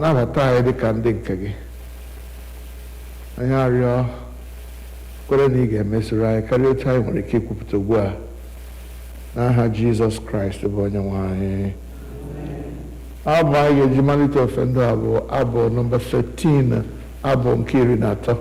nabata anyị dị ka ndị nke gị. Anyị arịọ kwere na ị ga-emesoro anyị karịa otu anyị nwere ike ikwupụta ugbu a, n'aha Jizọs Kraịst bụ Onyenwe anyị. Abụ anyị ga-eji malite ofe ndị a bụ abụ nọmba 13, abụ nke 13.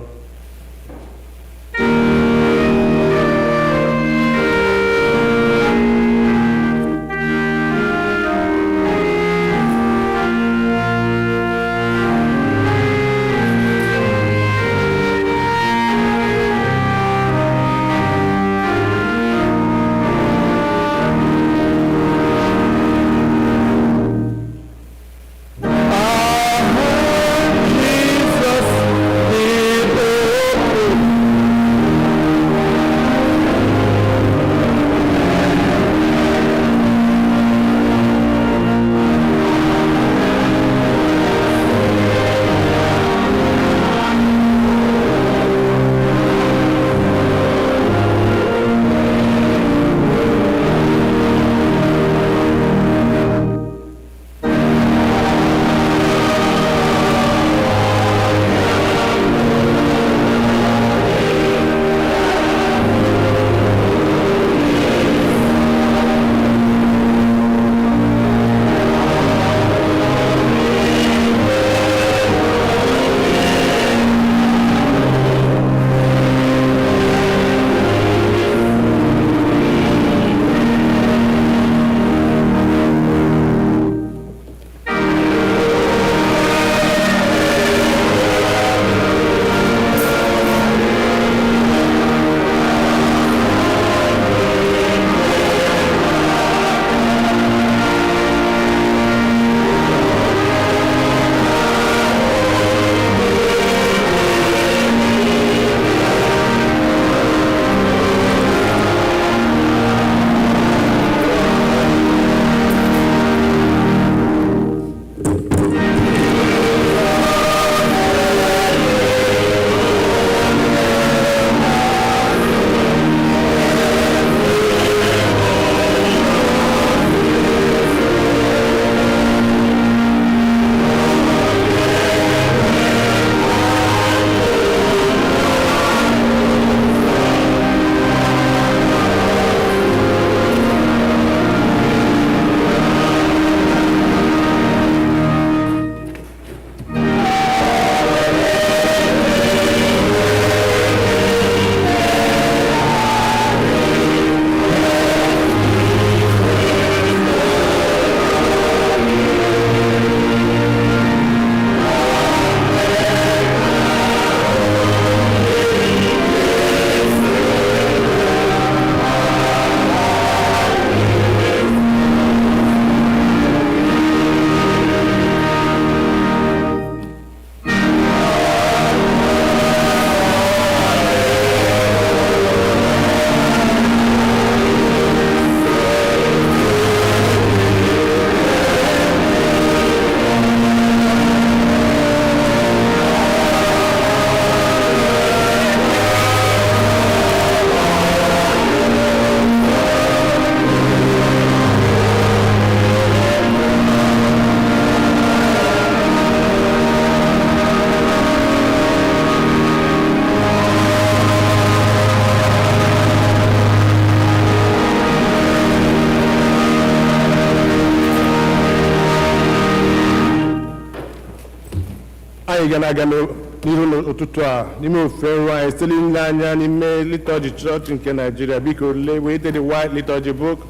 ga n'iru ụtụtụ a n'ime ofe nrụ anyị site n'anya n'ime liturgy church nke Nigeria. Biko we did the white liturgy book.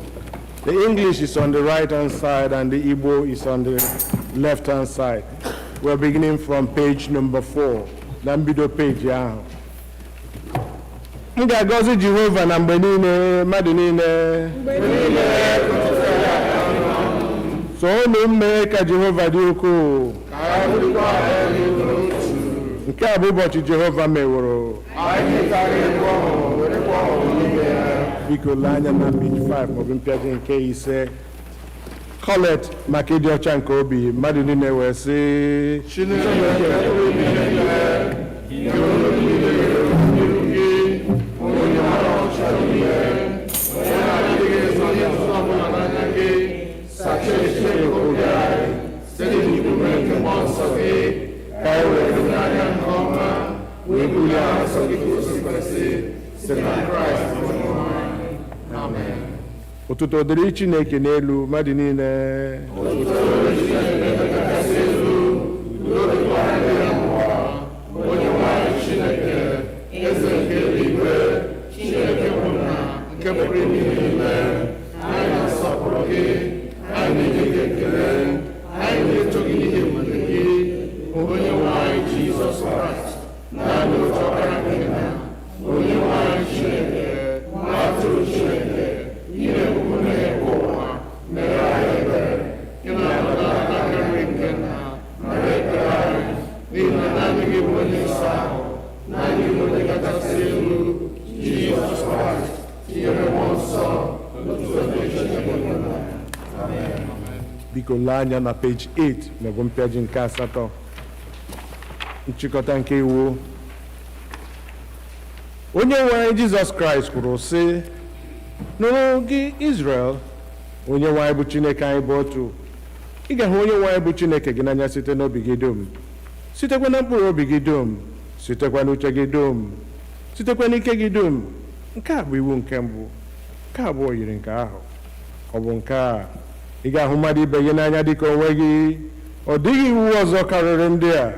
The English is on the right hand side and the Igbo is on the left hand side. We're beginning from page number 4. Na mbido page ahụ. M ga-agọzi Jehova na mgbe niile mmadụ niile. So unu mee ka Jehova dị ukwuu. Nke a bụ ụbọchị Jehova meworo. Biko lee anya na page 5 maọbụ mpịaji nke 5. Kolekt maka ịdị ọcha nke obi mmadụ niile wee sị Chineke mmụọ nsọ gị ka anyị were n'anya nke ọma wee bulie aha nsọ gị ka o si kwesị site na Kraịst bụ Onyenwe anyị. Amen. Otuto dịrị Chineke n'elu, mmadụ niile. Otuto dịrị Chineke kachasị elu, udo dịkwara ndị mmụọ. Onyenwe anyị Chineke, eze nke eluigwe, Chineke bụ nna nke pụrụ ime ihe niile, anyị na-asọpụrụ gị, anyị na-enye gị ekele, anyị na-eto gị n'ihi ebube gị, Onyenwe anyị Jizọs Kraịst, naanị otu ọkpara nke nna, Onyenwe anyị Chineke, nwa atụrụ Chineke, ị na-ebubu mmehie nke ụwa, mere anyị ebere, ị na-anọdụ aka nri nke nna, mara ekpere anyị, n'ihi na naanị gị bụ onye nsọ ahụ, naanị gị bụ onye kachasị elu, Jizọs Kraịst, tinyere mmụọ nsọ, otuto dịrị Chineke n'elu. Amen. Biko lee anya na peji 8 maọbụ mpịaji nke 8, nchịkọta nke iwu. Onye nwe anyị Jizọs Kraịst kwuru sị, nụrụ gị Izrel, onye nwe anyị bụ Chineke anyị bụ otu. Ị ga-ahụ onye nwe anyị bụ Chineke gị n'anya site n'obi gị dum, sitekwa na mkpụrụ obi gị dum, sitekwa n'uche gị dum, sitekwa n'ike gị dum. Nke a bụ iwu nke mbụ. Nke abụọ yiri nke ahụ. Ọ bụ nke a: ị ga-ahụ mmadụ ibe gị n'anya dịka onwe gị. Ọ dịghị iwu ọzọ karịrị ndị a.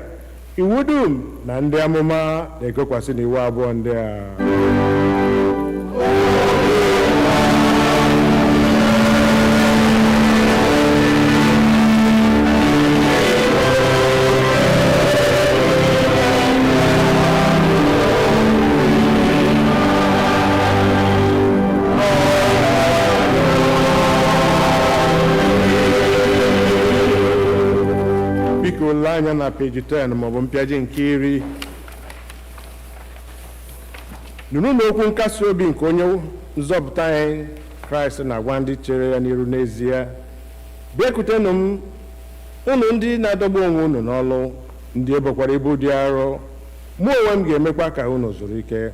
Iwu dum na ndị amụma na-ekokwasị n'iwu abụọ ndị a. Anya na peji 10 maọbụ mpịaji nke 10. Nụrụ n'okwu nkasi obi nke onye nzọpụta anyị Kraịst na-agwa ndị chere ya n'iru n'ezie: bịakwutenụ m, unu ndị na-adọgbu onwe unu n'ọlụ, ndị ebokwara ibu dị arọ, mụ onwe m ga-emekwa ka unu zuru ike.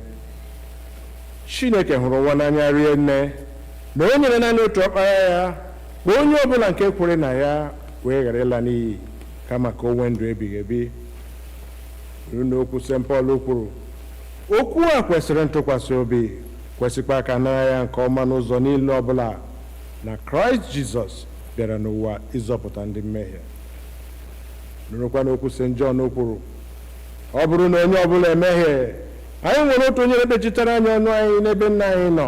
Chineke hụrụ ụwa n'anya rie nne, na o nyere naanị otu ọkpara ya, ka onye ọbụla nke kwere na ya wee ghara ịla n'iyi, kama ka o nwee ndụ ebighị ebi. Nụrụ n'okwu St. Paul kwuru: okwu a kwesịrị ntụkwasị obi, kwesịkwa ka nara ya nke ọma n'ụzọ niile ọbụla, na Kraịst Jizọs bịara n'ụwa ịzọpụta ndị mmehie. Nụrụkwa n'okwu St. John kwuru: ọ bụrụ na onye ọbụla emehie, anyị nwere otu onye na-ekpechitara anyị ọnụ anyị n'ebe nna anyị nọ,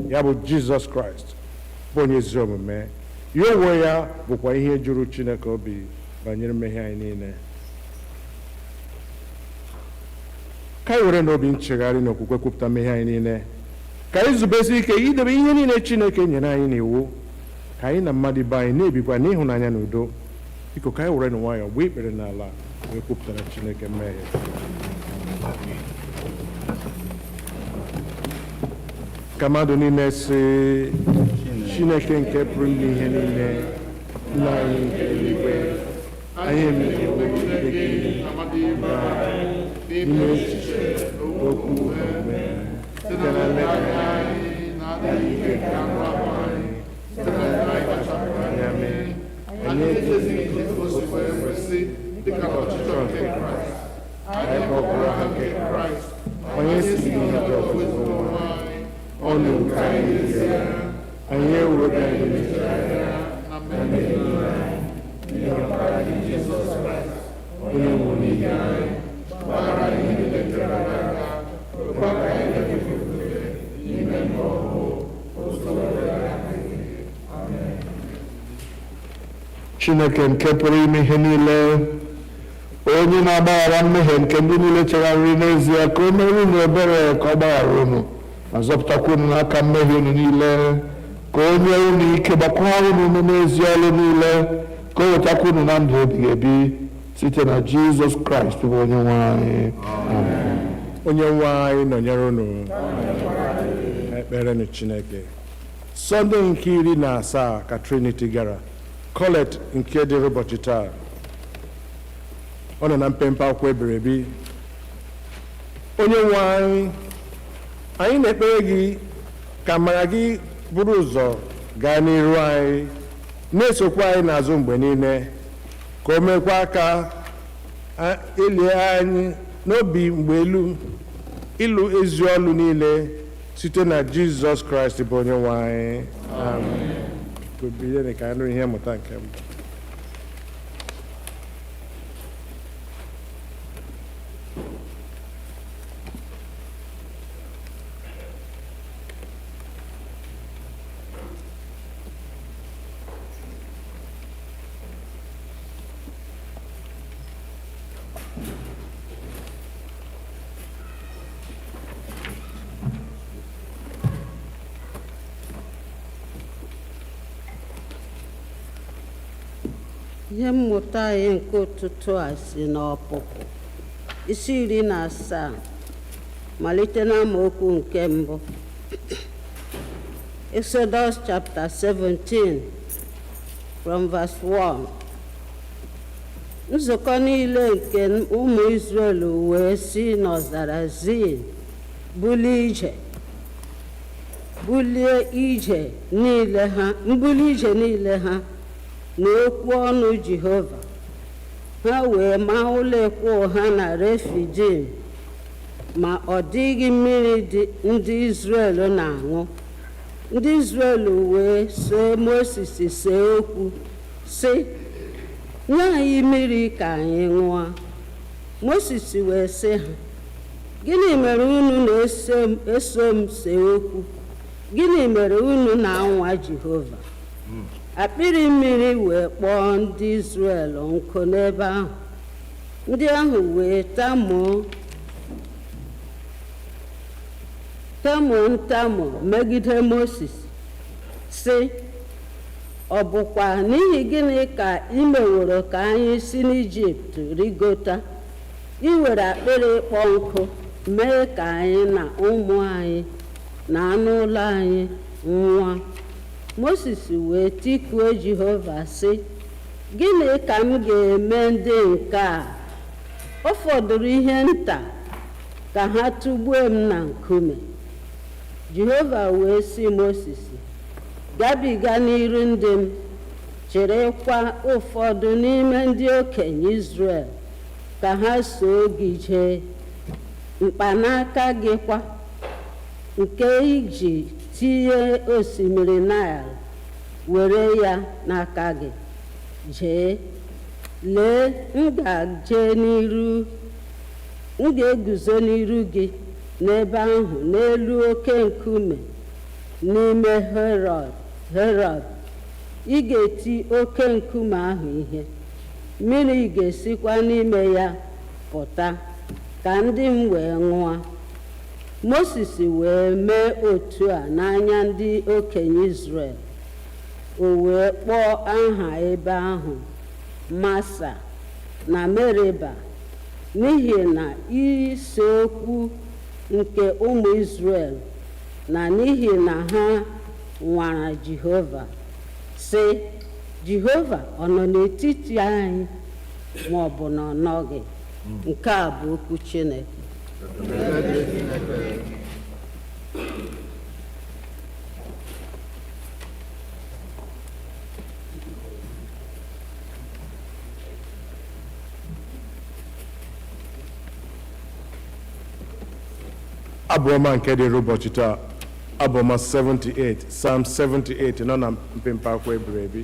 ya bụ Jizọs Kraịst, bụ onye ezi omume. Ya onwe ya bụkwa ihe juru Chineke obi banyere mmehie anyị niile. Ka anyị were n'obi nchegharị na okwukwe kwupụta mmehie anyị niile, ka anyị zubesi ike idebe ihe niile Chineke nyere anyị n'iwu, ka anyị na mmadụ ibe anyị na-ebikwa n'ịhụnanya na udo. Biko ka anyị were nwayọọ gbuo ikpere n'ala wee kwupụtara Chineke mmehie. Ka mmadụ niile sị: Chineke nke pụrụ ime ihe niile, nna anyị nke eluigwe, anyị emeghiewo megide gị n'ime echiche, okwu na omume, site na mmehie anyị na ihe nke anụ ahụ anyị, site na ndị anyị kpachapụrụ anya mee. Anyị ejezighị ihe o si wee kwesị dịka ọchịchọ nke Kraịst. Anyị kpọpụrụ aha nke Kraịst, onye si n'ihe ọjọọ wezụga onwe anyị, ọnụ nke anyị n'ezie. Anyị ewuobi anyị mechiri anya na mmehie niile anyị, n'ihi ọbara gị Jizọs Kraịst, onye nwụrụ n'ihi anyị, gbaghara anyị ihe niile gara aga, kwekwa ka anyị na-efe ofufe n'ime ndụ ọhụụ, otu ọbụla anyị. Amen. Chineke nke pụrụ ime ihe niile, onye na-agbaghara mmehie nke ndị niile chegharịrị n'ezie, ka o mere unu ebere, ka ọ gbaghara unu ma zọpụtakwa unu n'aka mmehie unu niile, ka o nye unu ike gbakwaa unu ume n'ezi ọlụ niile, ka o wetakwa unu na ndụ ebighị ebi site na Jizọs Kraịst bụ onye nwe anyị. Amen. Onye nwe anyị nọnyere unu. Ekperenụ Chineke. Sọnde nke 17 ka Trinity gara. Kolekt nke dịrị ụbọchị taa. Ọ nọ na mpempe akwụkwọ ebere ebi. Onye nwe anyị na-ekpere gị ka amara gị buru ụzọ gaa n'iru anyị, na-esokwa anyị n'azụ mgbe niile, ka o mekwa ka elie anyị n'obi mgbe ịlụ ezi ọlụ niile site na Jizọs Kraịst bụ Onyenwe anyị. Amen. Bilie ka anyị nụrụ ihe mmụta nke mbụ. Ihe mmụta anyị nke ụtụtụ a si n'Ọpụpụ isi 17 malite n'amaokwu nke mbụ. Exodus chapter 17 from verse 1. Nzukọ niile nke ụmụ Izrel wee si n'ọzara Zin bulie ije niile ha n'okwu ọnụ Jehova. Ha wee maa ụlọ ikwu ha na Refidim, ma ọ dịghị mmiri ndị Izrel na-aṅụ. Ndị Izrel wee see Moses see okwu sị, nye anyị mmiri ka anyị ṅụọ. Moses wee sị ha, gịnị mere unu na-eso m see okwu? Gịnị mere unu na-anwa Jehova? Akpịrị mmiri wee kpọọ ndị Izrel nkụ n'ebe ahụ. Ndị ahụ wee tamuo ntamu megide Moses sị, ọ bụkwa n'ihi gịnị ka ị meworo ka anyị si n'Ijipt rigota, iwere akpịrị ịkpọ nkụ mee ka anyị na ụmụ anyị na anụ ụlọ anyị nwụọ? Moses wee tikuo Jehova sị, gịnị ka m ga-eme ndị nke a? Ọ fọdụrụ ihe nta ka ha tụgbuo m na nkume. Jehova wee sị Moses, gabiga n'iru ndị m, chịrịkwa ụfọdụ n'ime ndị okenye Izrel ka ha soo gị jee. Mkpanaka gị kwa nke iji tinye osimiri Naịl, were ya n'aka gị jee. Lee, m ga-eguzo n'iru gị n'ebe ahụ n'elu oke nkume n'ime Herod. Ị ga-eti oke nkume ahụ ihe, mmiri ga-esikwa n'ime ya pụta ka ndị m wee ṅụọ. Moses wee mee otu a n'anya ndị okenye Izrel. O wee kpọọ aha ebe ahụ Masa na Meriba, n'ihi na ise okwu nke ụmụ Izrel, na n'ihi na ha nwara Jehova sị, Jehova ọ nọ n'etiti anyị ma ọ bụ na ọ nọghị? Nke a bụ okwu Chineke. Abu-Ọma nke dịrị ụbọchị taa, Abu-Ọma 78, Psalm 78 nọ na mpempe akwụkwọ ebiri ebi.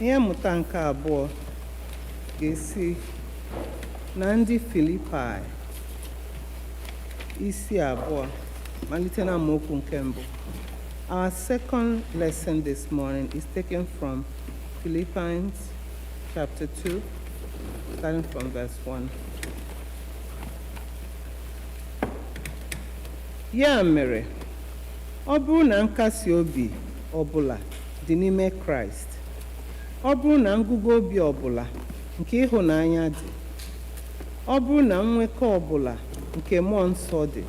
Ihe mmụta nke abụọ ga-esi na ndị Filipai isi abụọ malite na amaokwu nke mbụ. Our second lesson this morning is taken from Philippians chapter 2, starting from verse 1. Ya mere, ọ bụrụ na nkasi obi ọbụla dị n'ime Kraịst, ọ bụrụ na ngụgụ obi ọbụla nke ịhụnanya dị, ọ bụrụ na nnwekọ ọbụla nke mmụọ nsọ dị,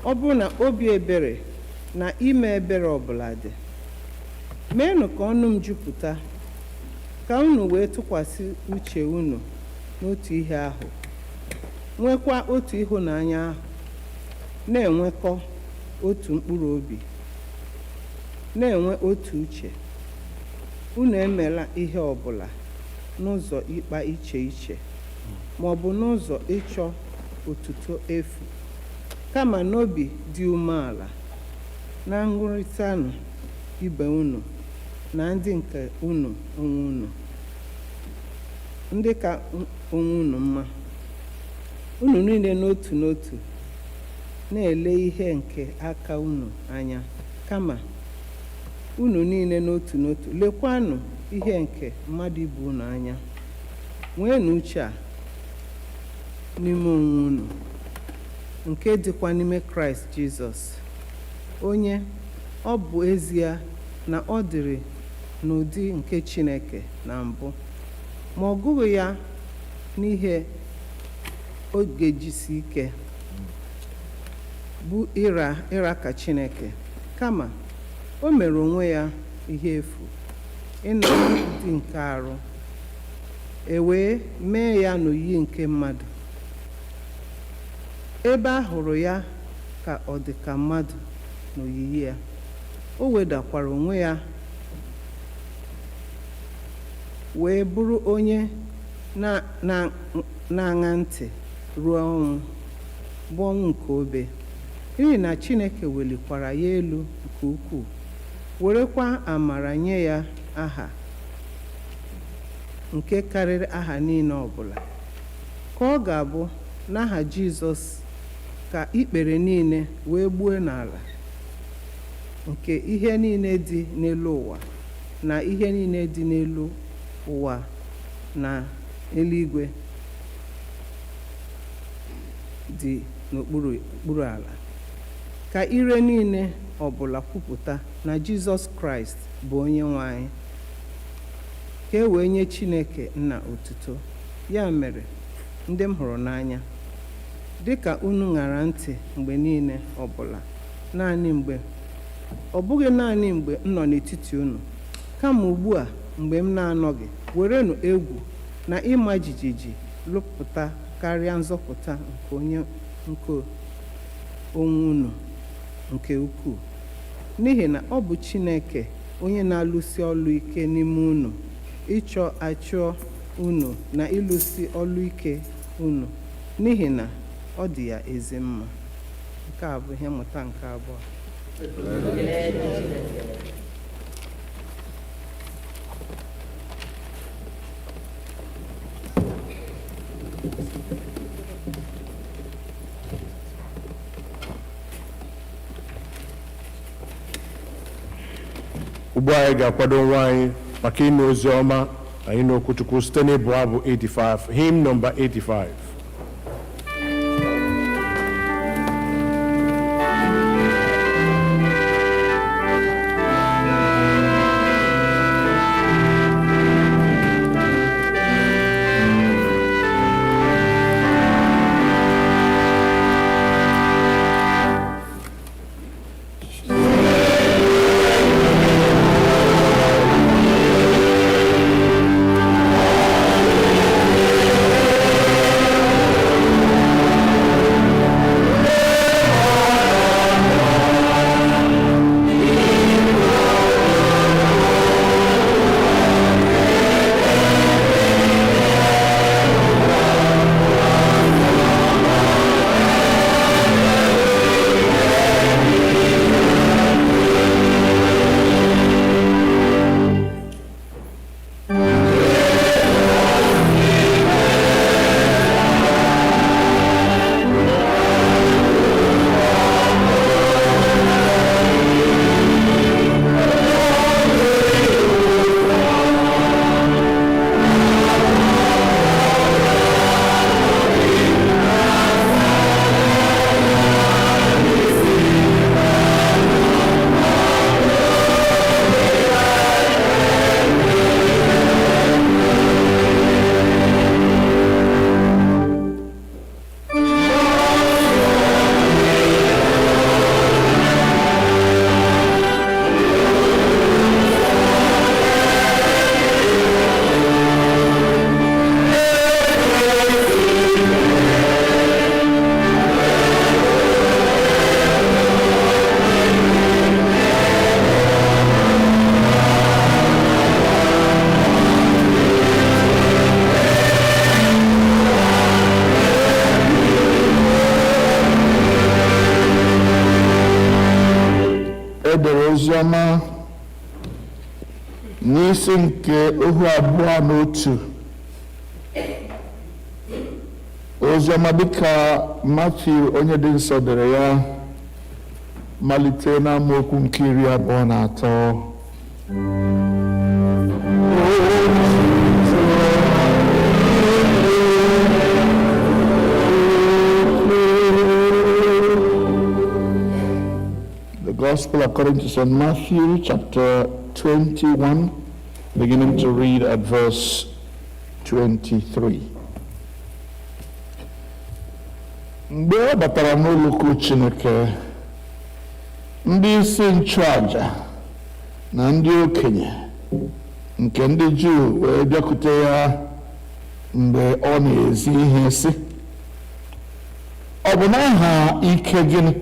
ọ bụrụ na obi ebere na ime ebere ọbụla dị, meenụ ka ọnụ m jupụta, ka unu wee tụkwasị uche unu n'otu ihe ahụ, nwekwa otu ịhụnanya ahụ, na-enwekọ otu mkpụrụ obi, na-enwe otu uche. Unu emela ihe ọbụla n'ụzọ ịkpa iche iche ma ọ bụ n'ụzọ ịchọ otuto efu, kama n'obi dị umeala, na nghọrịtanụ ibe unu na ndị nke unu onwe unu, ndị ka onwe unu mma. Unu niile n'otu n'otu na-ele ihe nke aka unu anya, kama unu niile n'otu n'otu lekwanụ ihe nke mmadụ ibe unu anya. Nweenụ uche a n'ime onwe unu, nke dịkwa n'ime Kraịst Jizọs, onye ọ bụ ezie na ọ dịrị n'ụdị nke Chineke na mbụ, ma ọ gụghị ya n'ihe ọ ga-ejisi ike bụ ịra ka Chineke, kama o mere onwe ya ihe efu, ịnọ n'ụdị nke arụ, wee mee ya n'oyiyi nke mmadụ. Ebe a hụrụ ya ka ọ dị ka mmadụ n'oyiyi ya, o wedakwara onwe ya wee bụrụ onye na-aṅa ntị ruo ọnwụ, bụ ọnwụ nke obe. N'ihi na Chineke welikwara ya elu nke ukwuu, werekwa amara nye ya aha nke karịrị aha niile ọbụla, ka ọ ga-abụ n'aha Jizọs ka ikpere niile wee gbuo n'ala, nke ihe niile dị n'elu ụwa na ihe niile dị n'elu ụwa na eluigwe dị n'okpuru ala, ka ire niile ọbụla kwupụta na Jizọs Kraịst bụ onye nwe anyị, ka e wee nye Chineke Nna otuto. Ya mere, ndị m hụrụ n'anya, dịka unu ṅara ntị mgbe niile ọbụla, ọ bụghị naanị mgbe m nọ n'etiti unu, kama ugbu a mgbe m na-anọghị, werenụ egwu na ịma jijiji lụpụta karịa nzọpụta nke onwe unu nke ukwuu, n'ihi na ọ bụ Chineke onye na-alụsi ọlụ ike n'ime unu, achọ unu na ịlụsi ọlụ ike unu, n'ihi na ọ dị ya ezi mma. Nke a bụ ihe mmụta nke abụọ. Ugbu anyị ga-akwado nwa anyị maka ịnụ ozi ọma anyị n'okwu Chukwu site n'ịbụ abụ 85, hymn number 85. edere ozi ọma n'isi nke ohu abụọ na otu. Ozi ọma dịka Matthew onye dị nsọ dere ya, malite n'amaokwu nke 23. The Gospel according to St. Matthew, chapter 21, beginning to read at verse 23. Mgbe ọ batara n'ụlọukwu Chineke, ndị isi nchụaja na ndị okenye nke ndị Juu wee bịakwute ya mgbe ọ na-ezi ihe sị, ọ bụ n'aha ike gịnị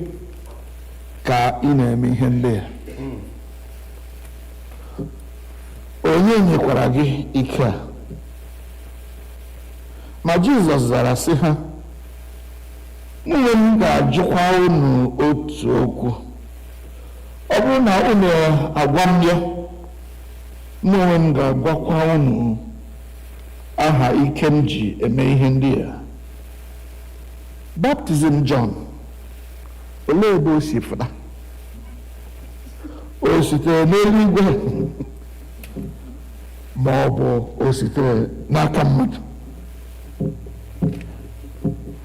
ka ị na-eme ihe ndị a? Onye nyekwara gị ike a? Ma Jizọs zara sị ha, nwunye m ga-ajụkwa unu otu okwu. Ọ bụrụ na unu agwa m ya, mụ onwe m ga-agwakwa unu aha ike m ji eme ihe ndị a. Baptizim John, olee ebe o si pụta? O sitere n'eluigwe ma ọ bụ o sitere n'aka mmadụ?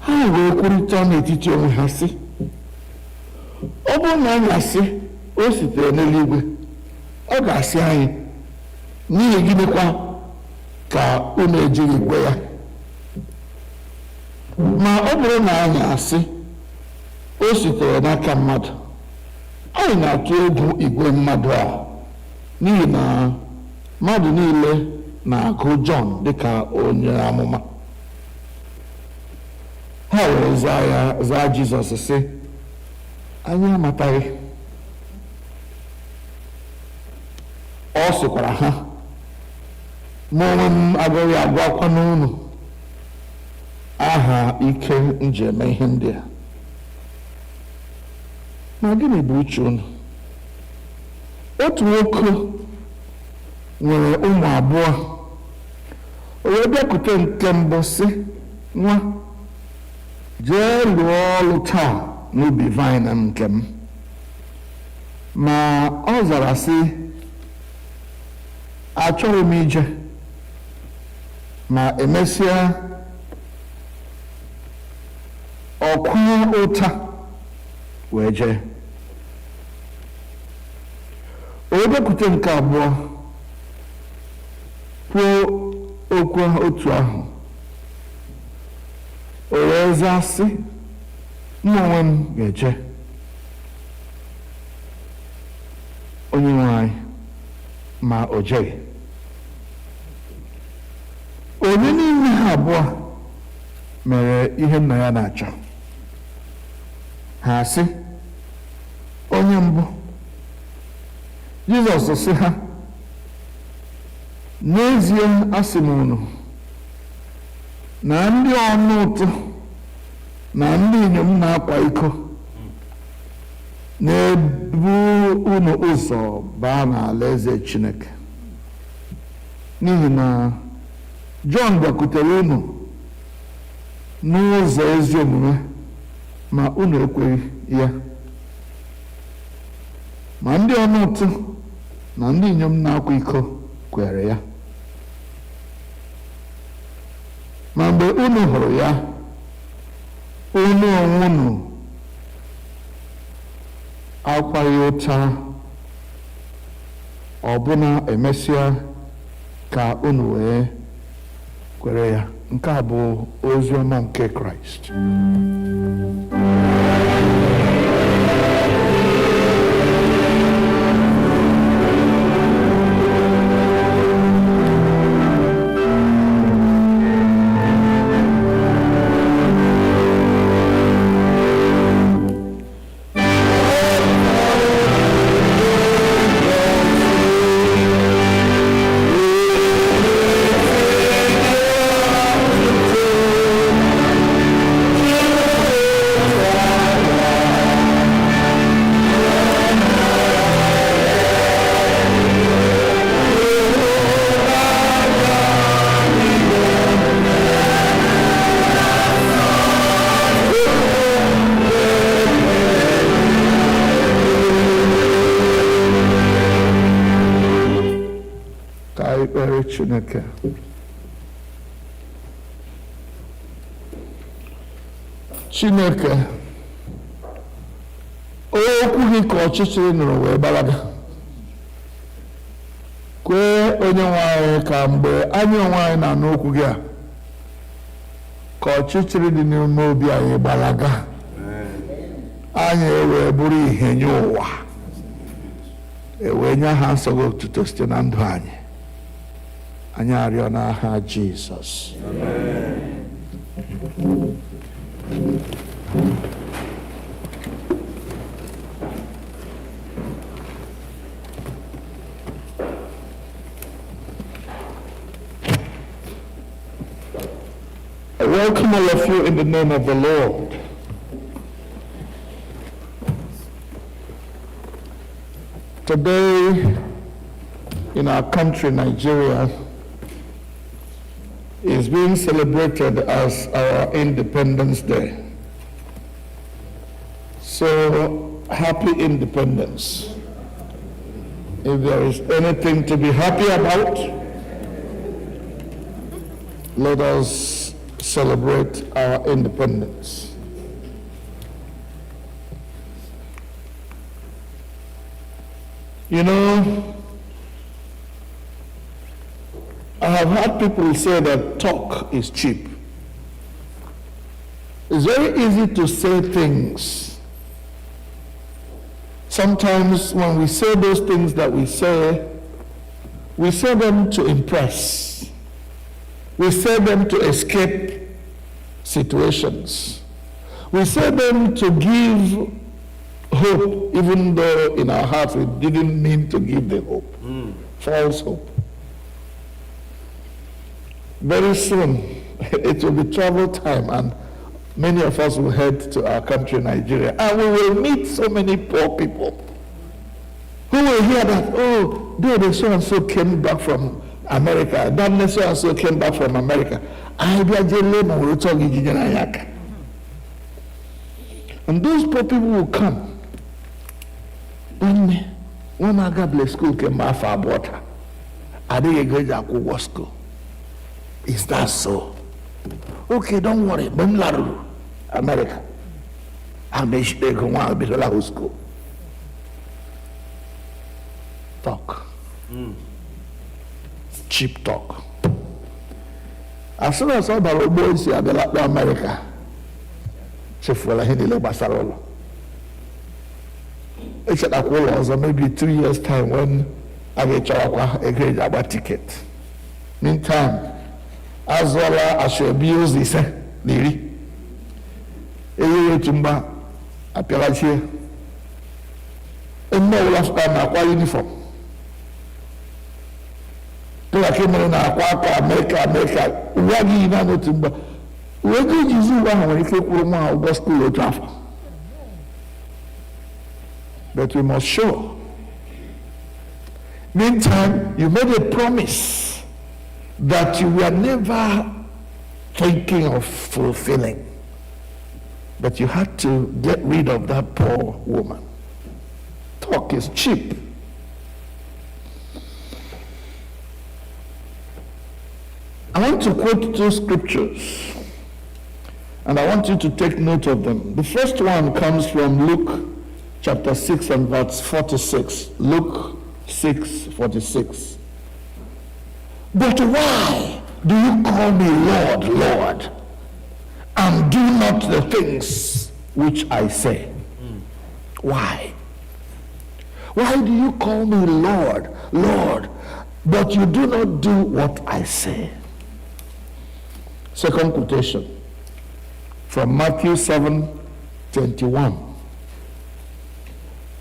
Ha wee kwurịta n'etiti onwe ha sị, ọ bụrụ na anyị asị o sitere n'eluigwe, ọ ga-asị anyị, n'ihi gịnịkwa ka unu ejighị kwe ya? Ma ọ bụrụ na anyị asị o sitere n'aka mmadụ, anyị na-atụ egwu igwe mmadụ a, n'ihi na mmadụ niile na-agụ Jọn dịka onye amụma. Ha were zaa Jizọs sị, anyị amataghị. Ọ sịkwara ha, mụ onwe m agaghị agwakwa n'unu aha ike m ji eme ihe ndị a. Ma gịnị bụ uche unu? Otu nwoke nwere ụmụ abụọ. O wee bịakwute nke mbụ sị, nwa, jee lụọ ọrụ taa n'ubi vaịn nke m. Ma ọ zara sị, achọghị m ije. Ma emesịa ọ kwụọ ụta wee jee. O bịakwute nke abụọ, kwuo okwu otu ahụ. O wee zaa sị, mụ onwe m ga-eje. Onyenwe anyị, ma o jeghị. Onye n'ime ha abụọ mere ihe nna ya na-achọ? Ha sị, onye mbụ. Jizọs sị ha, n'ezie asị m unu na ndị ọnụ ụtụ na ndị inyom na-akwa iko na-ebu unu ụzọ baa n'alaeze Chineke. N'ihi na Jọn bịakwutere unu n'ụzọ ezi omume, ma unu ekweghị ya. Ma ndị ọnụ ụtụ na ndị inyom na-akwa iko kwere ya. Ma mgbe unu hụrụ ya, unu onwe unu akwaghị ụta, ọbụna emesịa ka unu wee kwere ya. Nke a bụ ozi ọma nke Kraịst. Yeah. Chineke. Chineke, okwu gị ka ọchịchịrị nụrụ wee gbalaga. Kwee onye nwe anyị ka mgbe anyị onwe anyị na-anụ okwu gị a, ka ọchịchịrị dị n'ime obi anyị gbalaga. Anyị wee bụrụ ihe nye ụwa. Wee nye aha nsọ gị otuto site na ndụ anyị. Anyị arịọ n'aha Jizọs. I welcome all of you in the name of the Lord. Today, in our country, Nigeria, is being celebrated as our Independence Day. So, happy independence. If there is anything to be happy about, let us celebrate our independence. You know, I have heard people say that talk is cheap. It's very easy to say things. Sometimes when we say those things that we say them to impress. We say them to escape situations. We say them to give hope, even though in our hearts we didn't mean to give the hope. False hope. Very soon, it will be travel time, and many of us will head to our country, Nigeria, and we will meet so many poor people who will hear that, oh, the so-and-so came back from America, that so-and-so came back from America. And those poor people will come. When I got school came back for Abu-Ọma, I didn't go to Abu school. Is that so? Okay, don't worry. America. I'll be to school. Talk. Cheap talk. As soon as I got boys here, America. It's at maybe 3 years' time when I get a grade about ticket. Meantime, as well as your bills, this diri. You tumba apelachi. And no last time I wear uniform. To a camera na America. Wagi na no tumba. Where did you see when you came to school or travel? But we must show. Meantime, you made a promise that you were never thinking of fulfilling. But you had to get rid of that poor woman. Talk is cheap. I want to quote 2 scriptures, and I want you to take note of them. The first one comes from Luke chapter 6 and verse 46. Luke 6:46. But why do you call me Lord, Lord, and do not the things which I say? Why? Why do you call me Lord, Lord, but you do not do what I say? Second quotation from Matthew 7:21.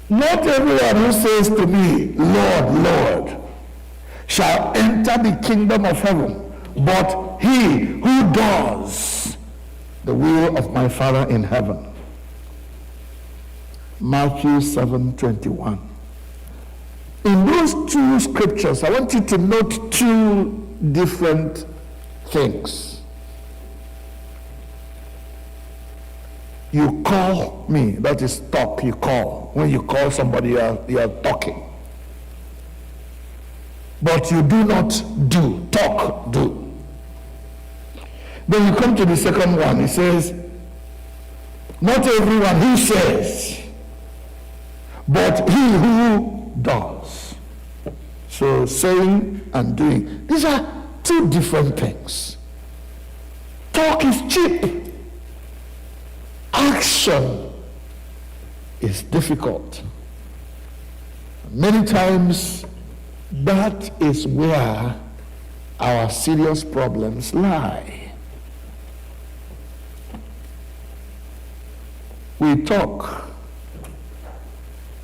Not everyone who says to me, Lord, Lord, shall enter the kingdom of heaven, but he who does the will of my Father in heaven. Matthew 7:21. In those 2 scriptures, I want you to note 2 different things. You call me, that is talk, you call. When you call somebody, you are talking. but you do not do. Talk, do. Then you come to the second one. He says, not everyone who says, but he who does. So saying and doing, these are two different things. Talk is cheap. Action is difficult. Many times, that is where our serious problems lie. We talk,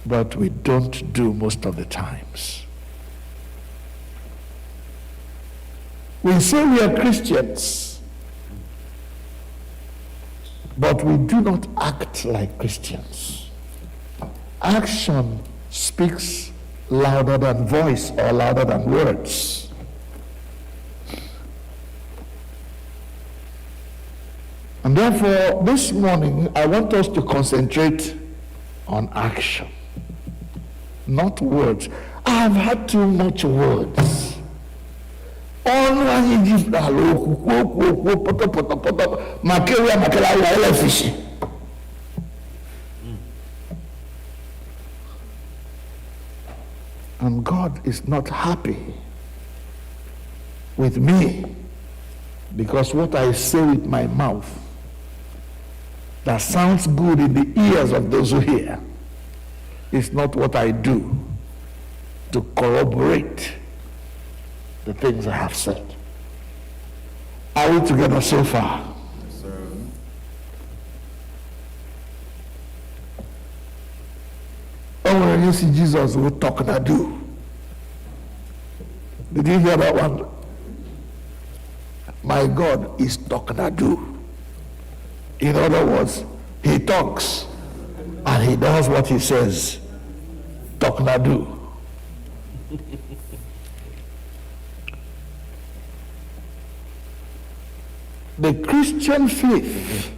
but we don't do most of the times. We say we are Christians, but we do not act like Christians. Action speaks louder than voice or louder than words. And therefore, this morning, I want us to concentrate on action, not words. I've had too much words. And God is not happy with me because what I say with my mouth that sounds good in the ears of those who hear is not what I do to corroborate the things I have said. Are we together so far? Yes, sir. Oh, when you see Jesus will talk and do. Did you hear that one? My God is talk and do. In other words, he talks and he does what he says. Talk and do. The Christian faith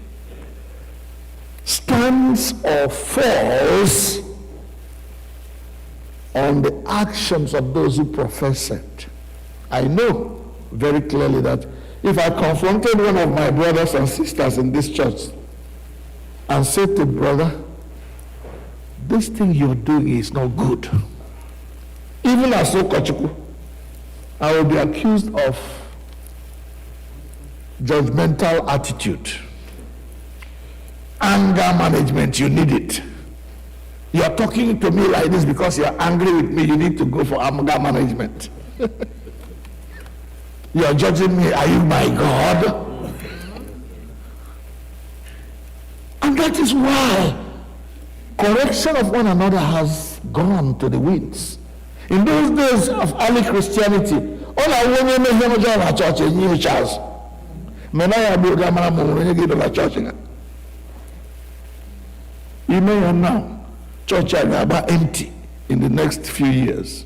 stands or falls on the actions of those who profess it. I know very clearly that if I confronted one of my brothers and sisters in this church and said to brother, this thing you're doing is not good, even as Okochukwu, I will be accused of judgmental attitude. Anger management, you need it. You are talking to me like this because you are angry with me. You need to go for anger management. You are judging me. Are you my God? And that is why correction of one another has gone to the winds. In those days of early Christianity, all I want to know is a church in New Charles. You know now, church are about empty in the next few years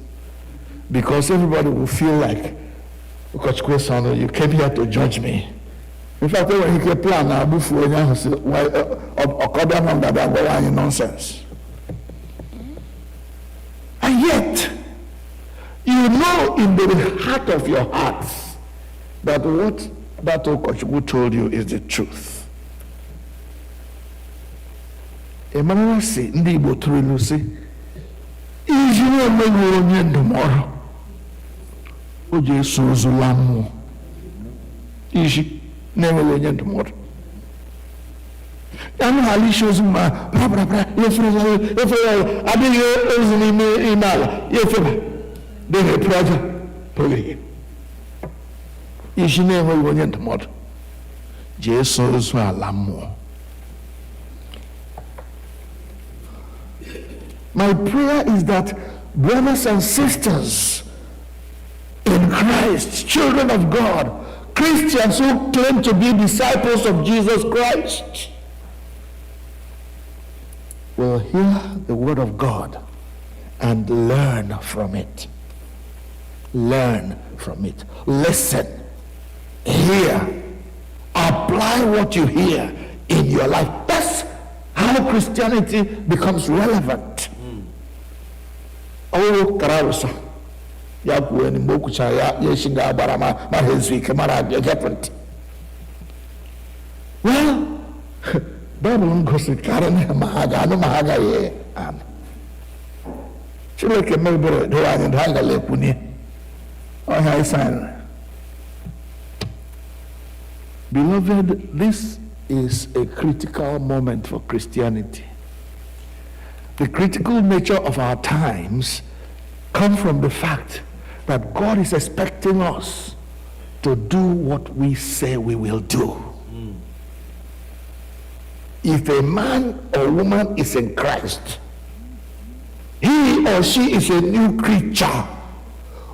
because everybody will feel like, you came here to judge me. In fact, when he can plan, nonsense. And yet, you know in the heart of your hearts that what that Okochukwu told you is the truth. Emmanuel say, ndị Igbo tụrụ ilu sị, iji na-enweghị onye ndụmọdụ, o ji eso ozu laa mmụọ. Iji na-enweghị onye ndụmọdụ. Ya nụ ala isi ozu ma bra efere adịghị ozu n'ime ala ya efeba dịghị epu aja pụghị. Iji na-enweghị onye ndụmọdụ ji eso ozu ala mmụọ. My prayer is that brothers and sisters in Christ, children of God, Christians who claim to be disciples of Jesus Christ, will hear the word of God and learn from it. Learn from it. Listen. Hear. Apply what you hear in your life. That's how Christianity becomes relevant. Oh, Kararusa. ya kwuo ni mgbe o kwuchara ya echi ga-agbara ma ha ezu ike mara gepụntị. Well, Bible m gosikarị na ma ha ga-anụ ma ha agaghị anụ. Chineke mebere doro anyị na ha gara ekwunye ọhịa ịsa. Beloved, this is a critical moment for Christianity. The critical nature of our times comes from the fact that God is expecting us to do what we say we will do. If a man or woman is in Christ, he or she is a new creature.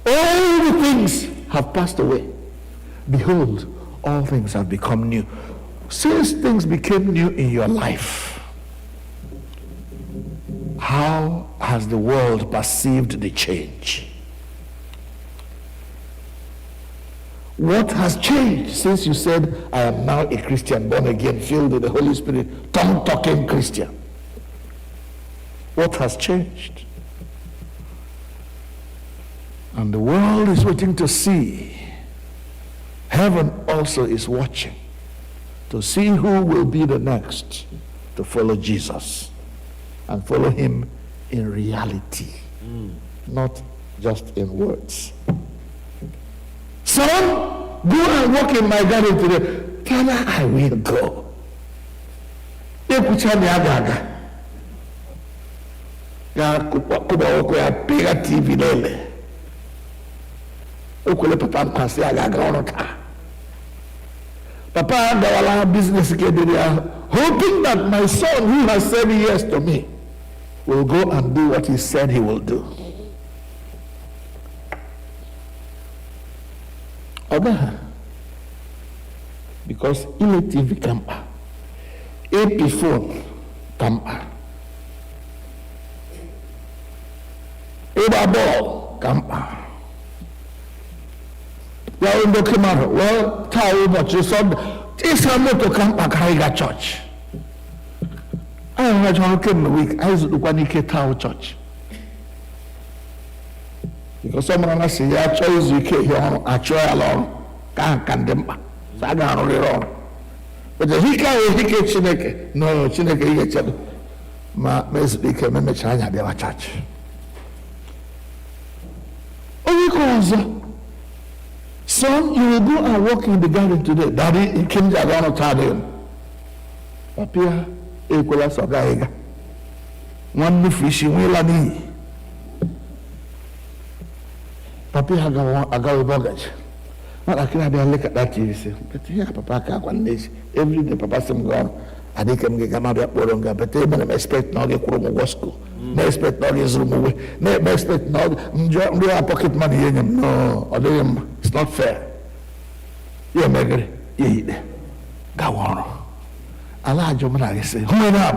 All the things have passed away. Behold, all things have become new. Since things became new in your life, how has the world perceived the change? What has changed since you said, I am now a Christian, born again, filled with the Holy Spirit, tongue-talking Christian? What has changed? And the world is waiting to see. Heaven also is watching to see who will be the next to follow Jesus and follow him in reality, not just in words. Son, go and walk in my garden today. Father, I will go. Pega TV lele. Okole papa kwasi agaga onoka. Papa dawala business kedere, hoping that my son who has said yes to me will go and do what he said he will do. Oga, because TV come up, AP phone come up, ball come up. Well, in the camera, well, tell what you saw. It's a motor come back, Haiga Church. I don't know how came the week. I was the one who came to church. Because someone else said, I chose you here, I chose alone. Can't condemn. So I got only wrong. But the Hika Chineke. No, Chineke Hika. My speaker, my China, they were church. Oh, because. Son, you will go and walk in the garden today. Daddy, he came around to tell him. Papia, equal as a guy. One new fish, will I need. Papia, I got a baggage. But I can't look at that TV. But here, Papa, can't one day. Every day, Papa, some gone. I think I'm going to come out of Bolonga, but they don't expect no get from school. No expect no get room away. No expect no pocket money in him. No, it's not fair. Yeah, Megari, yeah, go on. Allah Jomana say, who am I?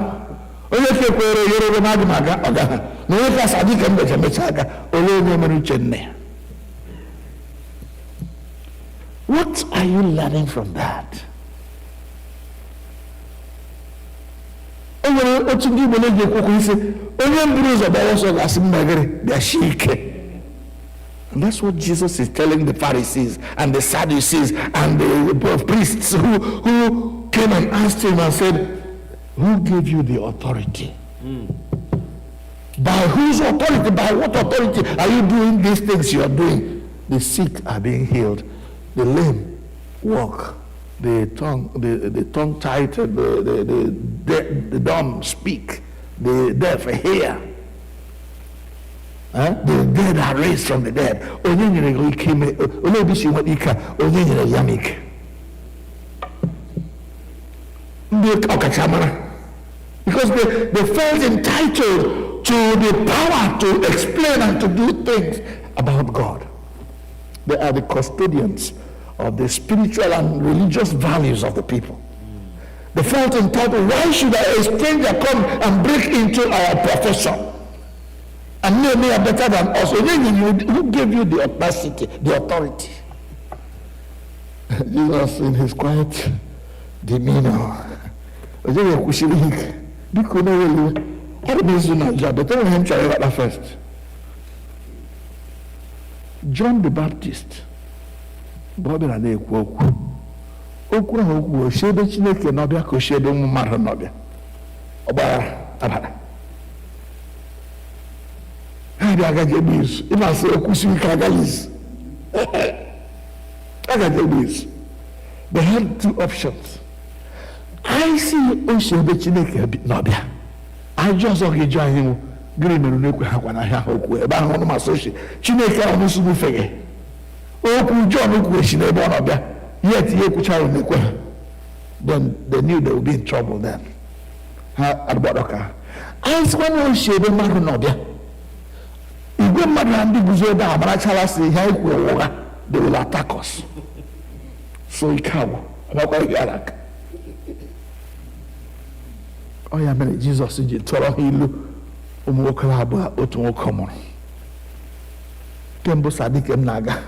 Only if you're a Maga, no, if I didn't get a Mechaga, only Chenne. What are you learning from that? And that's what Jesus is telling the Pharisees and the Sadducees and the priests who came and asked him and said, who gave you the authority? By whose authority? By what authority are you doing these things you are doing? The sick are being healed, the lame walk, the tongue tied, the dumb speak, the deaf hear. The dead are raised from the dead. Because they felt entitled to the power to explain and to do things about God. They are the custodians of the spiritual and religious values of the people. They felt entitled. Why should a stranger come and break into our profession? And they are better than us. Who gave you the audacity, the authority? Jesus, in his quiet demeanor, first. John the Baptist mgbe ọ bịara na-ekwu okwu ahụ okwu osi ebe Chineke n'ọbịa ka osi ebe ụmụ mmadụ n'ọbịa ọgbara abara ha bịa agaghị egbu izu ịmasị ekwusi ike agaghị izu agaghị egbu izu. They had two options. I see osi ebe Chineke n'ọbịa ajọ ọzọ ga-eju anyị nwụ gịnị mere na-ekwe ha kwa n'ahịa ha okwu ebe ahụ ọnụ masị osi Chineke ahụ nsogbu fege okwu John kwuru esi n'ebe ọ nọbịa yet ihe ekwuchara na-ekwe ha. Then they knew they would be in trouble then. Ha agbọrọ ka anyị sịkwa na osi ebe mmadụ n'ọbịa igwe mmadụ na ndị guzo ebe a marachala sị ihe anyị kwuru ụgha, they will attack us. So ike agwụ ọmakwa ike ara aka ọ ya mere Jizọs ji tọrọ ha ilu ụmụ nwoke abụọ otu nwoke mụrụ. Kemgbe sadike m na-aga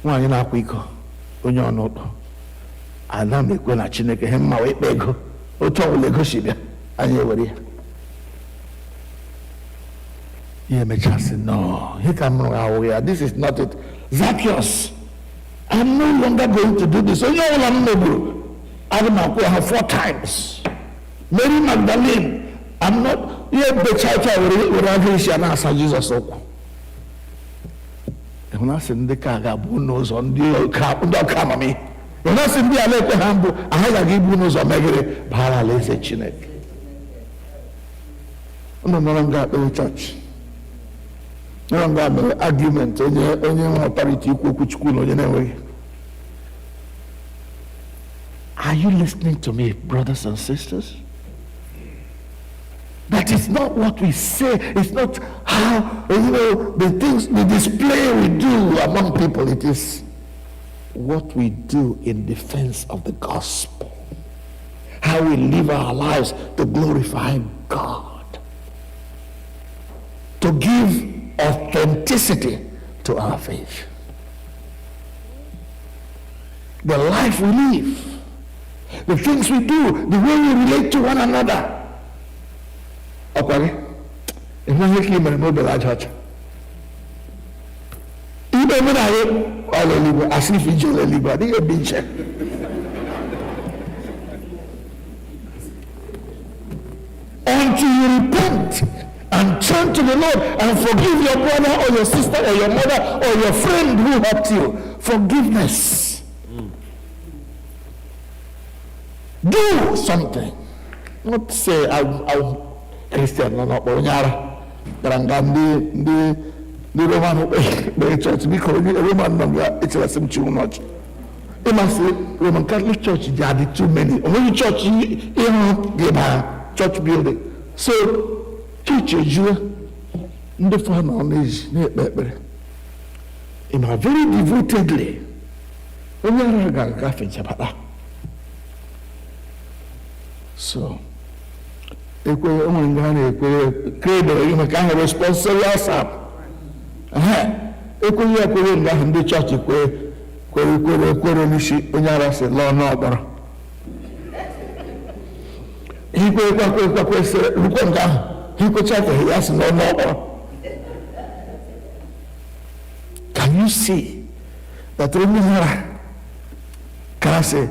nwaanyị na-akwa iko onye ọnụ ụtọ ana m ekwe na Chineke ihe mma wee kpee ego otu ọbụla ego si bịa anyị ewere ya. Ihe emechasị no ihe ka m rụrụ ahụ ya, this is not it. Zacchaeus, I'm no longer going to do this. Onye ọbụla m megburu aga m akwụ ha 4 times. Mary Magdalene, I'm not ihe bechacha were aga isi a na-asa Jizọs ụkwụ. Ịhụnasị ndị ka ga-abụ n'ụzọ ndị ọka amamihe. Ịhụnasị ndị ala ekwe ha mbụ agaghị aga ibu n'ụzọ meghere bara alaeze Chineke. Ụnụ nọrọ m ga-akpere chọọchị nọrọ m ga-mere argument onye nwe ọtariti ikwu okwu Chukwu na onye na-enweghị. Are you listening to me, brothers and sisters? That is not what we say. It's not how, the things, the display we do among people. It is what we do in defense of the gospel. How we live our lives to glorify God. To give authenticity to our faith. The life we live. The things we do. The way we relate to one another. Okay? If we make him a Nobel Ajaj, even when I all the libra, as if he's all the libra, they have been checked. Until you repent and turn to the Lord and forgive your brother or your sister or your mother or your friend who hurt you. Forgiveness. Do something. Not say I'm Christian, no, but when you're the Roman church, because Roman number it's a same too much. You must say Roman Catholic Church, there are too many. Only church give a church building. So church you the fun on this very devotedly. So ekwe ụmụ nga na-ekwe kredo ime ka ahụ responsible asap ekwe ya kwere nga ahụ ndị chọọchị kwere n'isi onye ara si lụọ n'ọgbara ikwe sịrị rukwe nga ahụ ikwecha ka ya si lụọ n'ọgbara. Can you see that onye ara ka sị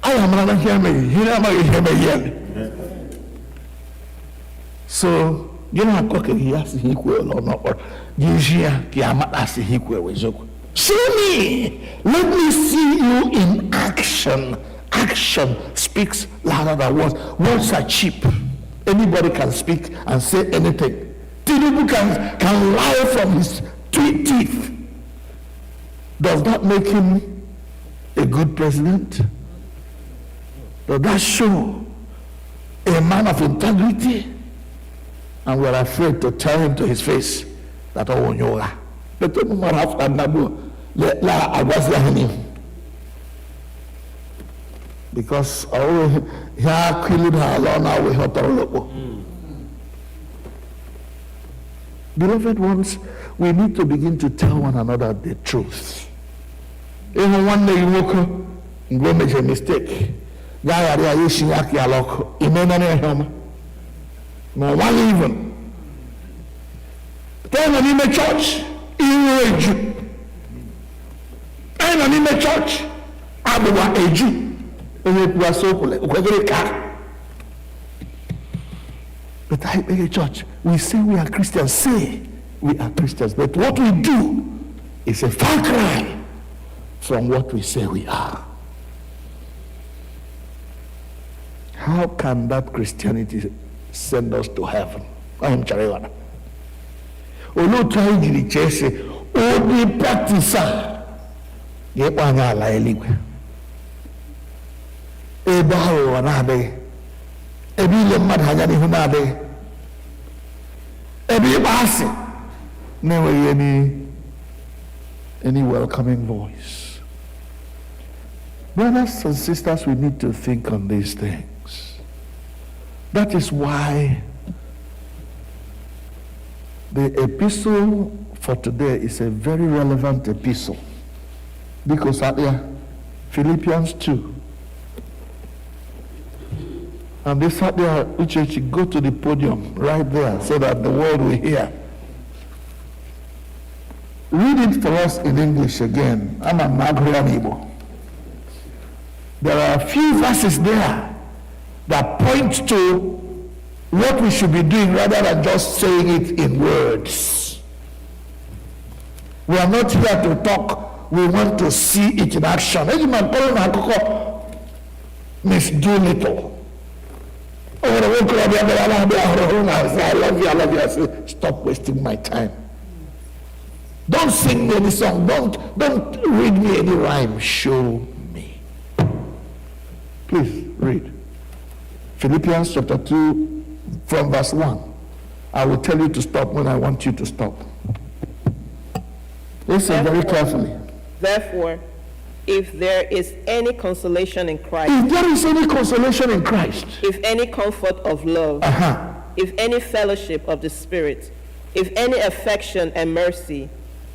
I am not here. So, you know, I'm he has equal or not, or usually, show me, let me see you in action. Action speaks louder than words. Words are cheap. Anybody can speak and say anything. Tinubu can lie from his teeth. Does that make him a good president? Does that show a man of integrity? And we're afraid to tell him to his face that oh yoga. Let him more after Nabu. La Agwazahani. Because oh yeah, killing her alone now we have to. Beloved ones, we need to begin to tell one another the truth. Even one day you woke up and go make a mistake. No one even. anyị nọ n'ime chọọchị iru eju, anyị nọ n'ime chọọchị agbụgba eju, onye kwuwasị okwegere ka. But I beg a church, we say we are Christians, say we are Christians, but what we do is a far cry from what we say we are. How can that Christianity send us to heaven? I am Charivana. Olo try to chase only practice. Yepanga la eligwe. Ebaho wanabe. Ebile madhajani hunabe. Ebi basi. Never any welcoming voice. Brothers and sisters, we need to think on these things. That is why the epistle for today is a very relevant epistle. Because out there, Philippians 2. And this out there, which you should go to the podium right there so that the world will hear. Read it for us in English again. I'm a Mgbaghara Igbo. There are a few verses there that point to what we should be doing rather than just saying it in words. We are not here to talk, we want to see it in action. Miss Doolittle. I love you. I say, stop wasting my time. Don't sing me any song, don't read me any rhyme, show me. Please read. Philippians chapter 2 from verse 1. I will tell you to stop when I want you to stop. Listen very carefully. Therefore, if there is any consolation in Christ, If there is any consolation in Christ, if any comfort of love, if any fellowship of the Spirit, if any affection and mercy,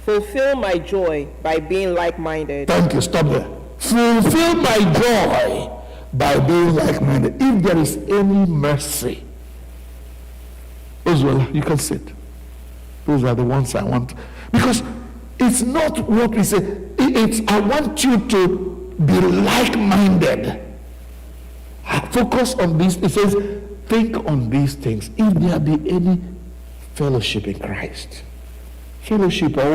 fulfill my joy by being like-minded. Thank you, stop there. Fulfill my joy by being like-minded. If there is any mercy, Oswald, you can sit. Those are the ones I want. Because it's not what we say. It's I want you to be like-minded. Focus on this. It says, think on these things. If there be any fellowship in Christ. Fellowship, but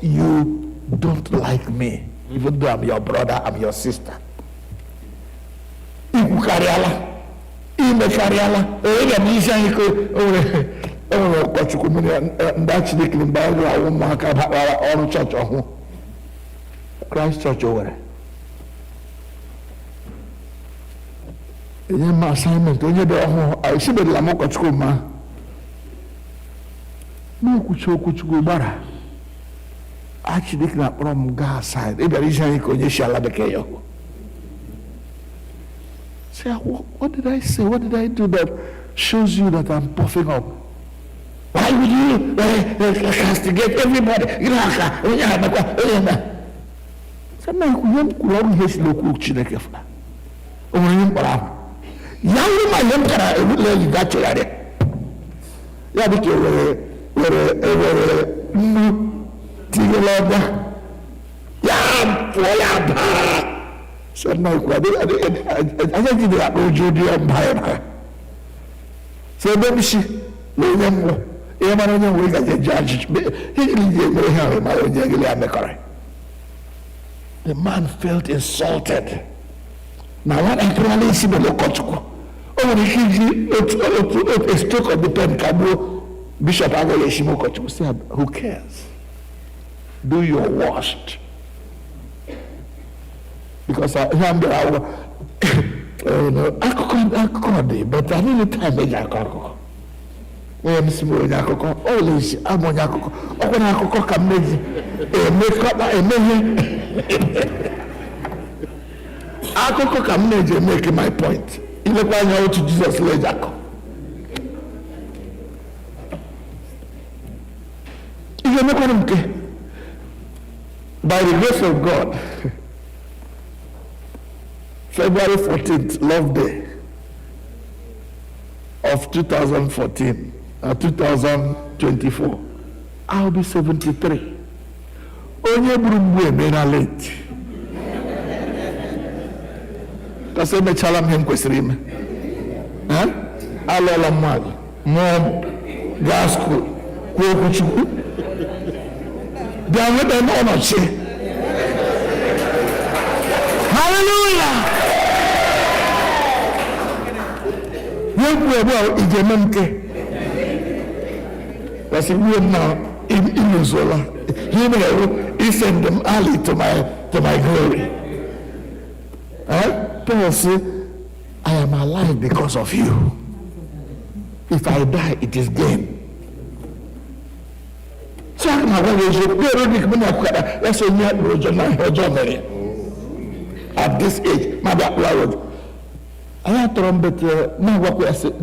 you don't like me, even though I'm your brother, I'm your sister. Christ Church over. My assignment, I see the Lamoko Chuma. No Kuchu Bara. Actually, from God's side. If there is any condition, say, what did I say? What did I do that shows you that I'm puffing up? Why would you castigate everybody? Young my emperor, I would let you that you are it. Yeah, but you were said, no, I think you are going to do empire. So then she, William, Emmanuel, we got a judge. The man felt insulted. Now, what I can see the local. Oh, a stroke of the pen, Kabo, Bishop Agole Shimokochu said, who cares? Do your worst. Because I remember I could, but I need time to get a always, I'm on Yakoko. Oh, when I cook a make up a make making my point. You look like how to Jesus later. You know what by the grace of God, February 14th, Love Day. of 2014, 2024, I'll be 73. Onye buru mgbu emena late. Kasi emechala m ihe m kwesịrị ime. Alụọla mmadụ, mụọ m, gaa skuul, kwuo okwu Chukwu. Bịa nweta n'ọnọchi. Hallelujah! Yekwu ebe a ijeme nke. Kasi iwe m na iluzola. He may send them early to my glory. Paul said, I am alive because of you. If I die, it is gain. So I can at this age, my back loud. I have trumpet now what I said,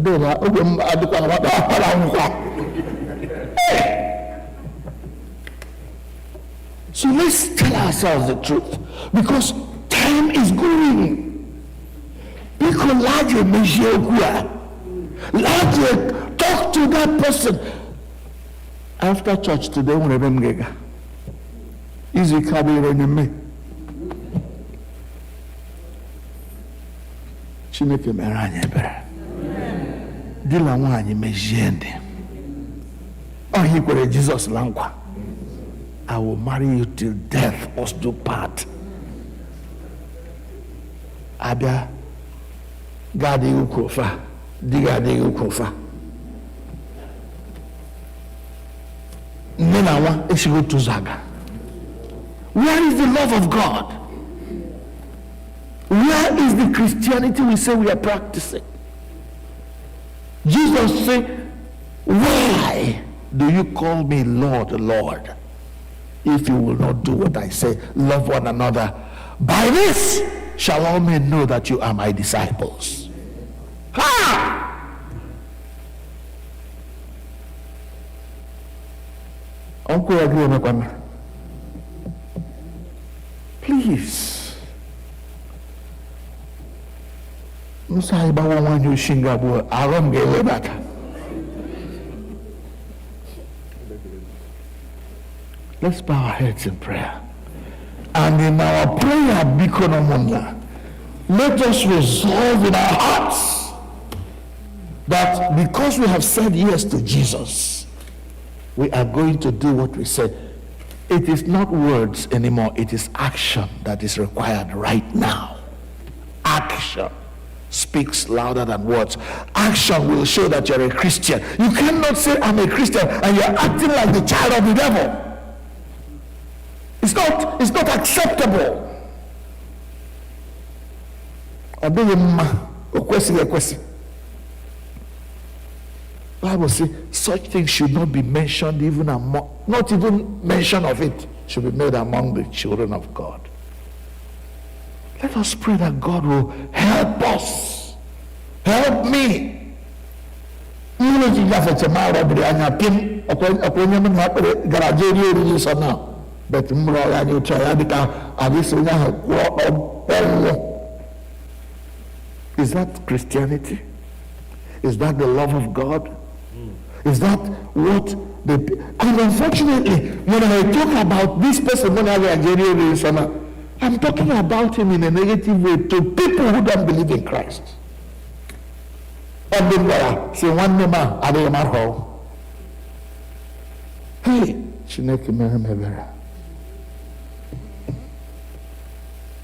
so let's tell ourselves the truth, because time is going. Because largely talk to that person. After church today, when I'm going easy coming in me. Chineke meranye bere. Dila wanyi mejiende. Oh, he kwere Jesus langwa. I will marry you till death us do part. Abia gadi ukofa, digadi ukofa. Nenawa eshigo tuzaga. Where is the love of God? Where is the Christianity we say we are practicing? Jesus said, why do you call me Lord, Lord, if you will not do what I say? Love one another. By this shall all men know that you are my disciples. Ha! Uncle, agree with me. Please. Let's bow our heads in prayer. And in our prayer, let us resolve in our hearts that because we have said yes to Jesus, we are going to do what we said. It is not words anymore, it is action that is required right now. Action speaks louder than words. Action will show that you're a Christian. You cannot say I'm a Christian and you're acting like the child of the devil. It's not acceptable. Bible says such things should not be mentioned even among, not even mention of it should be made among the children of God. Let us pray that God will help us. Help me. But is that Christianity? Is that the love of God? Is that what the... And unfortunately, when I talk about this person, I'm talking about him in a negative way to people who don't believe in Christ. Hey, Chineke N'elu.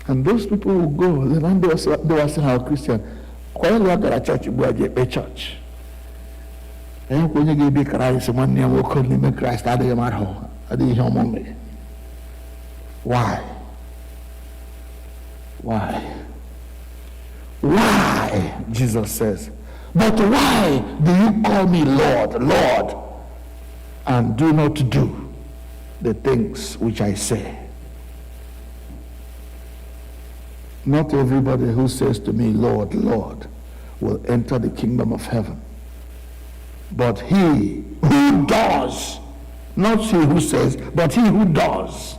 And those people who go, they will say, how Christian. Why do you go to church? You go to church. And when you give Christ, one name will call him Christ. Why? Why? Why? Jesus says. But why do you call me Lord, Lord, and do not do the things which I say? Not everybody who says to me, Lord, Lord, will enter the kingdom of heaven. But he who does, not he who says, but he who does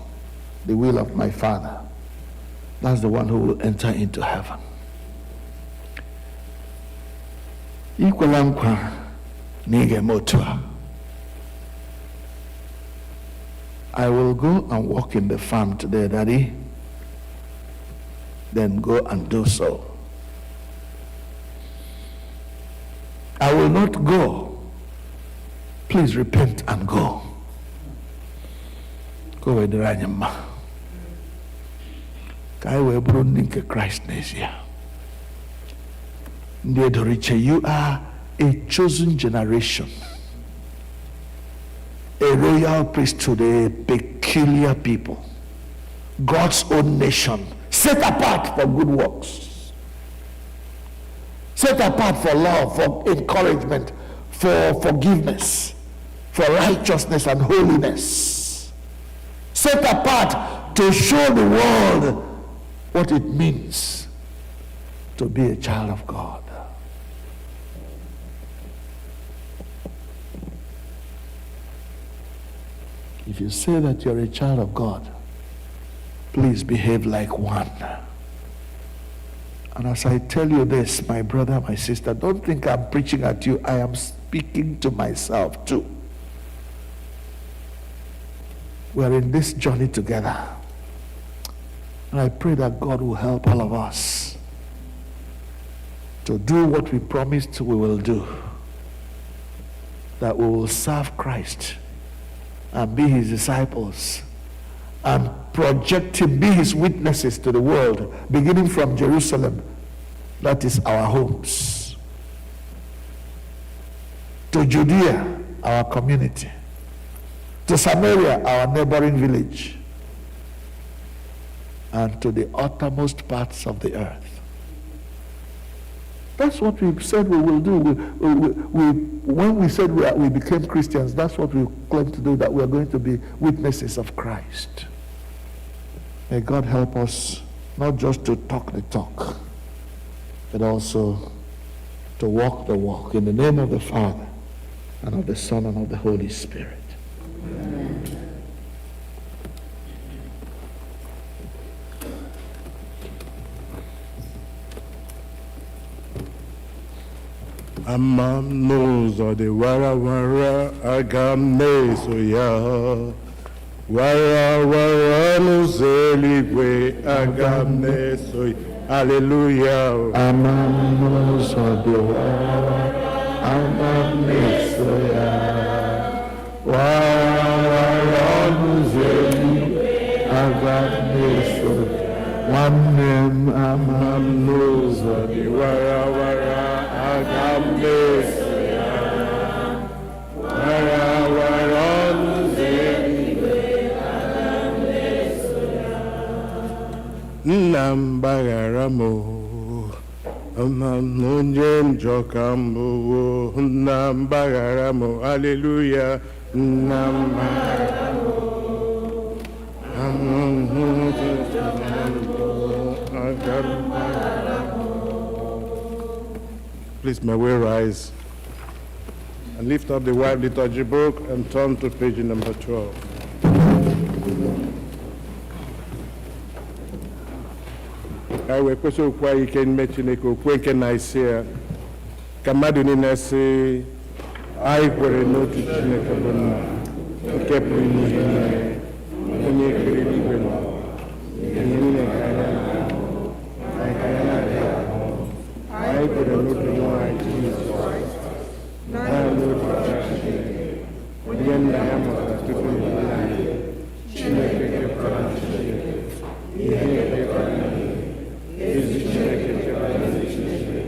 the will of my Father, that's the one who will enter into heaven. ikwela nkwa na ị ga-eme otu a. I will go and work in the farm today, Daddy. Then go and do so. I will not go. Please repent and go. Go with the Ranyama. Kai we brunning Christ nesia. You are a chosen generation, a royal priesthood, a peculiar people, God's own nation, set apart for good works, set apart for love, for encouragement, for forgiveness, for righteousness and holiness, set apart to show the world what it means to be a child of God. If you say that you're a child of God, please behave like one. And as I tell you this, my brother, my sister, don't think I'm preaching at you. I am speaking to myself too. We're in this journey together. And I pray that God will help all of us to do what we promised we will do. That we will serve Christ and be his disciples and project him, be his witnesses to the world, beginning from Jerusalem. That is our homes. To Judea, our community. To Samaria, our neighboring village. And to the uttermost parts of the earth. That's what we said we will do. When we said we became Christians, that's what we claim to do, that we are going to be witnesses of Christ. May God help us not just to talk the talk, but also to walk the walk. In the name of the Father, and of the Son, and of the Holy Spirit. Amen. Amam n'ụzọ dị warawara aga m na-eso ya. Warawara n'ụzọ eluigwe aga m na-eso ya. Hallelujah. Amam n'ụzọ dị warawara aga m na-eso ya. Warawara n'ụzọ eluigwe aga m na-eso ya. Nwanne m amam n'ụzọ dị warawara aga m na-eso ya. Warawara n'ụzọ eluigwe aga m na-eso ya. Nna m gbaghara m, ama m na onye njọ ka m bụ. Nna m gbaghara m, hallelujah. Nna m gbaghara m, ama m na onye njọ ka m bụ. Aga m gbaghara m. Please, may we rise and lift up the white liturgy book and turn to page number 12. I will question why you can make Chineke okwu nke na-esi ka mmadụ niile sị anyị kwere n'otu Chineke bụ nna nke pụrụ ime ihe niile, onye kere eluigwe na ụwa, ihe niile nke anya na-ahụ, anyị ka ya na-adịghị ahụ. Anyị kwere n'otu nwa anyị Jizọs Kraịst, naanị otu Chineke, onye nna ya mụtara tupu mgbe anyị, Chineke kepụtara Chineke, ihe ekpekọrọ anyị, ezi Chineke kepụtara ezi Chineke,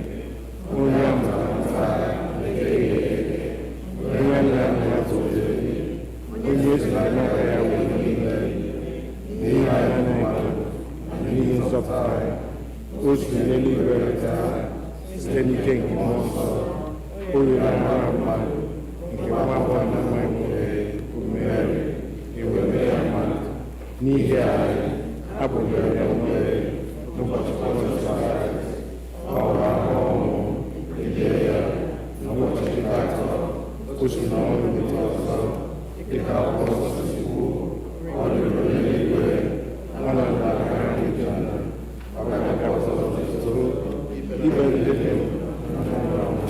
onye a mụtara mfara onye nna ya tụziri, onye esi n'aka ya wee niile, n'ihe anya na-eke, n'ihe nsọpụta ya, o si n'eluigwe wetara site n'ike nke mmụọ nsọ, o rere amara mmadụ nke nwa agbọghọ na nwanyị nwere umere, ewere ya mmadụ n'ihi anyị, abụghị ya nwere n'ụbọchị Pọntọs Pilatus, ọ gwara ọnwụ, elie ya n'ụbọchị nke atọ, o si n'ọnwụ bilite ọzọ, dịka akwụkwọ nsọ si kwuo, ọ dịrị n'eluigwe, ọ nọ n'aka nri Nna, ọ ga-abịa ọzọ n'ụtụtụ, ikpe ndị dị ndụ na ndị nwụrụ anwụ.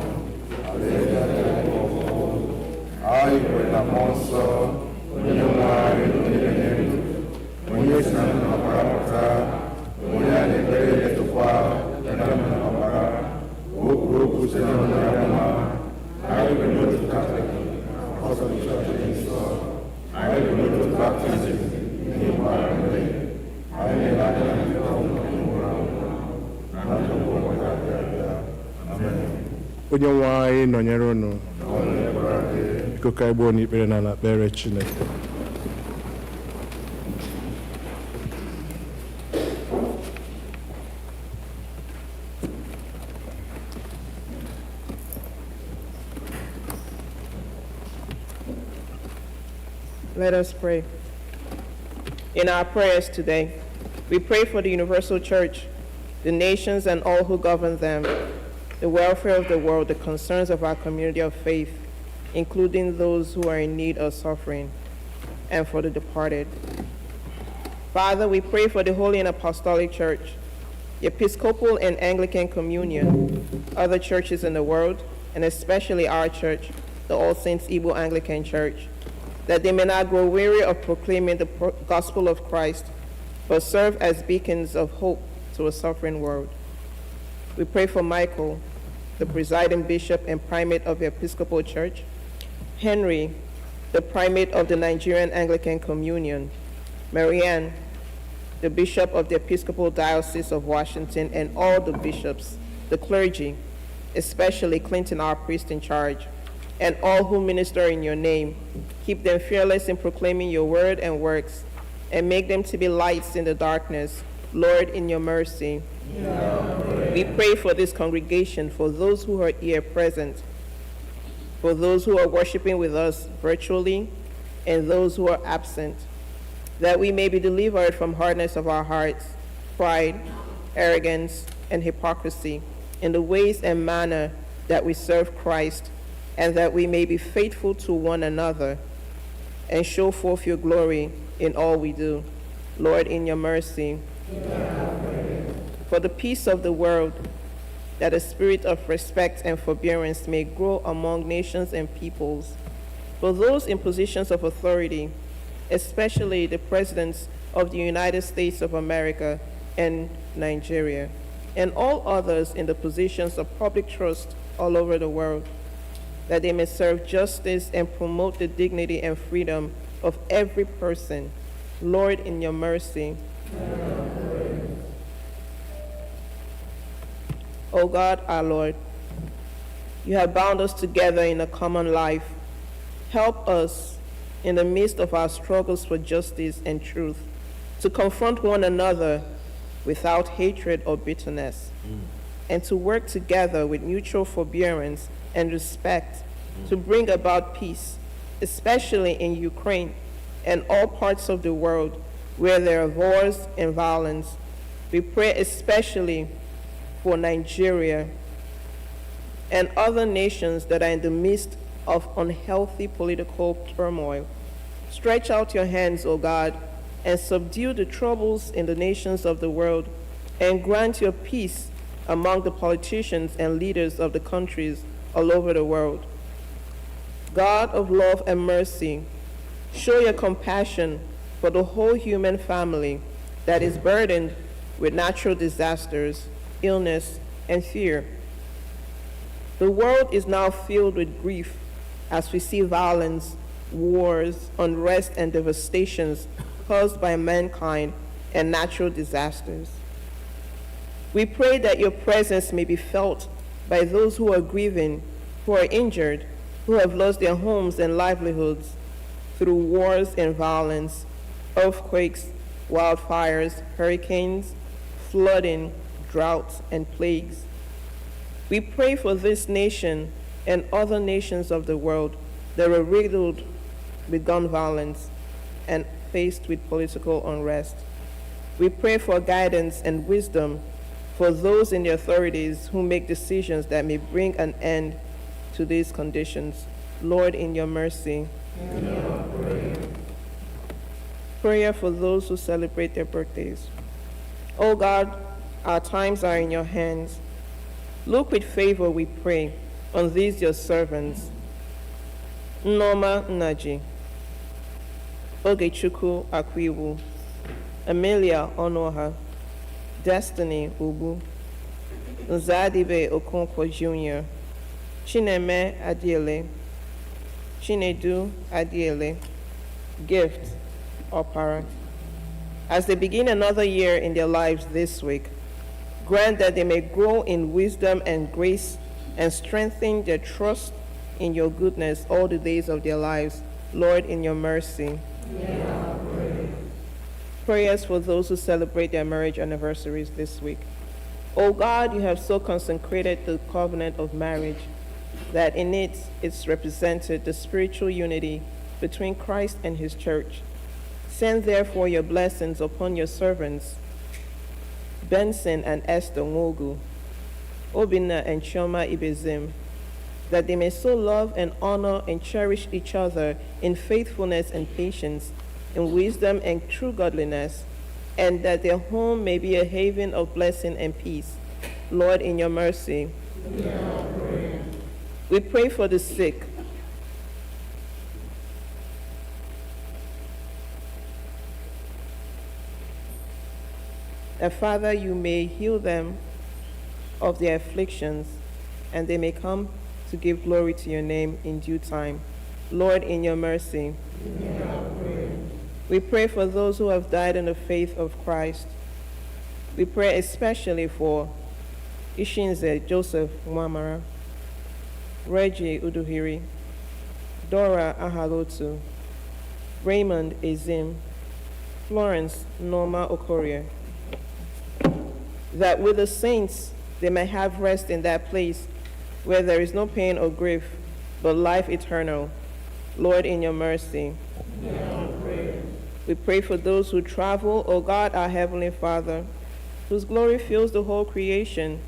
onye nwe anyị nọnyere unu biko ka anyị gbuo n'ikpere na n'ekpere Chineke. Let us pray. In our prayers today, we pray for the universal church, the nations and all who govern them, the welfare of the world, the concerns of our community of faith, including those who are in need or suffering, and for the departed. Father, we pray for the Holy and Apostolic Church, the Episcopal and Anglican Communion, other churches in the world, and especially our church, the All Saints Igbo Anglican Church, that they may not grow weary of proclaiming the gospel of Christ, but serve as beacons of hope to a suffering world. We pray for Michael, the presiding bishop and primate of the Episcopal Church, Henry, the primate of the Nigerian Anglican Communion, Marianne, the bishop of the Episcopal Diocese of Washington, and all the bishops, the clergy, especially Clinton, our priest in charge, and all who minister in your name. Keep them fearless in proclaiming your word and works, and make them to be lights in the darkness. Lord, in your mercy. We pray for this congregation, for those who are here present, for those who are worshiping with us virtually, and those who are absent, that we may be delivered from hardness of our hearts, pride, arrogance, and hypocrisy, in the ways and manner that we serve Christ, and that we may be faithful to one another and show forth your glory in all we do. Lord, in your mercy. For the peace of the world, that a spirit of respect and forbearance may grow among nations and peoples. For those in positions of authority, especially the presidents of the United States of America and Nigeria, and all others in the positions of public trust all over the world, that they may serve justice and promote the dignity and freedom of every person. Lord, in your mercy. O God, our Lord, you have bound us together in a common life. Help us in the midst of our struggles for justice and truth to confront one another without hatred or bitterness, and to work together with mutual forbearance and respect to bring about peace, especially in Ukraine and all parts of the world where there are wars and violence. We pray especially for Nigeria and other nations that are in the midst of unhealthy political turmoil. Stretch out your hands, O God, and subdue the troubles in the nations of the world, and grant your peace among the politicians and leaders of the countries all over the world. God of love and mercy, show your compassion for the whole human family that is burdened with natural disasters, illness, and fear. The world is now filled with grief as we see violence, wars, unrest, and devastations caused by mankind and natural disasters. We pray that your presence may be felt by those who are grieving, who are injured, who have lost their homes and livelihoods through wars and violence, earthquakes, wildfires, hurricanes, flooding, droughts, and plagues. We pray for this nation and other nations of the world that are riddled with gun violence and faced with political unrest. We pray for guidance and wisdom for those in the authorities who make decisions that may bring an end to these conditions. Lord, in your mercy. Prayer for those who celebrate their birthdays. O God, our times are in your hands. Look with favor, we pray, on these your servants. Noma Naji, Ogechukwu Akwiwu, Amelia Onoha, Destiny Ubu, Nzadibe Okonkwo Jr., Chineme Adiele, Chinedu Adiele, Gift Opara. As they begin another year in their lives this week, grant that they may grow in wisdom and grace and strengthen their trust in your goodness all the days of their lives. Lord, in your mercy. Prayers for those who celebrate their marriage anniversaries this week. O God, you have so consecrated the covenant of marriage that in it is represented the spiritual unity between Christ and his church. Send therefore your blessings upon your servants, Benson and Esther Nwogu, Obinna and Chioma Ibezim, that they may so love and honor and cherish each other in faithfulness and patience, in wisdom and true godliness, and that their home may be a haven of blessing and peace. Lord, in your mercy. We pray for the sick. That, Father, you may heal them of their afflictions, and they may come to give glory to your name in due time. Lord, in your mercy. We pray for those who have died in the faith of Christ. We pray especially for Ishinze Joseph Mwamara, Reggie Uduhiri, Dora Ahalotu, Raymond Ezim, Florence Norma Okorie, that with the saints they may have rest in that place where there is no pain or grief, but life eternal. Lord, in your mercy. We pray for those who travel, O God, our Heavenly Father, whose glory fills the whole creation,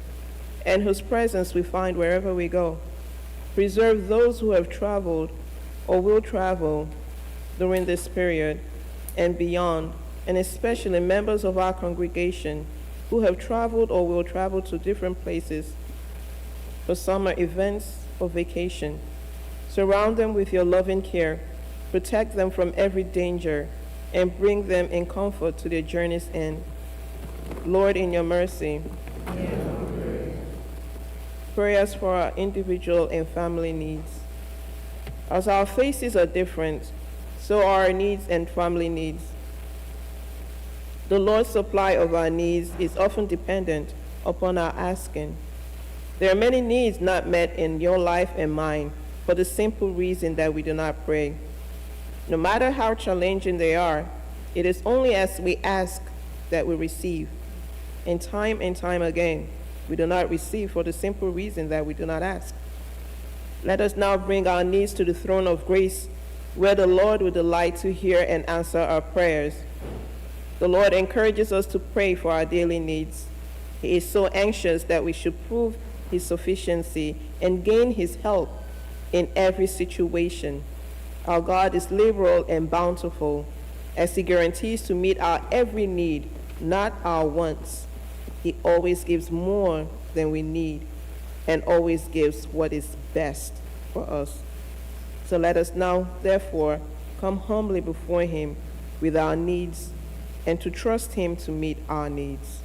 and whose presence we find wherever we go. Preserve those who have traveled or will travel during this period and beyond, and especially members of our congregation who have traveled or will travel to different places for summer events or vacation. Surround them with your loving care, protect them from every danger, and bring them in comfort to their journey's end. Lord, in your mercy. Prayers for our individual and family needs. As our faces are different, so are our needs and family needs. The Lord's supply of our needs is often dependent upon our asking. There are many needs not met in your life and mine for the simple reason that we do not pray. No matter how challenging they are, it is only as we ask that we receive. And time again, we do not receive for the simple reason that we do not ask. Let us now bring our needs to the throne of grace, where the Lord would delight to hear and answer our prayers. The Lord encourages us to pray for our daily needs. He is so anxious that we should prove his sufficiency and gain his help in every situation. Our God is liberal and bountiful, as he guarantees to meet our every need, not our wants. He always gives more than we need and always gives what is best for us. So let us now, therefore, come humbly before him with our needs and to trust him to meet our needs.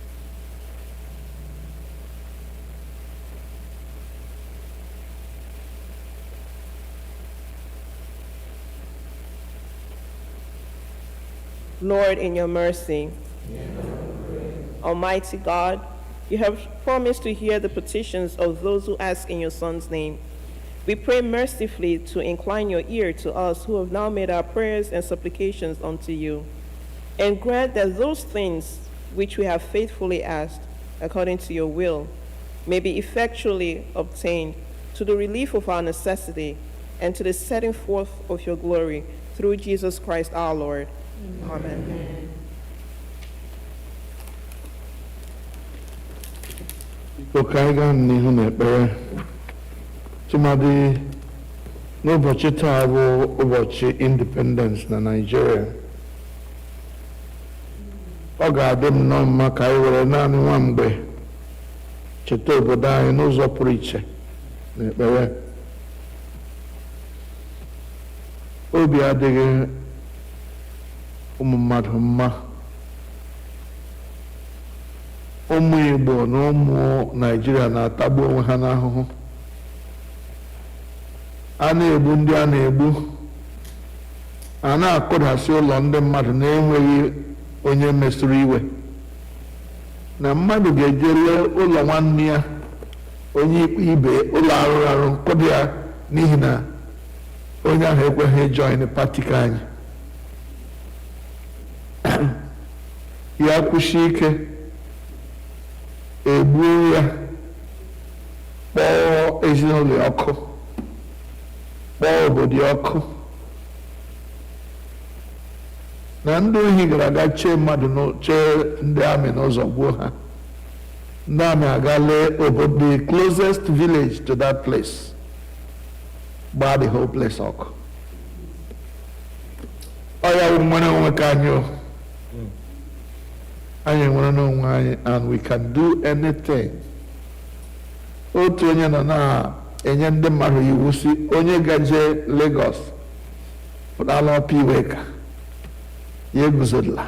Lord, in your mercy. Almighty God, you have promised to hear the petitions of those who ask in your Son's name. We pray mercifully to incline your ear to us who have now made our prayers and supplications unto you, and grant that those things which we have faithfully asked, according to your will, may be effectually obtained to the relief of our necessity and to the setting forth of your glory through Jesus Christ our Lord. Amen. Biko ka anyị gaa n'ihu n'ekpere tụmadị n'ụbọchị taa bụ ụbọchị Independence na Nigeria. Ọ ga-adị m nnọọ mma ka anyị were naanị nwa mgbe cheta obodo anyị n'ụzọ pụrụ iche n'ekpere. Obi adịghị ụmụ mmadụ mma, ụmụ Igbo na ụmụ Naịjirịa na-atagbu onwe ha n'ahụhụ. A na-egbu ndị a na-egbu, a na-akụdasị ụlọ ndị mmadụ na-enweghị onye mesụrụ iwe, na mmadụ ga-eje lee ụlọ nwanne ya onye ikpe ibe ụlọ arụrụ arụ nkụdị ya n'ihi na onye ahụ ekweghị join pati ka anyị ya kwụsị ike egbuo ya kpọọ ezinụlọ ya ọkụ kpọọ obodo ya ọkụ na ndị ohi gara aga chee mmadụ chee ndị amị n'ụzọ gbuo ha ndị amị aga lee obodo the closest village to that place gbaa the whole place ọkụ ọ ya wụ nwere onwe ka anyị o anyị nwere n'onwe anyị and we can do anything. Otu onye nọ na-enye ndị mmadụ iwu si onye gaje Lagos pụtala ọpa iwe ka ya eguzola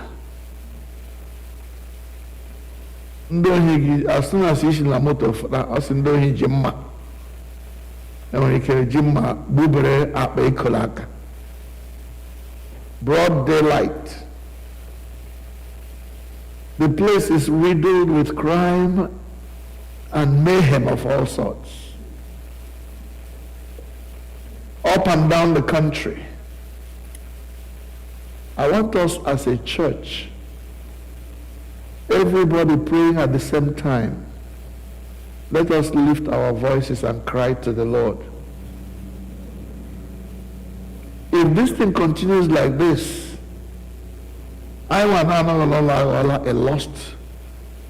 ndị ohi gị asị na asị isi na moto fụta ọsị ndị ohi ji mma enwere ike ji mma gbubere akpa ikolo aka broad daylight. The place is riddled with crime and mayhem of all sorts. Up and down the country. I want us as a church, everybody praying at the same time. Let us lift our voices and cry to the Lord. If this thing continues like this, I want a lost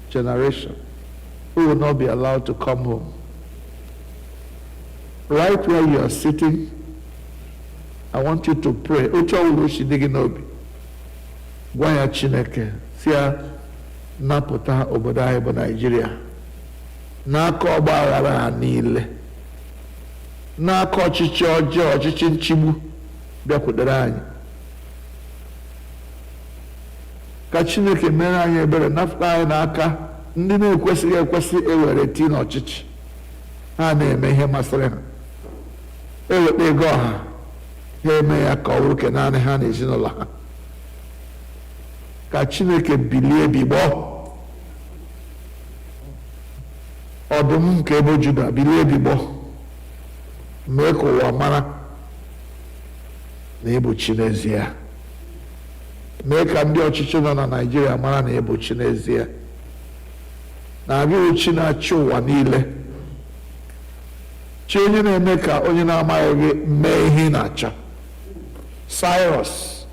generation who will not be allowed to come home. Right where you are sitting, I want you to pray. Ocha uloshi digi nobi. Gwaya Chineke, siya napụta obodo anyị bụ Nigeria. N'aka ọgbaghara ha niile. N'aka ọchịchị ọjọọ, ọchịchị nchigbu bịakwutere anyị. Ka Chineke mere anyị ebere napụta anyị n'aka ndị na-ekwesịghị ekwesị ewere tii n'ọchịchị. Ha na-eme ihe masịrị ha. Eweta ego ọha ha eme ya ka ọ bụrụ ke naanị ha na ezinụlọ ha. Ka Chineke bilie bigbọ ọdụm nke ebo Juda bilie bigbọ mee ka ụwa mara na ịbụ n'ezie. Mee ka ndị ọchịchị nọ na Naịjirịa mara na ịbụ n'ezie. Na abịa Chi na-achị ụwa niile. Chi onye na-eme ka onye na-amaghị gị mee ihe na-achọ. Cyrus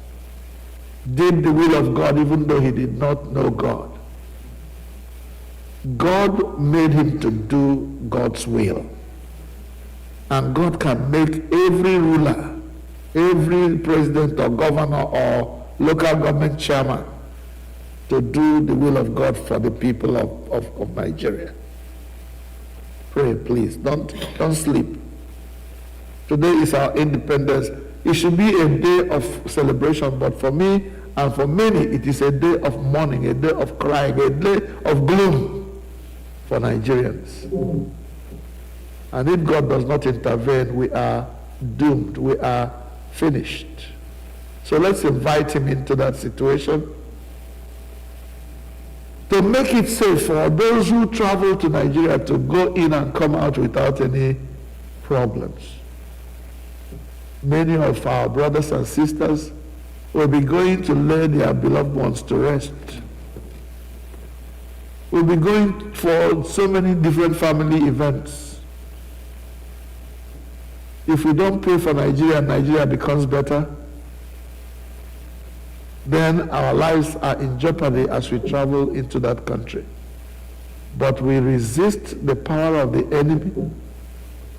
did the will of God even though he did not know God. God made him to do God's will. And God can make every ruler, every president or governor or local government chairman to do the will of God for the people of Nigeria. Pray, please. Don't sleep. Today is our independence. It should be a day of celebration, but for me and for many, it is a day of mourning, a day of crying, a day of gloom for Nigerians. And if God does not intervene, we are doomed. We are finished. So let's invite him into that situation to make it safe for those who travel to Nigeria to go in and come out without any problems. Many of our brothers and sisters will be going to lay their beloved ones to rest. We'll be going for so many different family events. If we don't pray for Nigeria and Nigeria becomes better, then our lives are in jeopardy as we travel into that country. But we resist the power of the enemy,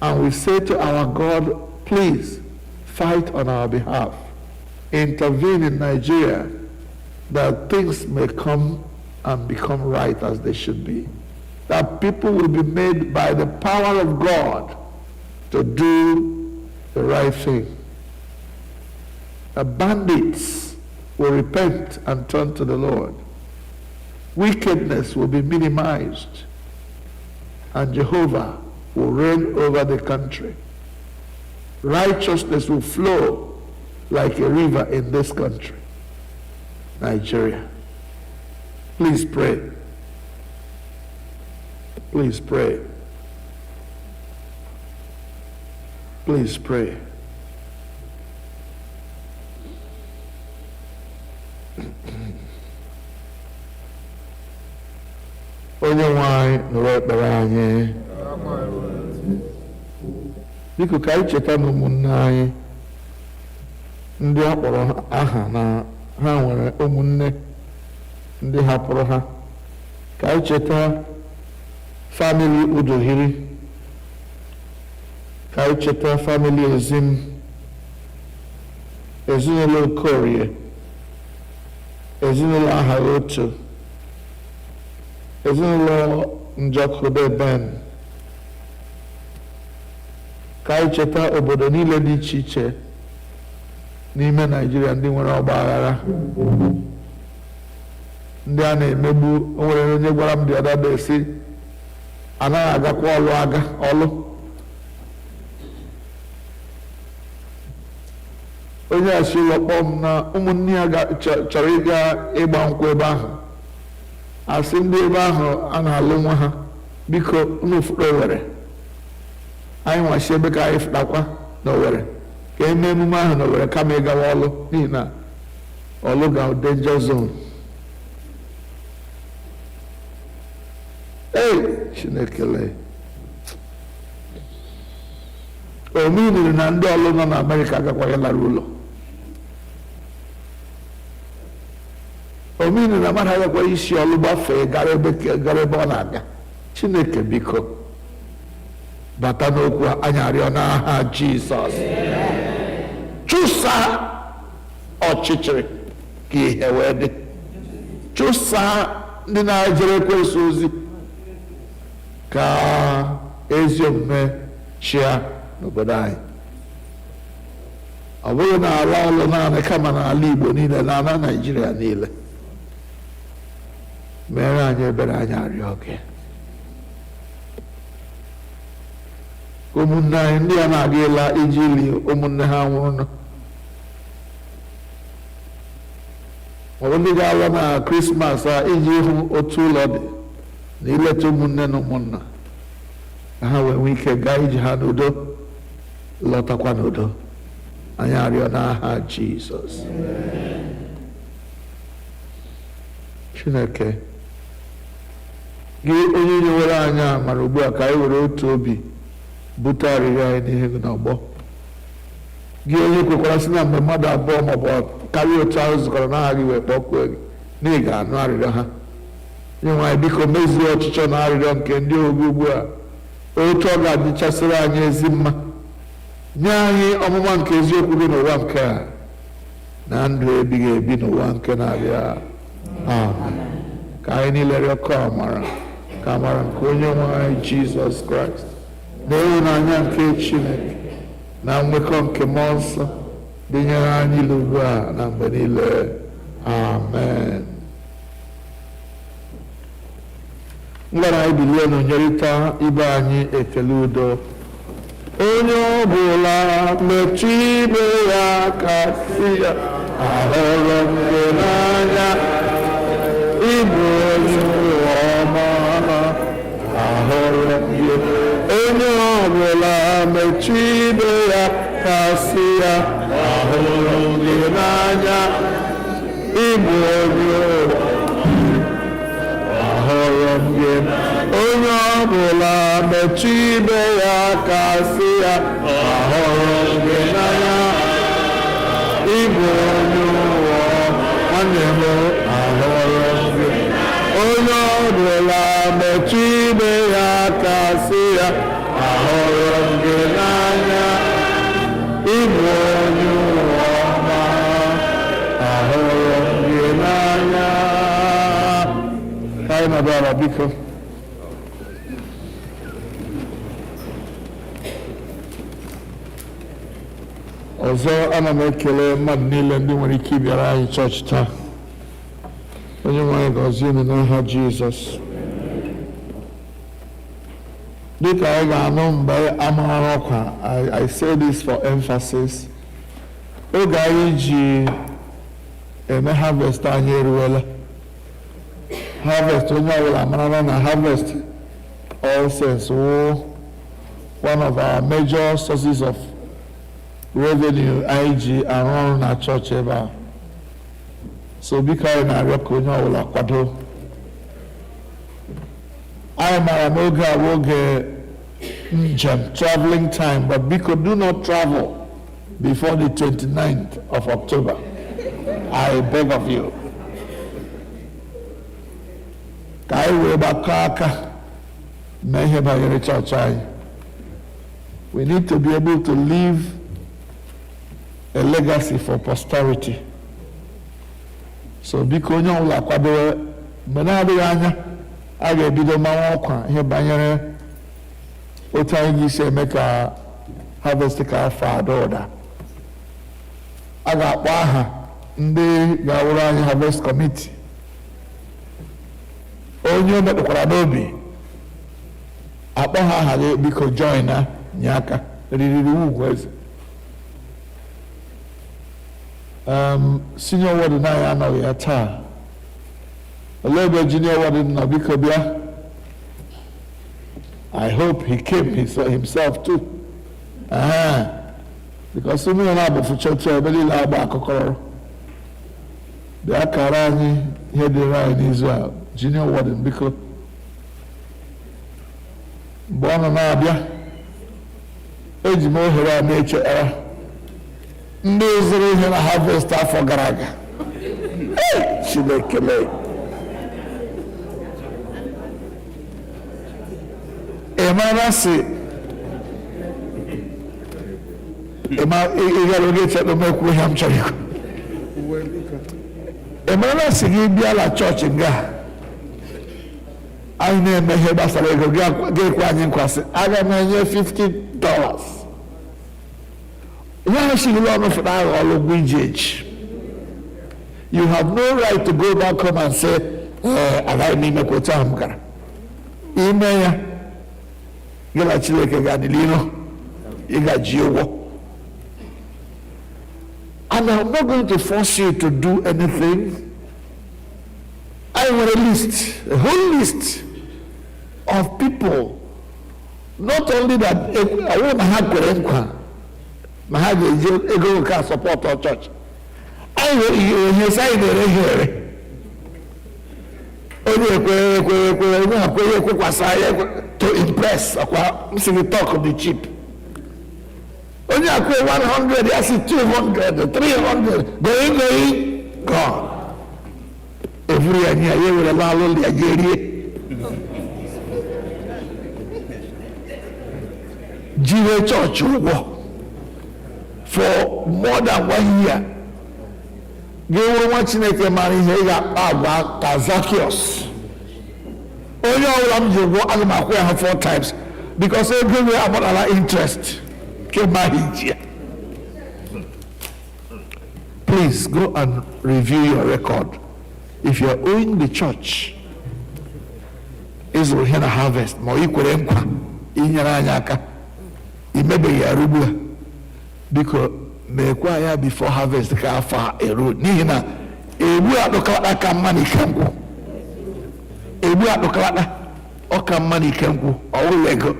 and we say to our God, please fight on our behalf. Intervene in Nigeria that things may come and become right as they should be. That people will be made by the power of God to do the right thing. The bandits will repent and turn to the Lord. Wickedness will be minimized, and Jehovah will reign over the country. Righteousness will flow like a river in this country, Nigeria. Please pray. Please pray. Please pray. Onye nwe anyị nụrụ ekpere anyị. Biko ka anyị cheta na ụmụnne anyị ndị a kpọrọ aha na ha nwere ụmụnne ndị hapụrụ ha. Ka anyị cheta famili Udohiri. Ka anyị cheta famili Ezim, ezinụlọ Okorie, ezinụlọ Ahiri Otu, ezinụlọ Njọkụde Ben. Ka anyị cheta obodo niile dị iche iche n'ime Naịjirịa ndị nwere ọgbaghara, ndị a na-emegbu. O nwere onye gwara m dị ọdada esi anaghị agakwa ọlụ. Onye asị ụlọ kpọọ m na ụmụnne ya chọrọ ịga ịgba nkwụ ebe ahụ. Asị ndị ebe ahụ a na-alụ nwa ha, biko unu fụrụ Owerri, anyị nwachi ebe ka anyị fụtakwa n'Owerri ka eme emume ahụ n'Owerri kama ịgawa ọlụ, n'ihi na ọlụ ga danger zone. Chineke lee, omeniri na ndị ọlụ nọ na Amerịka agakwaghị lara ụlọ. Omeniri na mmadụ agakwaghị isi ọlụ gbafee gara ebe ọ na-aga. Chineke biko bata n'okwu anyị arịọ n'aha Jizọs. Chụsaa ọchịchịrị ka ihe wee dị. Chụsaa ndị na-ejere ekwensu ozi ka ezi omume chịa n'obodo anyị. Ọ bụghị na ala ọlụ naanị kama n'ala Igbo niile na ala Naịjirịa niile. Mere anyị ebere, anyị arịọ gị. Ụmụnne anyị ndị a na-aga ịla iji li ụmụnne ha nwụrụ, maọbụ ndị ga-ala na Krismas a iji hụ otu ụlọ dị na ileta ụmụnne na ụmụnna, ka ha wee nwee ike gaa ije ha n'udo, lọtakwa n'udo. Anyị arịọ n'aha Jizọs. Chineke, gị onye nyewere anyị amara ugbu a, ka anyị were otu obi bute arịrịọ anyị n'ihe gị n'ọgbọ. Gị onye kwekwara sị na mgbe mmadụ abụọ maọbụ karịa otu ahụ zukọrọ n'aha gị wee kpọkuo gị, na ị ga-anụ arịrịọ ha. Nye nwanyị biko mezie ọchịchọ na arịrịọ nke ndị oge ugbu a, otu ọ ga-adịchasịrị anyị ezi mma. Nye anyị ọmụma nke eziokwu gị n'ụwa nke a, na ndụ ebighị ebi n'ụwa nke na-abịa. Ka anyị niile rịọkọ amara, ka amara nke onye nwe anyị Jizọs Kraịst na ịhụnanya nke Chineke na nwekọ nke mmụọ nsọ dịnyere anyị ilu ugbu a na mgbe niile. Amen. Ngwara anyị bilie na nyerịta ibe anyị ekele udo. Onye ọbụla metụ ibe ya aka sị ya, ahụrụ m gị n'anya, ịbụ onye ọma, ahụrụ m gị. Onye ọbụla metụ ibe ya aka sị ya, ahụrụ m gị n'anya, ịbụ onye ahụrụ m gị. Onye ọbụla metụ ibe ya aka sị ya, ahụrụ m gị n'anya, ịbụ onye ụwa. Nwanne m, ahụrụ m gị. Onye ọbụla metụ ibe ya aka sị ya, ahụrụ m gị n'anya, ịbụ onye ụwa ọma, ahụrụ m gị n'anya. Ka anyị nọdụ ala biko. Ọzọ, ana m ekele mmadụ niile ndị nwere ike ịbịara anyị chọọchị taa. Onye nwe anyị gọzie unu n'aha Jizọs. Dịka anyị ga-anụ mgbe amara ọkwa, I say this for emphasis. Oge anyị ji eme harvest anyị eruola. Harvest, onye ọbụla mara na harvest all sense one of our major sources of revenue IG arụ ọrụ na chọọchị ebe a. So biko anyị na-arịọ ka onye ọbụla kwado. I mara n'oge a bụ oge njem, traveling time, but biko do not travel before the 29th of October. I beg of you. Ka anyị wee gbakọ aka mee ihe banyere chọọchị anyị. We need to be able to leave a legacy for posterity. So biko onye ọbụla kwadoro mgbe na-adịghị anya a ga-ebido mawa ọkwa ihe banyere otu anyị ga-esi eme ka harvest ka afọ ada ụda. A ga-akpọ aha ndị ga-awụrụ anyị harvest committee. Onye o metụkwara n'obi akpọ ha aha gị biko join na nye aka ririri ugwu eze. Senior warden anyị anọghị ya taa. Olee ebe junior warden nọ biko bịa? I hope he came himself too. Because ụmụ ya na-abụfu chọọchị ebe niile agba akụkọrọ. Bịa kara anyị ihe dịrị anyị n'izu a. Junior warden biko. Mgbe ọ nọ na-abịa, eji m ohere a na-echegharị ndị zụrụ ihe na harvest afọ gara aga. Chineke mee. Emara si ịgara oge chekwa mekwu ihe m chọrọ ikwu. Emara si gị bịa na chọọchị nga anyị na-eme ihe gbasara ego ga-ekwe anyị nkwasị aga m enye $50. You have no right to go back home and say, agaghị m imekwa ahụ gara. Ime ya gịla Chineke ga-adịliro ịgaji ụgwọ. And I'm not going to force you to do anything. I want a list, a whole list of people. Not only that, I want to have Kolekt. Ma ha ga-eji ego ka support our church. Anyị ihe sayị na-ere onye ekwe onye akwe ekwekwasa ya to impress akwa msiri talk the cheap. Onye akwe 100 ya si 200 300 going gone. Every anya ya were lalo ya gerie. Jiwe church ụgwọ for more than 1 year. Gịwụrụ nwa Chineke mara ihe ị ga-akpa agwa ka Zacchaeus. Onye ọbụla m ji ụgwọ aga m akwụ ya ha 4 times because ego nwere agbadala interest kemaghị iji ya. Please go and review your record. If you are owing the church ịzụrụ ihe na harvest ma ị kwere nkwa inyere anyị aka imebeghị ya rugbu a biko mekwa ya before harvest ka afọ eru n'ihi na egbu adụkalata ka mma n'ike nkwụ. Egbu adụkalata ọ ka mma n'ike nkwụ ọwụla ego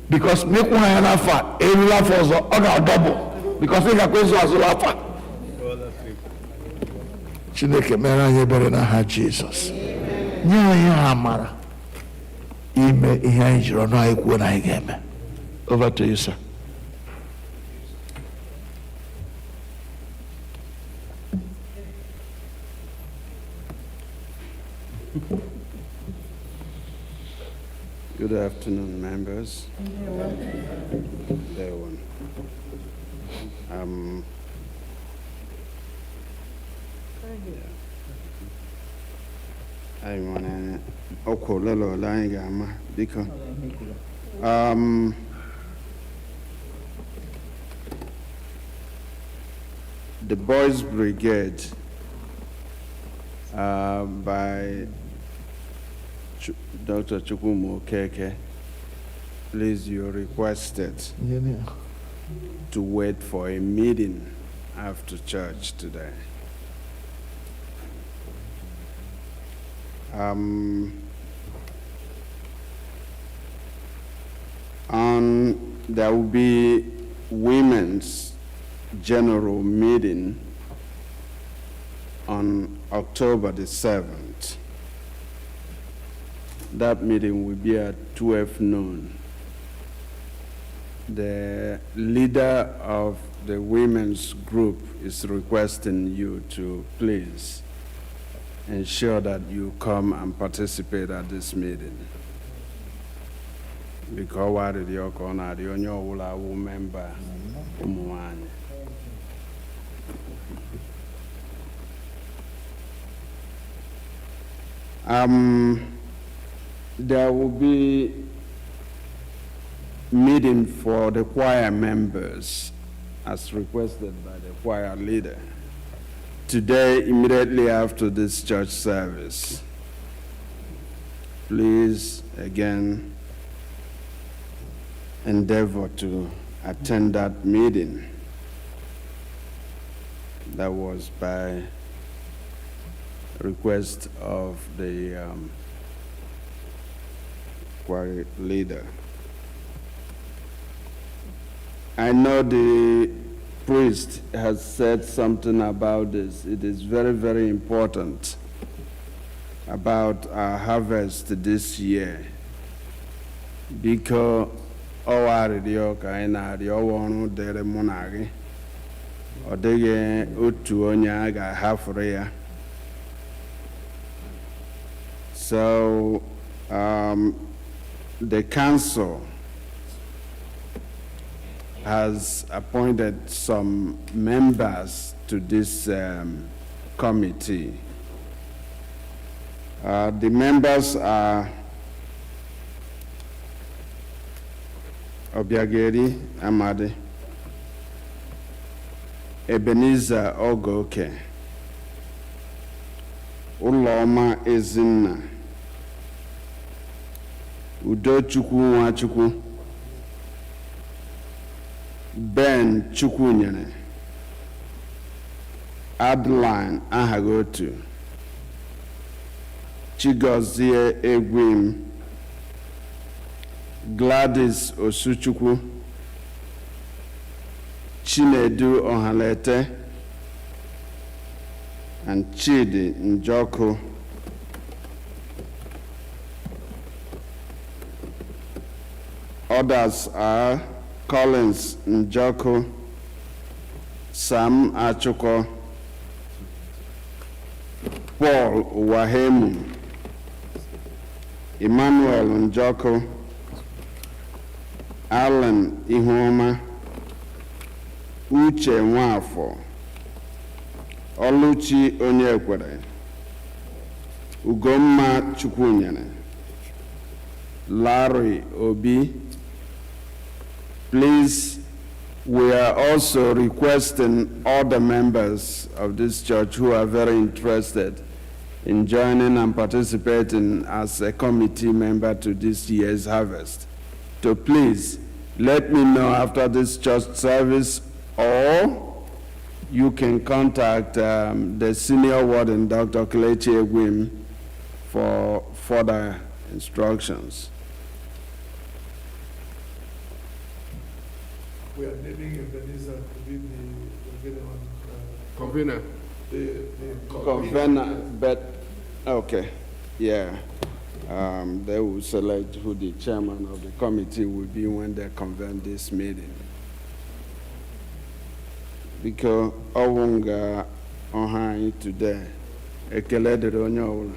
because mekwu ha ya n'afọ a erula afọ ọzọ ọ ga-adọbụ because ị gakwa ịzụ azụrụ afọ a. Chineke mere anyị ebere n'aha Jizọs. Nye anyị amara ime ihe anyị jiri ọnụ anyị kwuo na anyị ga-eme. Over to you, sir. Good afternoon, members. There one. I want to okolo line because the Boys Brigade by Dr. Chukwumo Keke, please, you're requested to wait for a meeting after church today. There will be women's general meeting on October the 7th. That meeting will be at 12 noon. The leader of the women's group is requesting you to please ensure that you come and participate at this meeting. Because what is your corner, the only member, there will be meeting for the choir members as requested by the choir leader today immediately after this church service. Please again endeavor to attend that meeting. That was by request of the choir leader. I know the priest has said something about this. It is very, very important about our harvest this year, because so the council has appointed some members to this committee. The members are Obiageri Amadi, Ebenezer Ogoke, Uloma Ezinna, Udochukwu Nwachukwu, Ben Chukwunyere, Adeline Ahagotu, Chigozie Egwim, Gladys Osuchukwu, Chinedu Ohalete, and Chidi Njoko. Others are Collins Njoko, Sam Achoko, Paul Wahemu, Emmanuel Njoko, Alan Ihuoma, Uche Nwafọ, Oluchi Onyekwere, Ugomma Chukwunyere, Larry Obi. Please, we are also requesting all the members of this church who are very interested in joining and participating as a committee member to this year's harvest to please let me know after this church service, or you can contact the senior warden, Dr. Kelechi Egwim, for further instructions. We are needing Ebenezer to be the Convener. Convener, but, okay, yeah. They will select who the chairman of the committee will be when they convene this meeting. Because Owunga Ohai today, Ekele de Ronyola.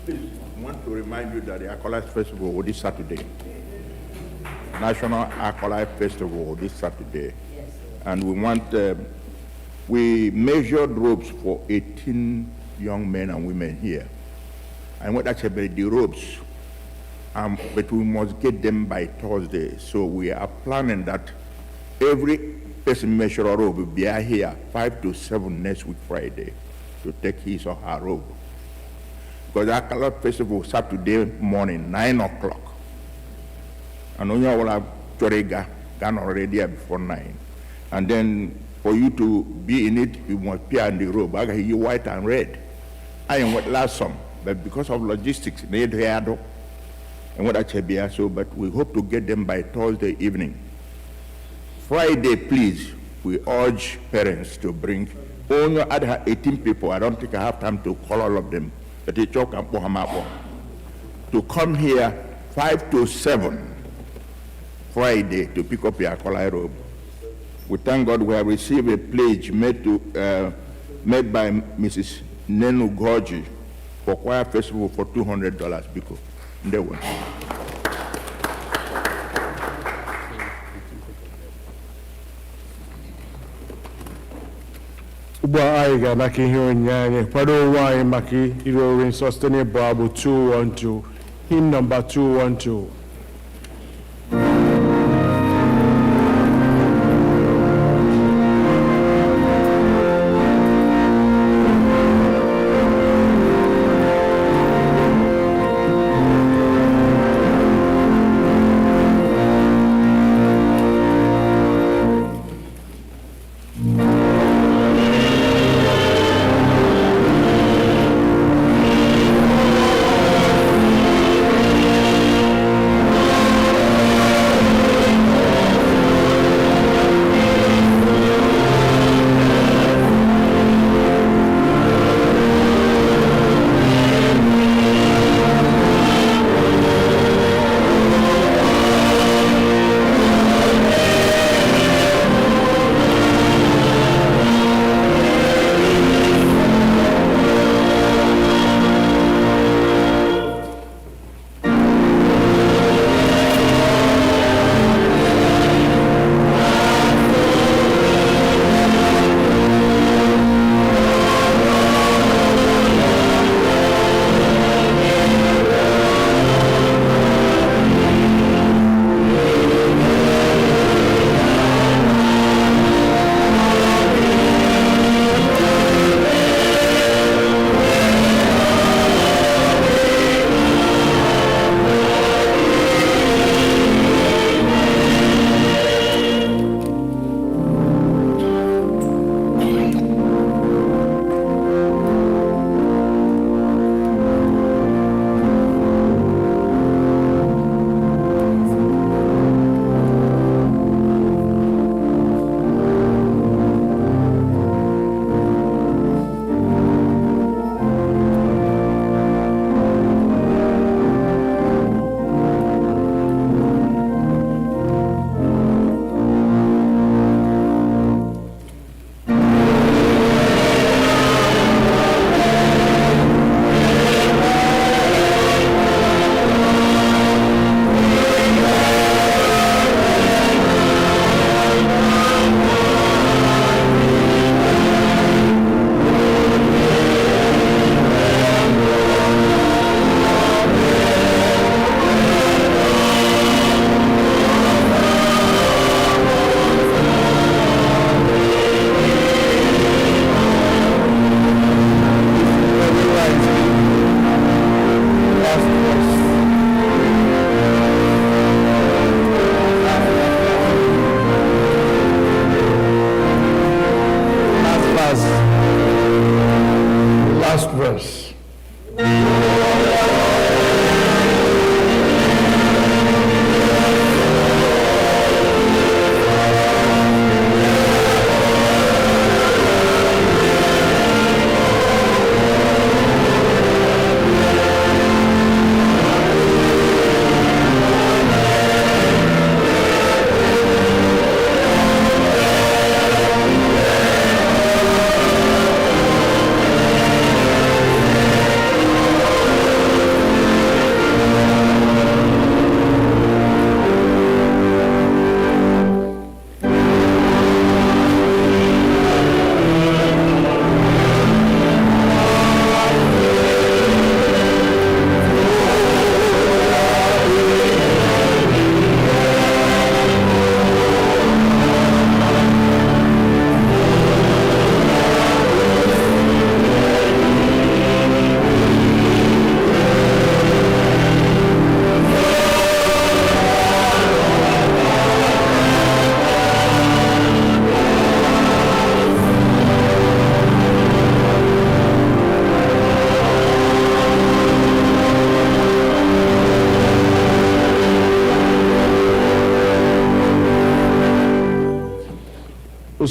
I want to remind you that the Acolyte Festival will this Saturday. National Acolyte Festival this Saturday. Yes. And we want, we measured robes for 18 young men and women here. And what actually the robes, but we must get them by Thursday. So we are planning that every person measure a robe will be here 5 to 7 next week Friday to take his or her robe. Because the Acolyte Festival Saturday morning, 9 o'clock. And on your Torega, can already there before 9. And then for you to be in it, you must appear in the robe. I you white and red. I am what last some, but because of logistics, need and what I be so, but we hope to get them by Thursday evening. Friday, please, we urge parents to bring only 18 people. I don't think I have time to call all of them. But to come here 5 to 7 Friday to pick up your Akola robe. We thank God we have received a pledge made by Mrs. Nenu Gorgi for choir festival for $200 because they were. Anyị ga-anaka ihe onyinye anyị kwado onwe anyị maka iri oriri Sustainable Abụ 212, hymn number 212.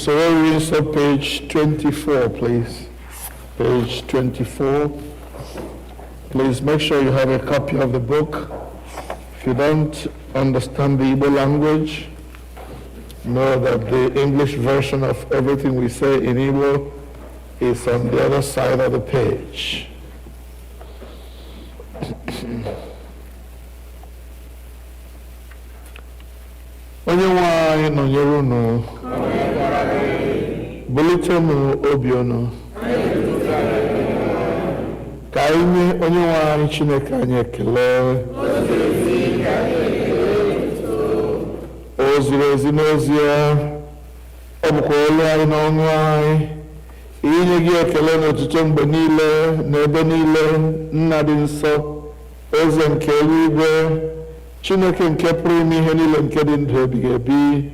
Sorori so page 24, please. Page 24. Please make sure you have a copy of the book. If you don't understand the Igbo language, know that the English version of everything we say in Igbo is on the other side of the page. Onye nwe anyị nọnyere unu, bulitenụ obi unu, ka anyị nye onye nwe anyị Chineke anyị ekele. O ziri ezi n'ezie, ọ bụkwa olu anyị na ọnụ anyị inye gị ekele n'otuto mgbe niile na ebe niile. Nna dị nsọ, eze nke eluigwe, Chineke nke pụrụ ime ihe niile nke dị ndụ ebighị ebi,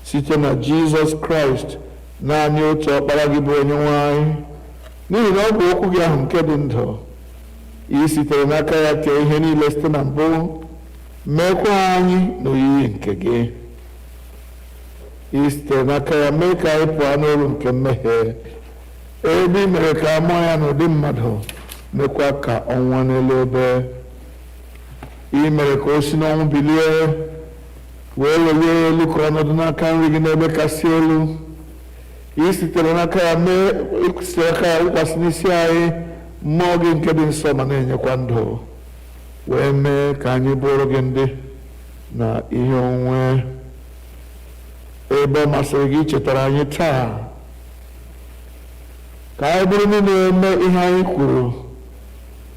site na Jizọs Kraịst naanị otu ọkpara gị bụ onye nwe anyị, n'ihi na ọ bụ okwu gị ahụ nke dị ndụ. I sitere n'aka ya kee ihe niile site na mbụ, meekwa anyị n'oyiyi nke gị. I sitere n'aka ya mee ka anyị pụọ n'olu nke mmehie, ebe i mere ka a mụọ ya n'ụdị mmadụ, mekwa ka ọ nwụọ n'elu obe. I mere ka o si n'ọnwụ bilie, wee welie elu ka ọnọdụ n'aka nri gị n'ebe kasị elu. I sitere n'aka ya wụkwasị n'isi anyị mmụọ gị nke dị nsọ ma na-enyekwa ndụ, wee mee ka anyị bụrụ gị ndị na ihe onwe. Ebe ọ masịrị gị chetara anyị taa, ka anyị bụrụ ndị na-eme ihe anyị kwuru,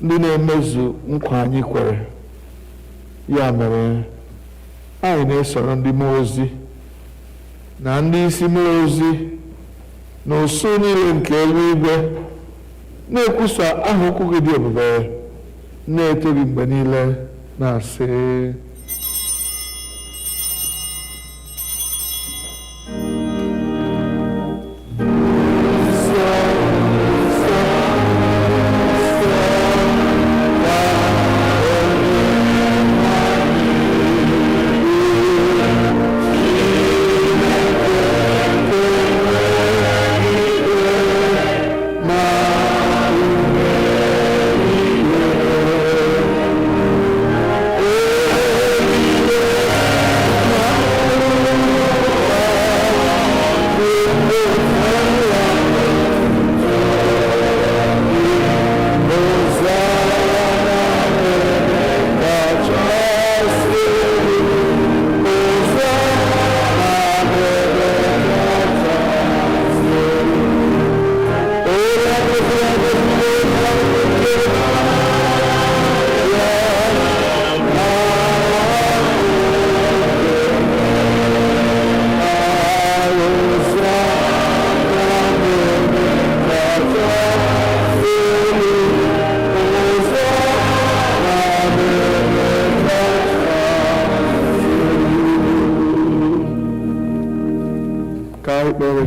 ndị na-emezu nkwa anyị kwere. Ya mere, anyị na-esoro ndị mmụọ ozi na ndị isi mmụọ ozi na ụsụ niile nke eluigwe, na-ekwusa aha okwu gị dị ebube, na-eto gị mgbe niile, na-asị: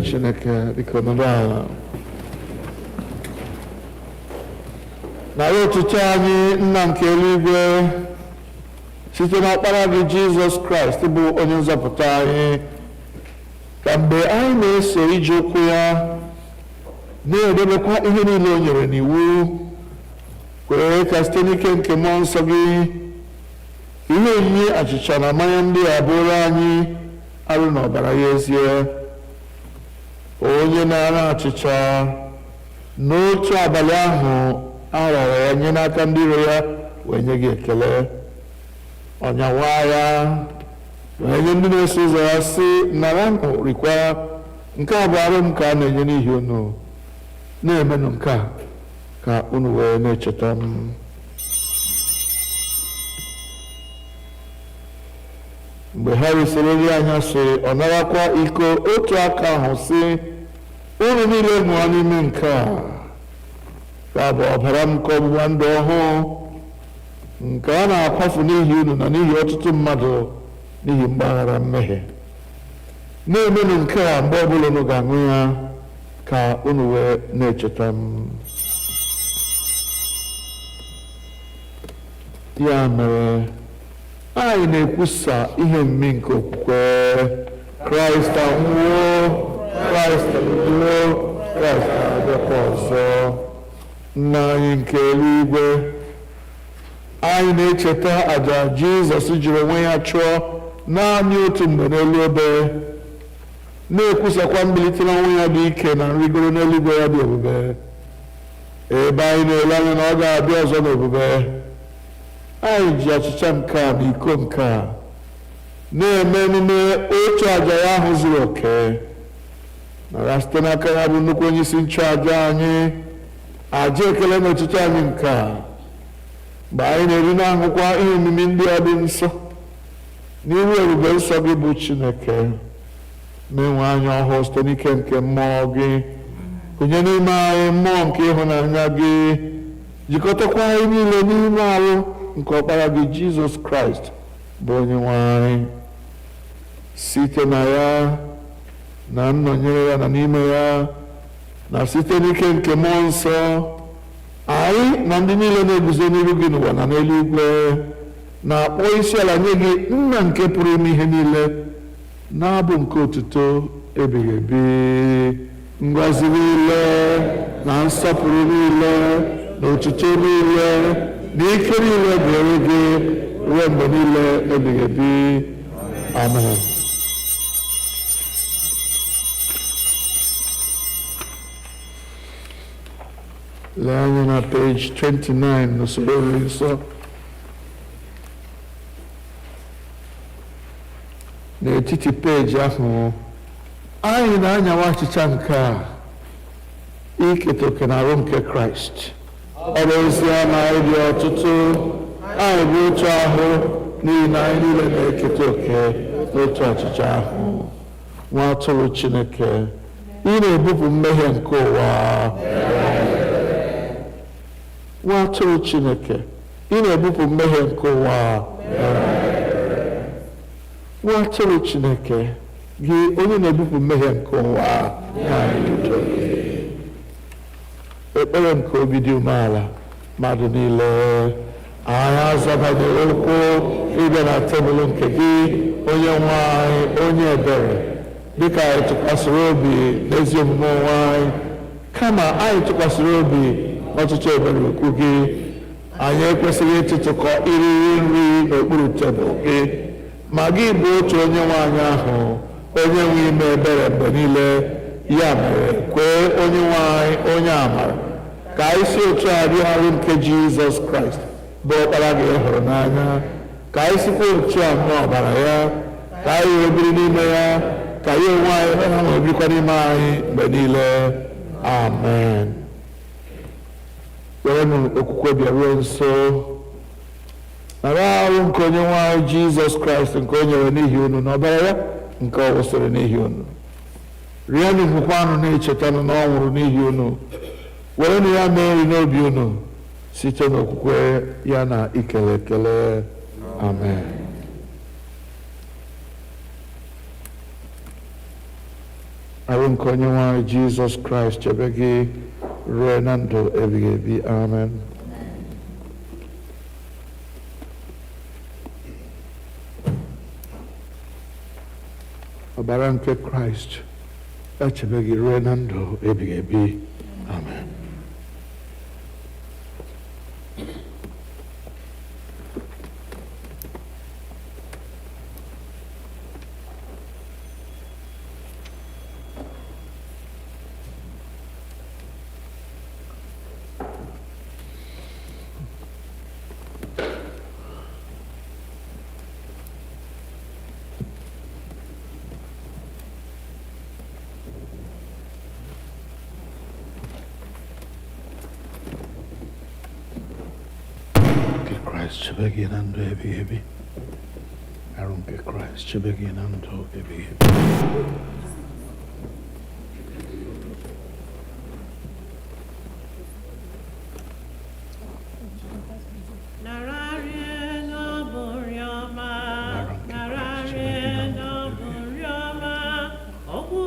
Chineke dịka ọnọdụ ala. Nara otuto anyị, Nna nke eluigwe, site n'ọkpara gị Jizọs Kraịst bụ onye nzọpụta anyị, ka mgbe anyị na-eso ije okwu ya, na-edebekwa ihe niile o nyere n'iwu, kwere ka site n'ike nke mmụọ nsọ gị, ihe onyinye achịcha na mmanya ndị a bụrụ anyị arụ na ọbara ya ezie. Onye na-ara achịcha n'otu abalị ahụ a rara ya nye n'aka ndị iro ya, wee nye gị ekele, ọnyawa ya, wee nye ndị na-eso ụzọ ya sị: naranụ, rikwa, nke a bụ arụ m ka a na-enye n'ihi unu, na-emenụ nke a ka unu wee na-echeta m. Mgbe ha risịrị nri anyasị, ọ narakwa iko otu aka ahụ sị: unu niile ṅụọ n'ime nke a, ka bụ ọbara m nke ọgbụgba ndụ ọhụụ, nke a na-akwafu n'ihi unu na n'ihi ọtụtụ mmadụ n'ihi mgbaghara mmehie. Na-emenụ nke a mgbe ọbụla unu ga-aṅụ ya, ka unu wee na-echeta m. Ya mere, anyị na-ekwusa ihe mmi nke okwukwe. Kraịst anwụọ, Kraịst abịawo, Kraịst na-abịakwa ọzọ. Nna anyị nke eluigwe, anyị na-echeta àjà Jizọs jiri onwe ya chụọ naanị otu mgbe n'elu obe, na-ekwusakwa mbilite n'ọnwụ ya dị ike na nrigoro n'eluigwe ya dị ebube, ebe anyị na-ele anya na ọ ga-abịa ọzọ n'ebube. Anyị ji achịcha nke a na iko nke a na-eme emume otu àjà ya ahụ zuru oke, nara site n'aka ya bụ nnukwu onye isi nchụàjà anyị àjà ekele na otuto anyị nke a, mgbe anyị na-eri na-aṅụkwa ihe omimi ndị a dị nsọ n'ihu ebube nsọ gị bụ Chineke. Menwe anyị ọhụụ site n'ike nke mmụọ gị, kụnye n'ime anyị mmụọ nke ịhụnanya gị, jikọtakwa anyị niile n'ime arụ nke ọkpara gị Jizọs Kraịst bụ Onyenwe anyị. Site na ya na nnọnyere ya na n'ime ya na site n'ike nke mmụọ nsọ, anyị na ndị niile na-eguzo n'iru gị n'ụwa na n'eluigwe na-akpọ isi ala nye gị, Nna nke pụrụ ime ihe niile, na-abụ nke otuto ebighị ebi. Ngọzi niile na nsọpụrụ niile na otuto niile na ike niile dịrị gị ruo mgbe niile ebighị ebi. Amen. Lee anya na page 29 n'usoro nri nsọ. N'etiti peji ahụ, anyị na-anyawa achịcha nke a iketa oke na arụ nke Kraịst. Ọ bụ ezie na anyị dị ọtụtụ, anyị bụ otu ahụ n'ihi na anyị niile na-eketa oke n'otu achịcha ahụ. Nwa atụrụ Chineke, ị na-ebupụ mmehie nke ụwa. Nwa atụrụ Chineke, ị na-ebupụ mmehie nke ụwa. Nwa atụrụ Chineke, gị onye na-ebupụ mmehie nke ụwa, ekpere nke obi dị umeala mmadụ niile, anyị azabanyere okwu ịbịa na tebụl nke gị, onye nwe anyị, onye ebere, dịka anyị tụkwasịrị obi n'ezi omume onwe anyị, kama anyị tụkwasịrị obi n'ọtụtụ ebere okwu gị. Anyị ekwesịghị ịtụtụkọ iriri nri n'okpuru tebụl gị, ma gị bụ otu onye nwe anyị ahụ, onye nwe ime ebere mgbe niile. Ya mere, kwee onye nwe anyị onye amara ka anyị si otu a rịọ arụ nke Jizọs Kraịst bụ ọkpara gị hụrụ n'anya, ka anyị sikwa otu a ṅụọ ọbara ya, ka anyị wee biri n'ime ya, ka ya onwe anyị ha wee birikwa n'ime anyị mgbe niile. Amen. Werenụ okwukwe bịaruo nso, nara arụ nke onye nwe anyị Jizọs Kraịst nke o nyere n'ihi unu na ọbara ya nke ọ wụsịrị n'ihi unu. Rienụ hụkwanụ na-echetanụ na ọ nwụrụ n'ihi unu, werenụ ya mee nri n'obi unu site n'okwukwe ya na ikele ekele. Amen. Arụ nke onye nwe anyị Jizọs Kraịst chebe gị ruo na ndụ ebighị ebi. Amen. Ọbara nke Kraịst echebe gị ruo na ndụ ebighị ebi. Amen. Chebe gị na ndụ ebighị ebi. Arụ nke Kraịst chebe gị na ndụ ebighị ebi. Okwu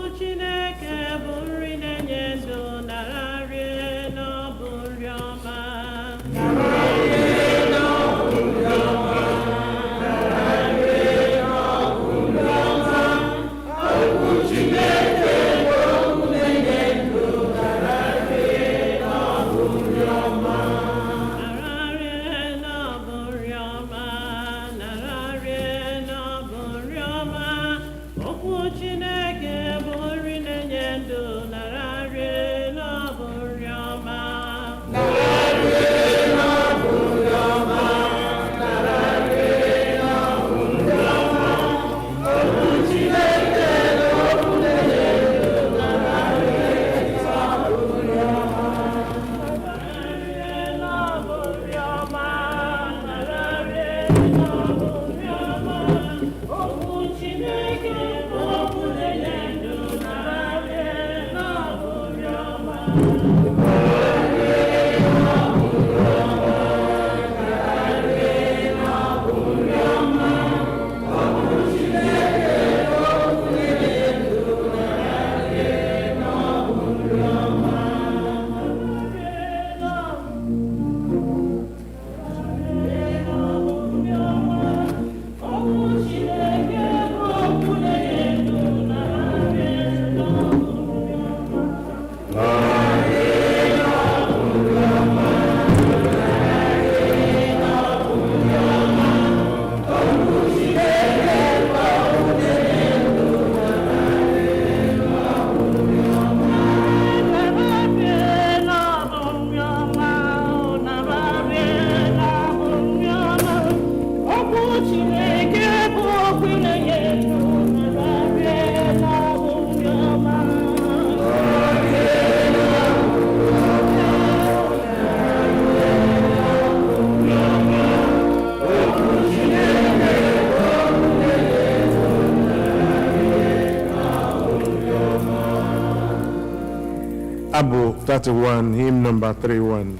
Abu 31, hymn number 31.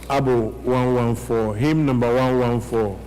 Abu 114, hymn number 114.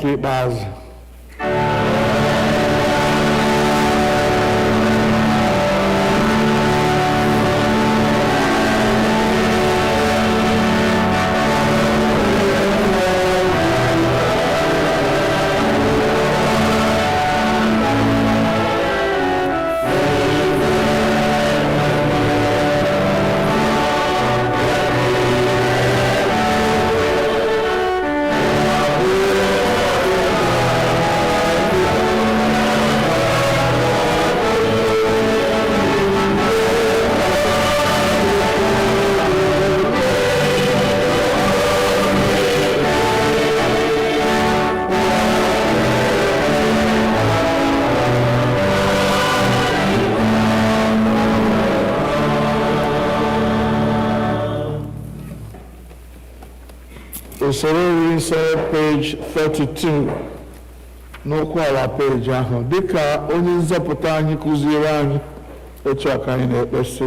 nke ikpeazụ. Usoro iri nsọ page 32 n'okwu ala peji ahụ dịka onye nzọpụta anyị kụziere anyị otu aka anyị na-ekpesi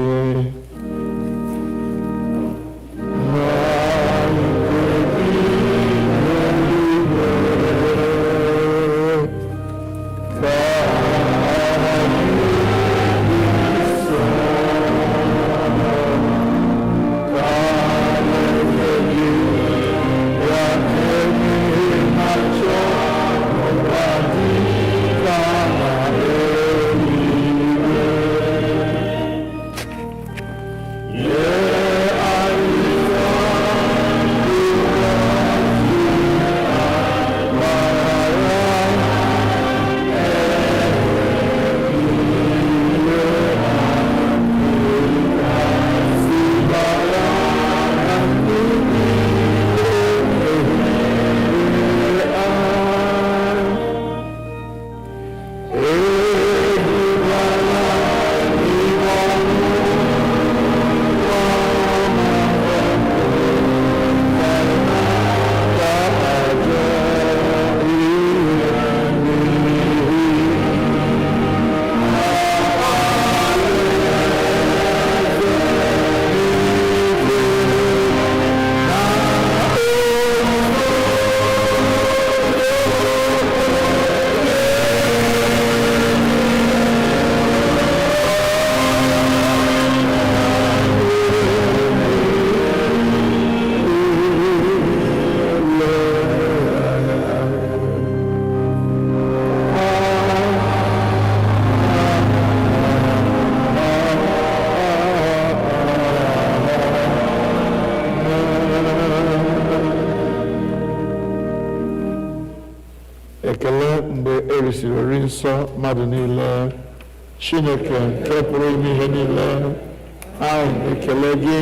ekele mgbe erisiri ori nsọ mmadụ niile. Chineke nke pụrụ ime ihe niile, anyị ekele gị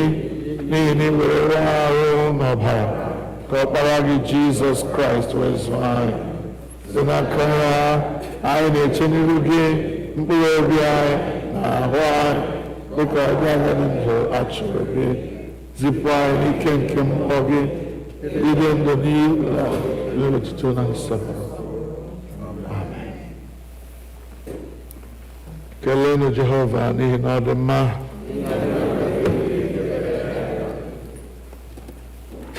n'ihi na ị were ahụ n'ọbara ka ọkpara gị Jizọs Kraịst wee zụọ anyị. Site n'aka ya anyị na-eche n'iru gị mkpụrụ obi anyị na ahụ anyị dịka ọbịa anyị dị ndụ achọrọ gị. Zipụ anyị n'ike nke mmụọ gị ide ndụ n'ihu otuto na nsọpụrụ. Keleenụ Jehova n'ihi na ọ dị mma.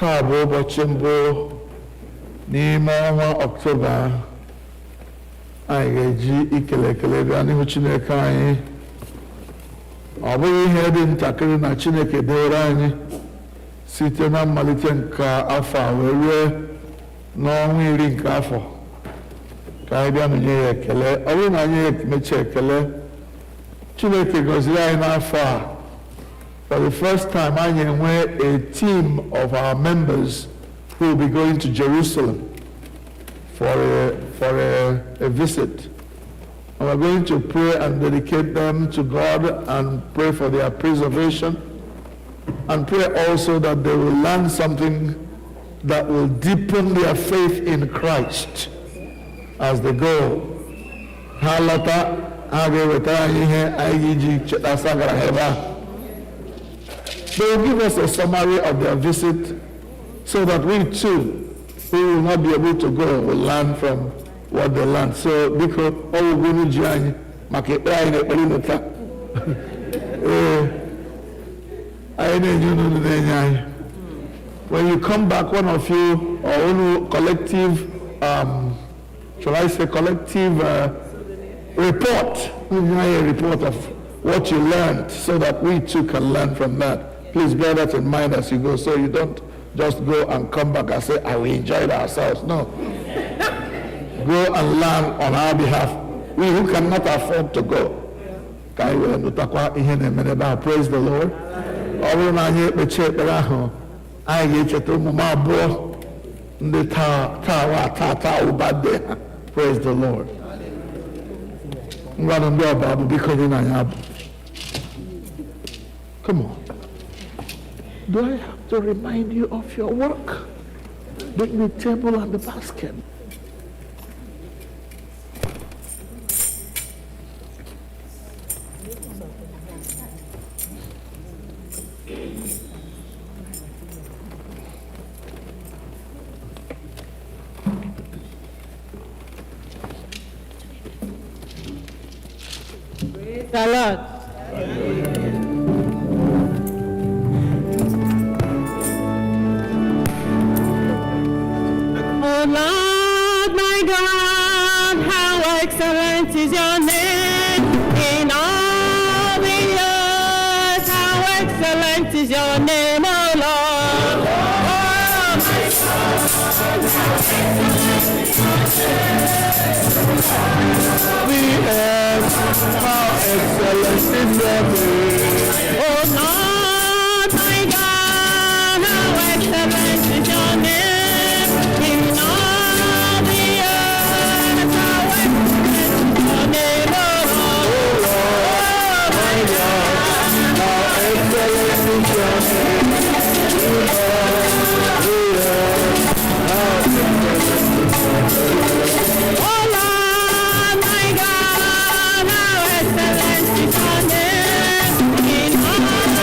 Taa bụ ụbọchị mbụ n'ime ọnwa Ọktoba. Anyị ga-eji ikele ekele bịa n'ihu Chineke anyị. Ọ bụghị ihe dị ntakịrị na Chineke dewere anyị site na mmalite nke afọ a wee ruo n'ọnwa iri nke afọ ka anyị bịa nye ya ekele. Ọ bụrụ na anyị emechi ekele, Chineke gọziri anyị n'afọ a. For the first time, anyị enwe a team of our members who will be going to Jerusalem for a visit. And we're going to pray and dedicate them to God and pray for their preservation and pray also that they will learn something that will deepen their faith in Christ as they go. They will give us a summary of their visit so that we too, who will not be able to go, will learn from what they learned. So, because all we go to join, when you come back, one of you or one collective shall I say, collective report. A report of what you learned so that we too can learn from that. Please bear that in mind as you go, so you don't just go and come back and say, we enjoyed ourselves. No. Go and learn on our behalf. We who cannot afford to go. Praise the Lord. Praise the Lord. Come on. Do I have to remind you of your work? Bring the table and the basket. Praise the Lord. Oh Lord, my God, how excellent is your name in all the earth. How excellent is your name, oh Lord. Oh my God, How excellent is your name. oh Lord, my God, how excellent is your name in all the earth. How excellent is your name, oh Lord. Oh my God, How excellent is your name. oh Lord, my God, how excellent is your name in all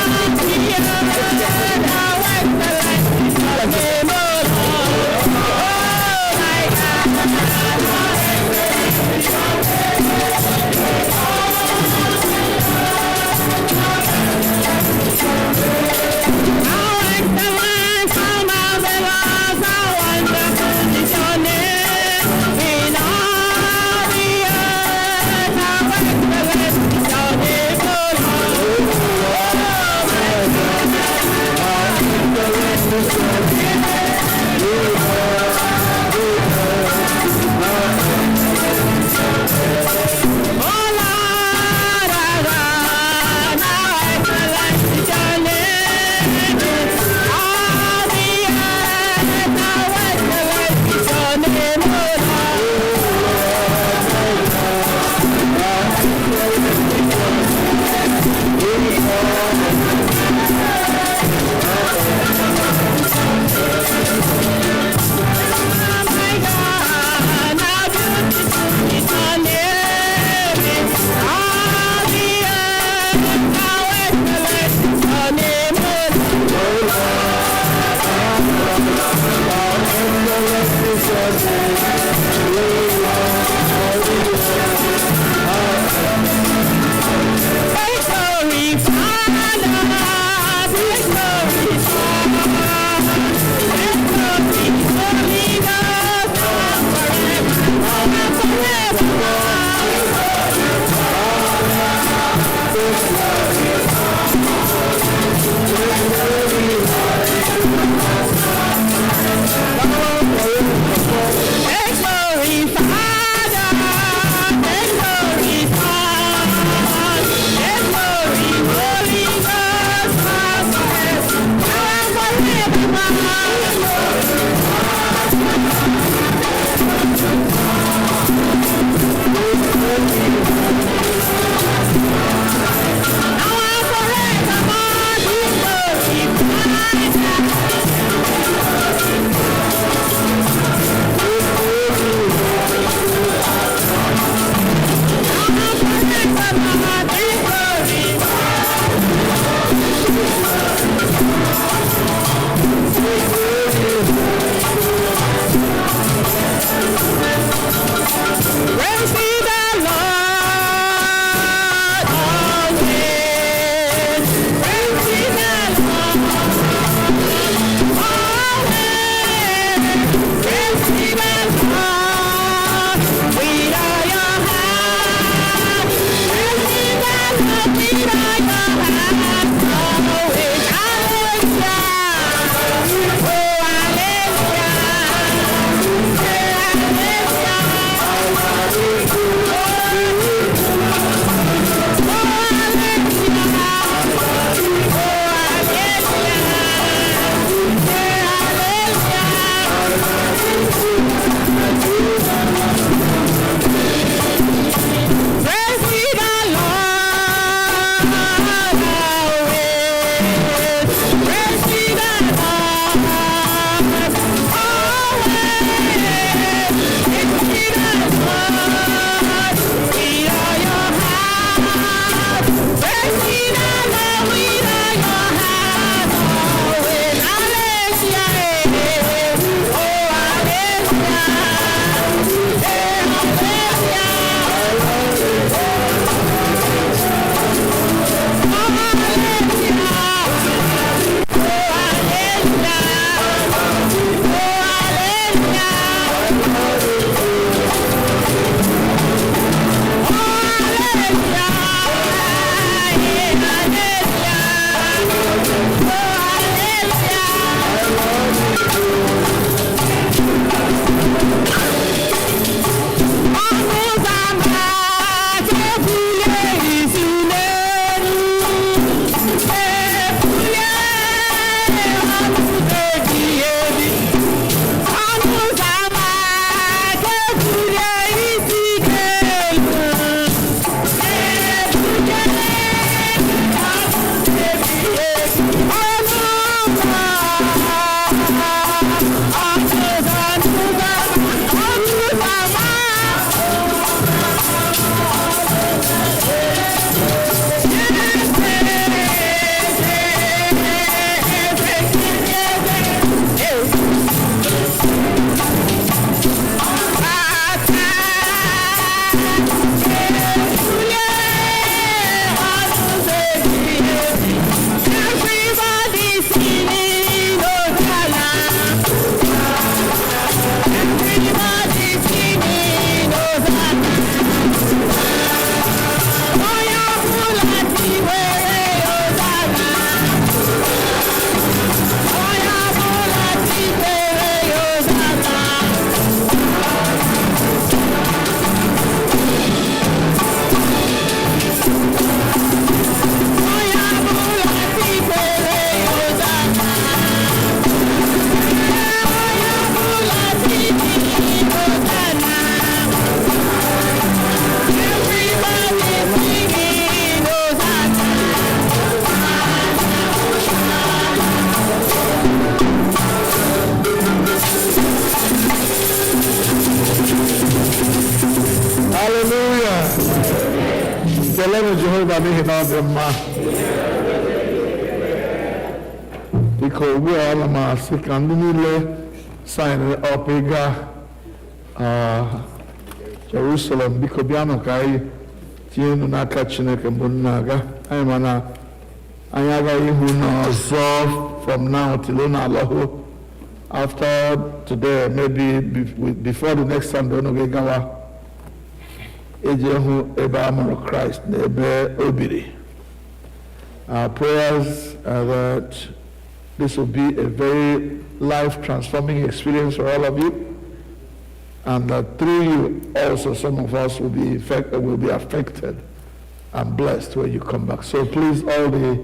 Kelele Jehova n'ihi na ọ dị mma. Biko ugbu a ana m asị ka ndị niile sign up ịga Jerusalem, biko bịanụ ka anyị tinye unu n'aka Chineke mgbe unu na-aga. Anyị ma na anyị agaghị ihu n'ọzọ from now till unu alọhụ. After today, maybe before the next Sunday, unu ga-egawa eji hụ ebe a mụrụ Christ na ebe o biri. Our prayers are that this will be a very life-transforming experience for all of you, and that through you also some of us will be affected and blessed when you come back. So please, all the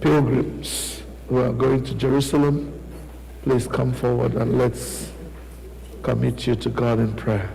pilgrims who are going to Jerusalem, please come forward and let's commit you to God in prayer.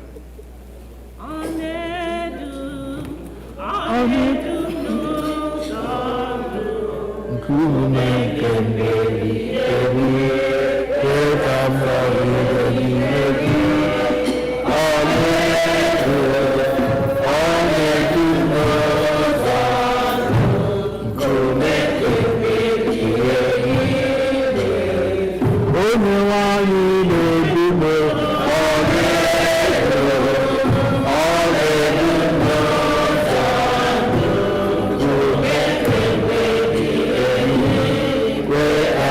Where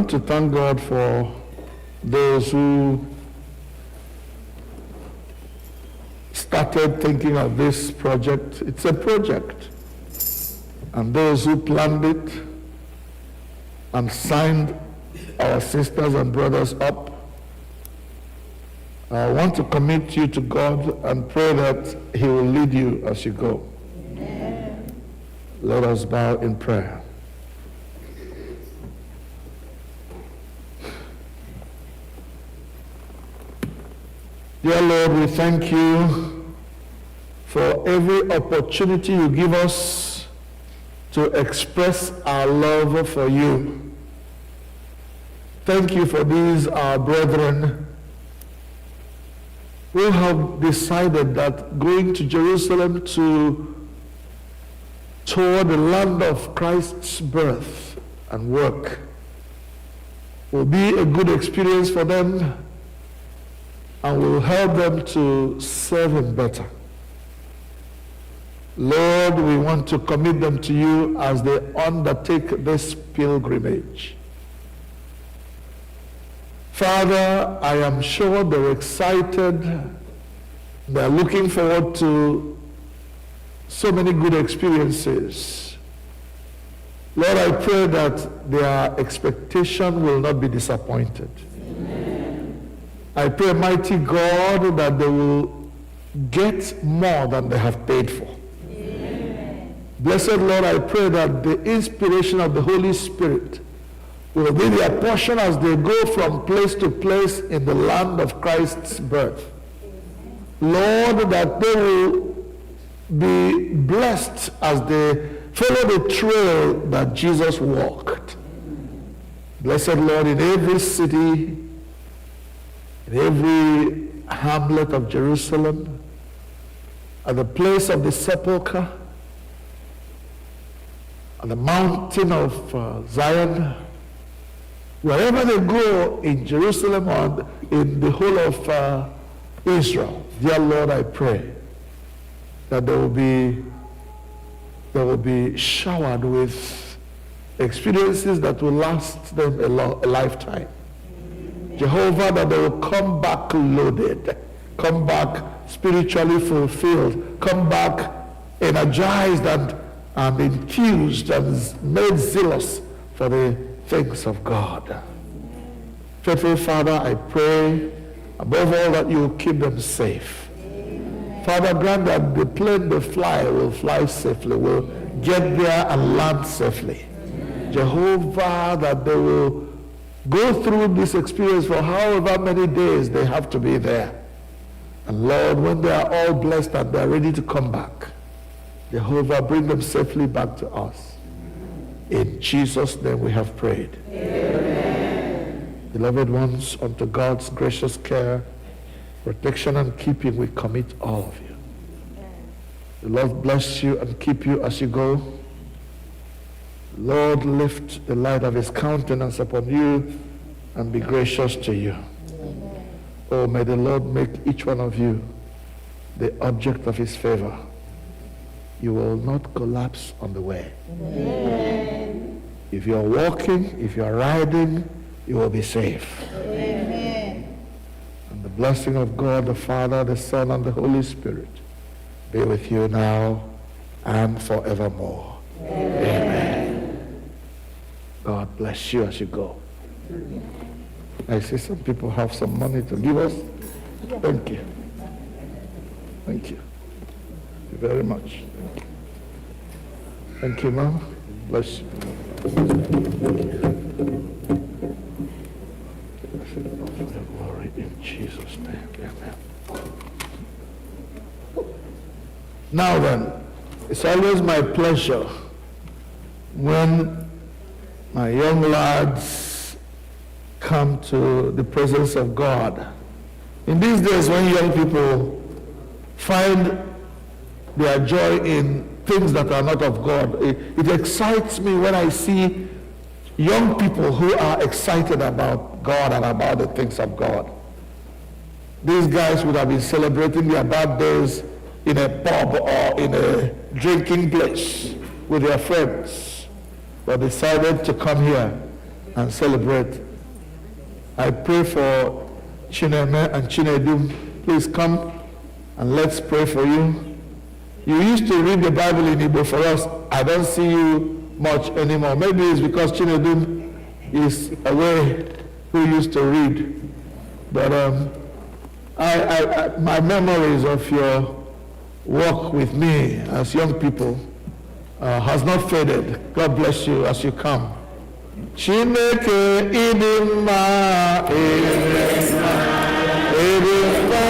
want to thank God for those who started thinking of this project. It's a project. And those who planned it and signed our sisters and brothers up. I want to commit you to God and pray that He will lead you as you go. Amen. Let us bow in prayer. Dear Lord, we thank you for every opportunity you give us to express our love for you. Thank you for these, our brethren, who have decided that going to Jerusalem toward the land of Christ's birth and work will be a good experience for them and will help them to serve Him better. Lord, we want to commit them to you as they undertake this pilgrimage. Father, I am sure they're excited. They're looking forward to so many good experiences. Lord, I pray that their expectation will not be disappointed. Amen. I pray, mighty God, that they will get more than they have paid for. Amen. Blessed Lord, I pray that the inspiration of the Holy Spirit will be their portion as they go from place to place in the land of Christ's birth. Lord, that they will be blessed as they follow the trail that Jesus walked. Blessed Lord, in every city, in every hamlet of Jerusalem, at the place of the sepulchre, on the mountain of Zion, wherever they go in Jerusalem or in the whole of Israel, dear Lord, I pray that they will be showered with experiences that will last them a lifetime. Jehovah, that they will come back loaded, come back spiritually fulfilled, come back energized and infused and made zealous for the things of God. Faithful Father, I pray above all that you will keep them safe. Amen. Father, grant that the plane they fly will fly safely, will get there and land safely. Amen. Jehovah, that they will go through this experience for however many days they have to be there. And Lord, when they are all blessed and they are ready to come back, Jehovah, bring them safely back to us. In Jesus' name we have prayed. Amen. Beloved ones, unto God's gracious care, protection and keeping we commit all of you. Amen. The Lord bless you and keep you as you go. Lord, lift the light of His countenance upon you and be gracious to you. Amen. Oh, may the Lord make each one of you the object of His favor. You will not collapse on the way. Amen. If you are walking, if you are riding, you will be safe. Amen. And the blessing of God, the Father, the Son, and the Holy Spirit be with you now and forevermore. Amen. God bless you as you go. I see some people have some money to give us. Thank you. Thank you. Thank you very much. Thank you, Mom. Bless you. Glory in Jesus' name. Amen. Now then, it's always my pleasure when my young lads come to the presence of God. In these days when young people find their joy in things that are not of God, it excites me when I see young people who are excited about God and about the things of God. These guys would have been celebrating their birthdays in a pub or in a drinking place with their friends, but decided to come here and celebrate. I pray for Chineme and Chinedum. Please come and let's pray for you. You used to read the Bible in Igbo for us. I don't see you much anymore. Maybe it's because Chinedum is away who used to read. But my memories of your work with me as young people has not faded. God bless you as you come. Chineke ịdị mma, ịdị mma, ịdị mma,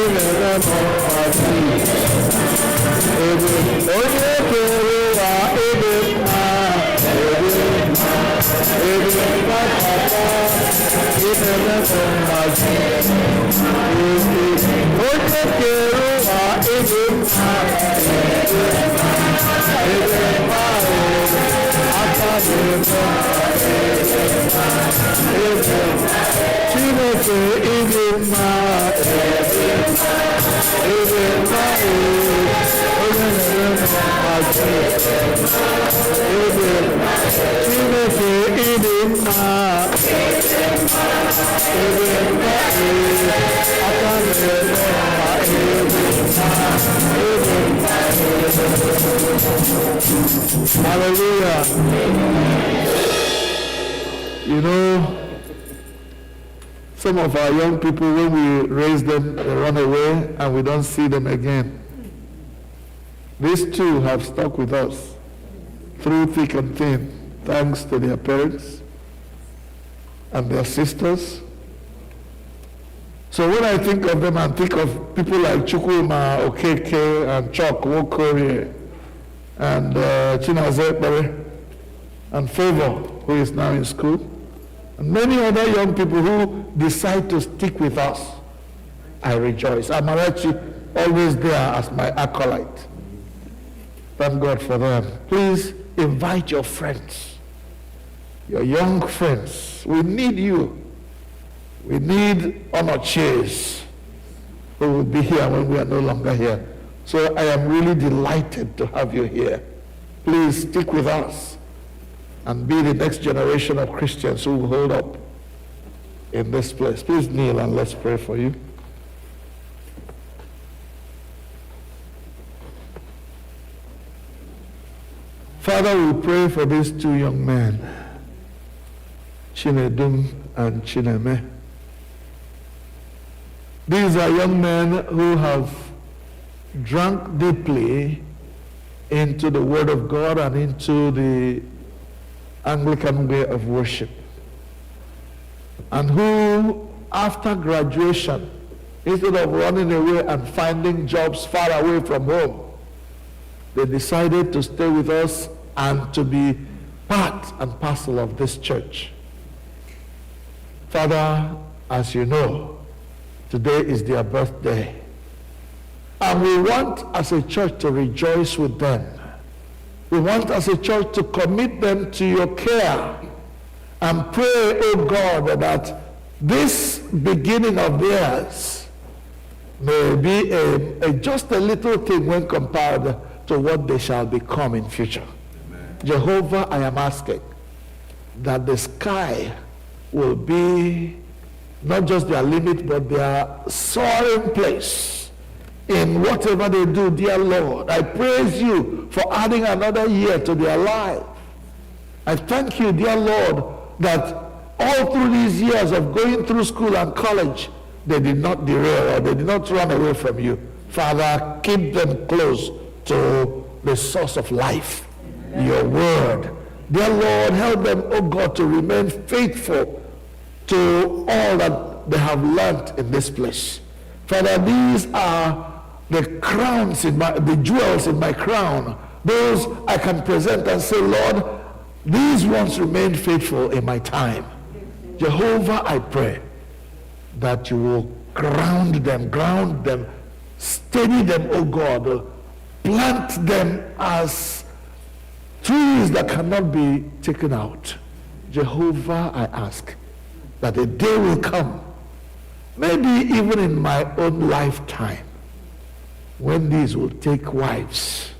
ịmere m ọchị. Onye kere ụwa ịdị mma, ịdị mma, ịdị mma papa, ịmere m ọchị. Onye kere ụwa ịdị mma, ịdị mma, ịdị mma. Chineke ịdị mma, ịdị mma, onye na-eme mmachi. Chineke ịdị mma, ịdị mma, aka na-eme mma, Hallelujah. You know, some of our young people, when we raise them, they run away and we don't see them again. These two have stuck with us through thick and thin, thanks to their parents and their sisters. So when I think of them and think of people like Chukwuma, Okeke, and Chok, Wokori, and Chinazekbere, and Favor, who is now in school, and many other young people who decide to stick with us, I rejoice. Amarachi, always there as my acolyte. Thank God for them. Please invite your friends, your young friends. We need you. We need honorees who will be here when we are no longer here. So I am really delighted to have you here. Please stick with us and be the next generation of Christians who will hold up in this place. Please kneel and let's pray for you. Father, we pray for these two young men, Chinedum and Chineme. These are young men who have drank deeply into the Word of God and into the Anglican way of worship, and who, after graduation, instead of running away and finding jobs far away from home, they decided to stay with us and to be part and parcel of this church. Father, as you know, today is their birthday. And we want as a church to rejoice with them. We want as a church to commit them to your care and pray, oh God, that this beginning of theirs may be just a little thing when compared to what they shall become in future. Amen. Jehovah, I am asking that the sky will be not just their limit, but their soaring place in whatever they do, dear Lord. I praise you for adding another year to their life. I thank you, dear Lord, that all through these years of going through school and college, they did not derail or they did not run away from you. Father, keep them close to the source of life, your word. Dear Lord, help them, oh God, to remain faithful to all that they have learned in this place. Father, these are the crowns the jewels in my crown. Those I can present and say, Lord, these ones remain faithful in my time. Jehovah, I pray that you will ground them, steady them, oh God, plant them as trees that cannot be taken out. Jehovah, I ask that a day will come, maybe even in my own lifetime, when these will take wives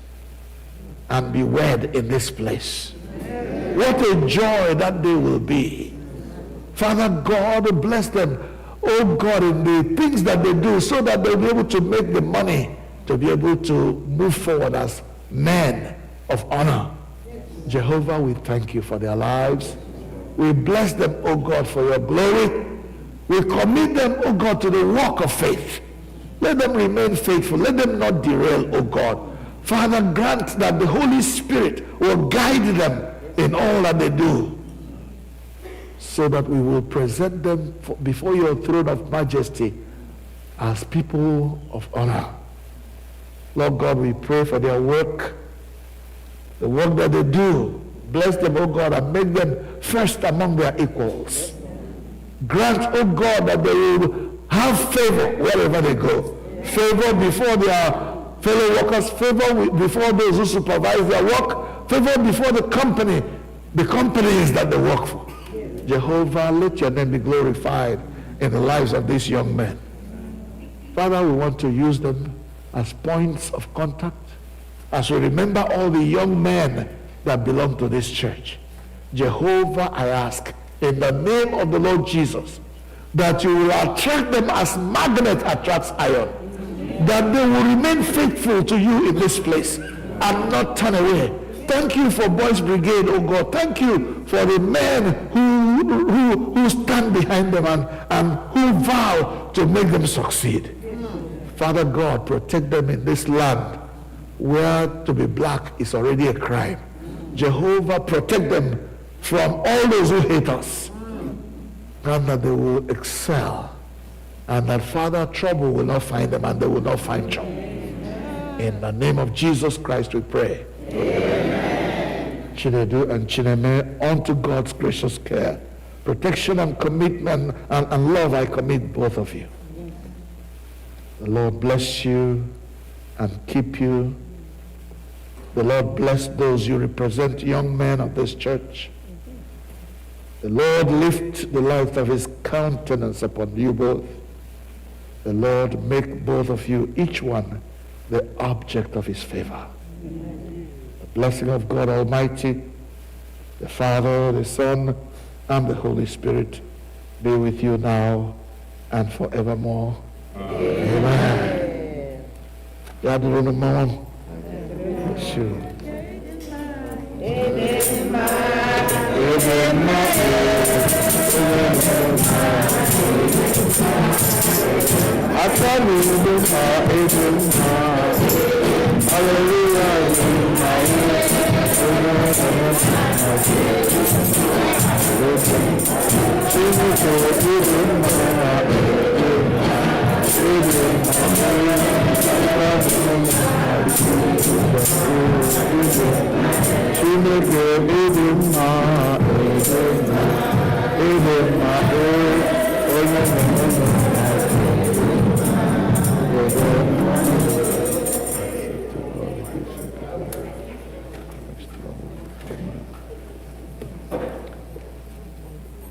and be wed in this place. Amen. What a joy that day will be. Father God, bless them, oh God, in the things that they do, so that they'll be able to make the money to be able to move forward as men of honor. Jehovah, we thank you for their lives. We bless them, oh God, for your glory. We commit them, oh God, to the walk of faith. Let them remain faithful. Let them not derail, oh God. Father, grant that the Holy Spirit will guide them in all that they do, so that we will present them before your throne of majesty as people of honor. Lord God, we pray for their work, the work that they do. Bless them, oh God, and make them first among their equals. Grant, oh God, that they will have favor wherever they go. Favor before their fellow workers, favor before those who supervise their work, favor before the companies that they work for. Jehovah, let your name be glorified in the lives of these young men. Father, we want to use them as points of contact as we remember all the young men that belong to this church. Jehovah, I ask in the name of the Lord Jesus that you will attract them as magnet attracts iron, that they will remain faithful to you in this place and not turn away. Thank you for Boys Brigade, oh God. Thank you for the men who stand behind them and who vow to make them succeed. Father God, protect them in this land where to be black is already a crime. Jehovah, protect them from all those who hate us, and that they will excel, and that, Father, trouble will not find them and they will not find trouble. In the name of Jesus Christ we pray. Amen. Chinedu and Chineme, unto God's gracious care, protection and commitment and love I commit both of you. The Lord bless you and keep you. The Lord bless those you represent, young men of this church. The Lord lift the light of his countenance upon you both. The Lord make both of you, each one, the object of his favor. Amen. The blessing of God Almighty, the Father, the Son, and the Holy Spirit be with you now and forevermore. Amen. Amen. Sure.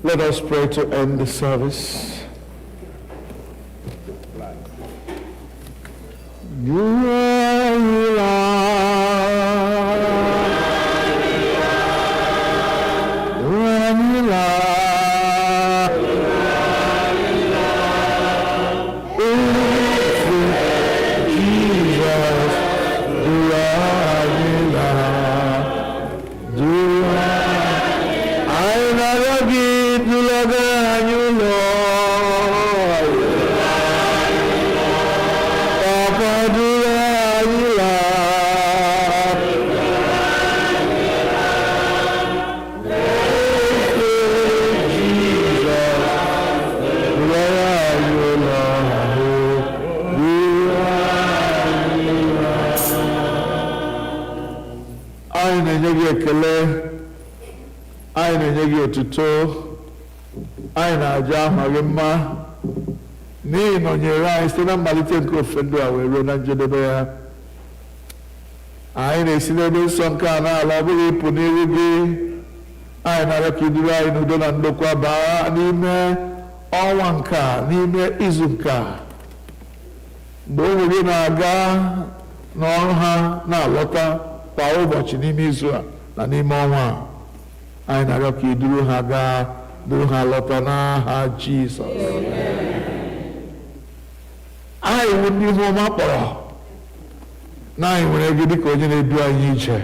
Let us pray to end the service. Anyị na-enye gị otuto, anyị na-aja aha gị mma n'ihi na o nyere anyị site na mmalite nke ofe ndụ a wee ruo na njedebe ya. Anyị na-esi n'ebe nsọ nke a n'ala, ọ bụghị ịpụ n'ihu gị. Anyị na-arịọ ka iduru anyị n'udo na ndokwa baa n'ime ọnwa nke a, n'ime izu nke a, mgbe ụmụ gị na-aga n'ọrụ ha na-alọta kwa ụbọchị n'ime izu a na n'ime ọnwa a. anyị na-arịọ ka ị duru ha gaa, duru ha lọta n'aha Jizọs. Anyị wụ ndị ihu ọma kpọrọ na anyị nwere gị dịka onye na-edu anyị ije,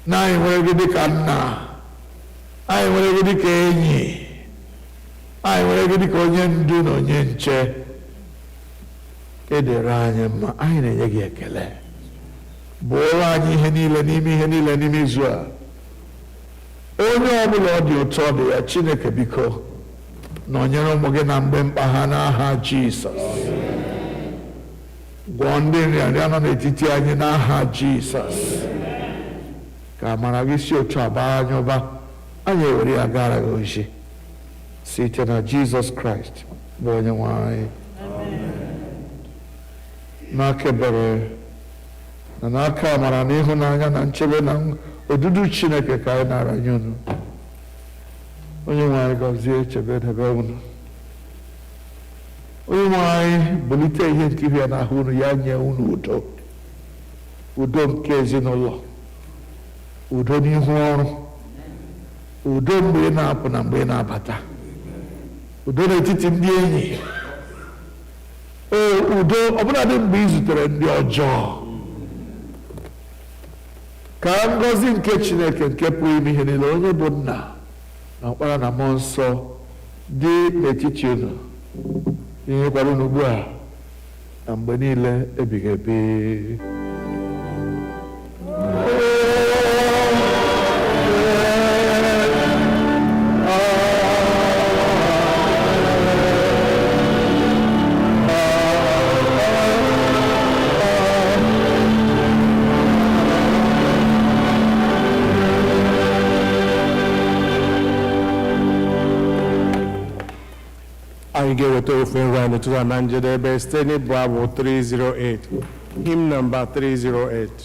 na anyị nwere gị dịka nna, anyị nwere gị dịka enyi, anyị nwere gị dịka onye ndu na onye nche. Edere anyị mma, anyị na-enye gị ekele. Bụọrọ anyị ihe niile n'ime izu a. Onye ọbụla ọ dị ụtọ dị ya, Chineke biko nọnyere ụmụ gị na mgbe mkpa ha n'aha Jizọs. Gwọọ ndị nrịanrịa nọ n'etiti anyị n'aha Jizọs. Ka amara gị si otu a baa anyị ụba, anyị ewere ya gara gị ozi site na Jizọs Kraịst bụ onye nwe anyị. N'aka ebere na n'aka amara na ịhụnanya na nchebe na odudu Chineke ka anyị na-aranye unu. Onye nwe anyị gọzie, chebe, debe unu. Onye nwe anyị bulite ihe nkiri ya n'ahụ unu, ya nye unu udo, udo nke ezinụlọ, udo n'ihu ọrụ, udo mgbe ị na-apụ na mgbe ị na-abata, udo n'etiti ndị enyi, udo ọbụladị mgbe ị zutere ndị ọjọọ. Ka ngọzi nke Chineke nke pụrụ ime ihe niile, onye bụ Nna na Ọkpara na Mmụọ Nsọ dị n'etiti unu, inyekwara unu ugbu a na mgbe niile ebighị ebi. Anyị ga-eweta ofe nri anyị n'ụtụtụ a na njedebe site n'ịbụ abụ 308, hymn number 308.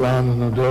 laa n'udo.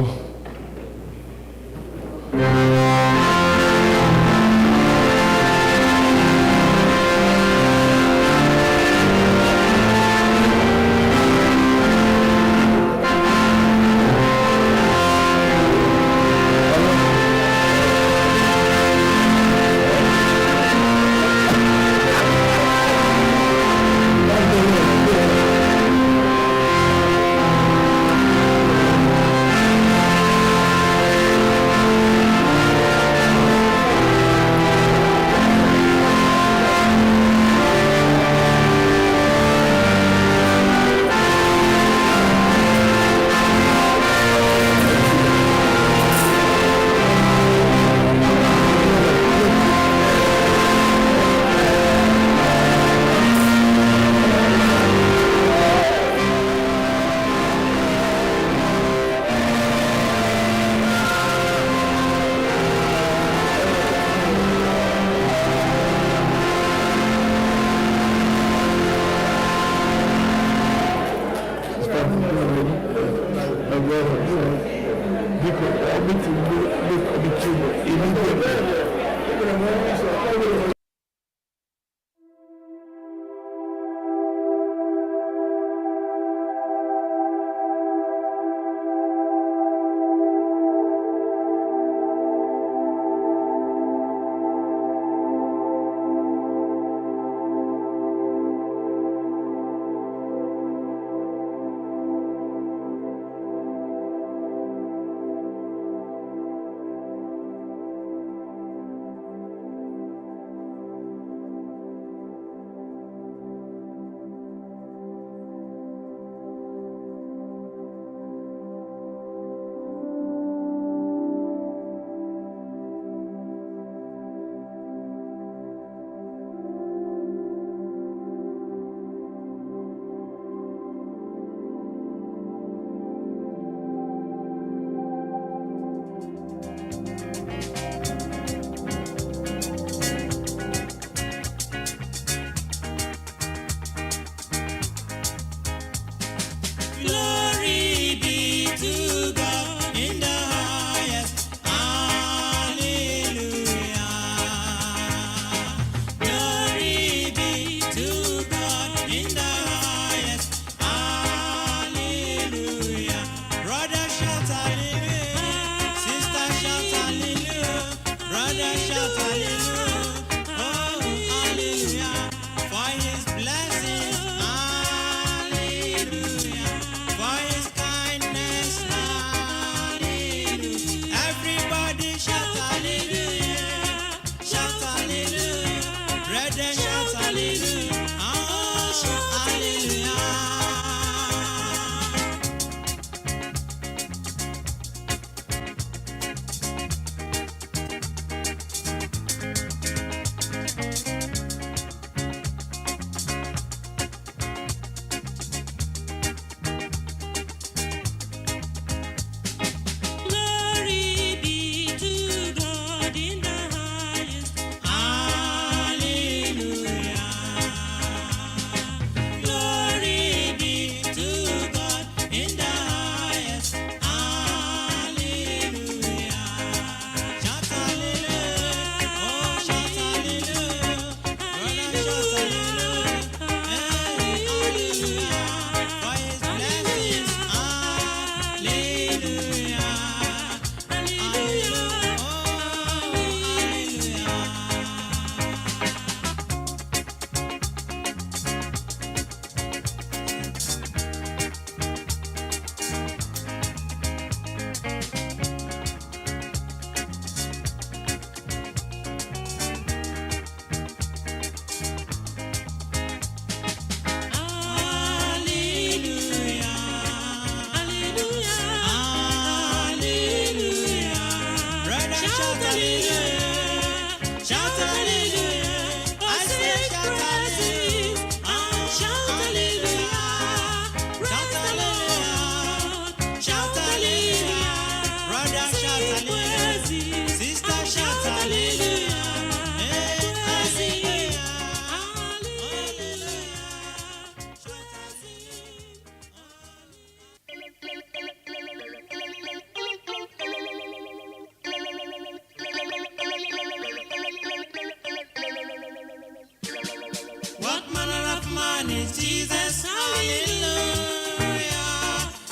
man is Jesus? Hallelujah.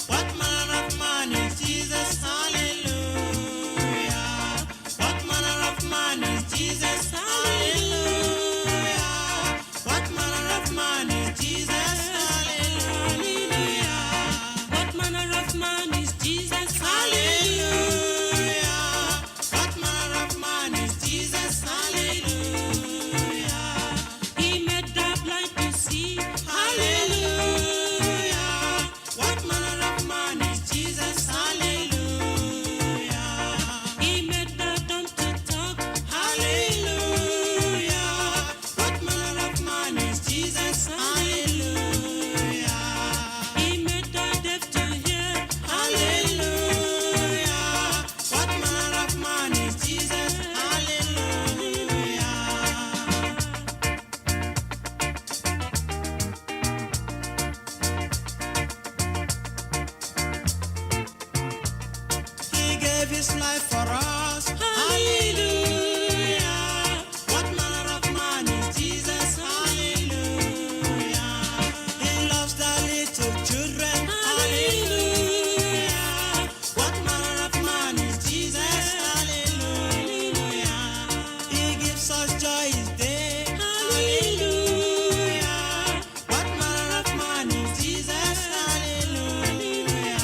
What manner of man is Jesus? Hallelujah. What manner of man is Jesus? Hallelujah. What manner of man is Jesus? Hallelujah. What manner of man is Jesus? Hallelujah. What manner of man is Jesus? Hallelujah. He made the blind to see. Hallelujah. What manner of man is Jesus? Hallelujah. He made the dumb to talk. Hallelujah. What manner of man is Jesus? Hallelujah. He made the deaf to hear. Hallelujah. What manner of man is Jesus? Hallelujah. He gave his life for us. Hallelujah. What manner of man is Jesus? Hallelujah. He loves the little children. Hallelujah. What manner of man is Jesus? Hallelujah. He gives us joy each day. Hallelujah. What manner of man is Jesus? Hallelujah.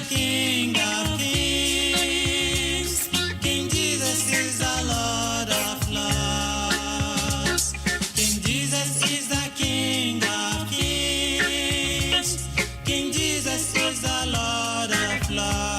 King of Kings. King Jesus is the Lord of Lords. King Jesus is the King of Kings. King Jesus is the Lord of Lords.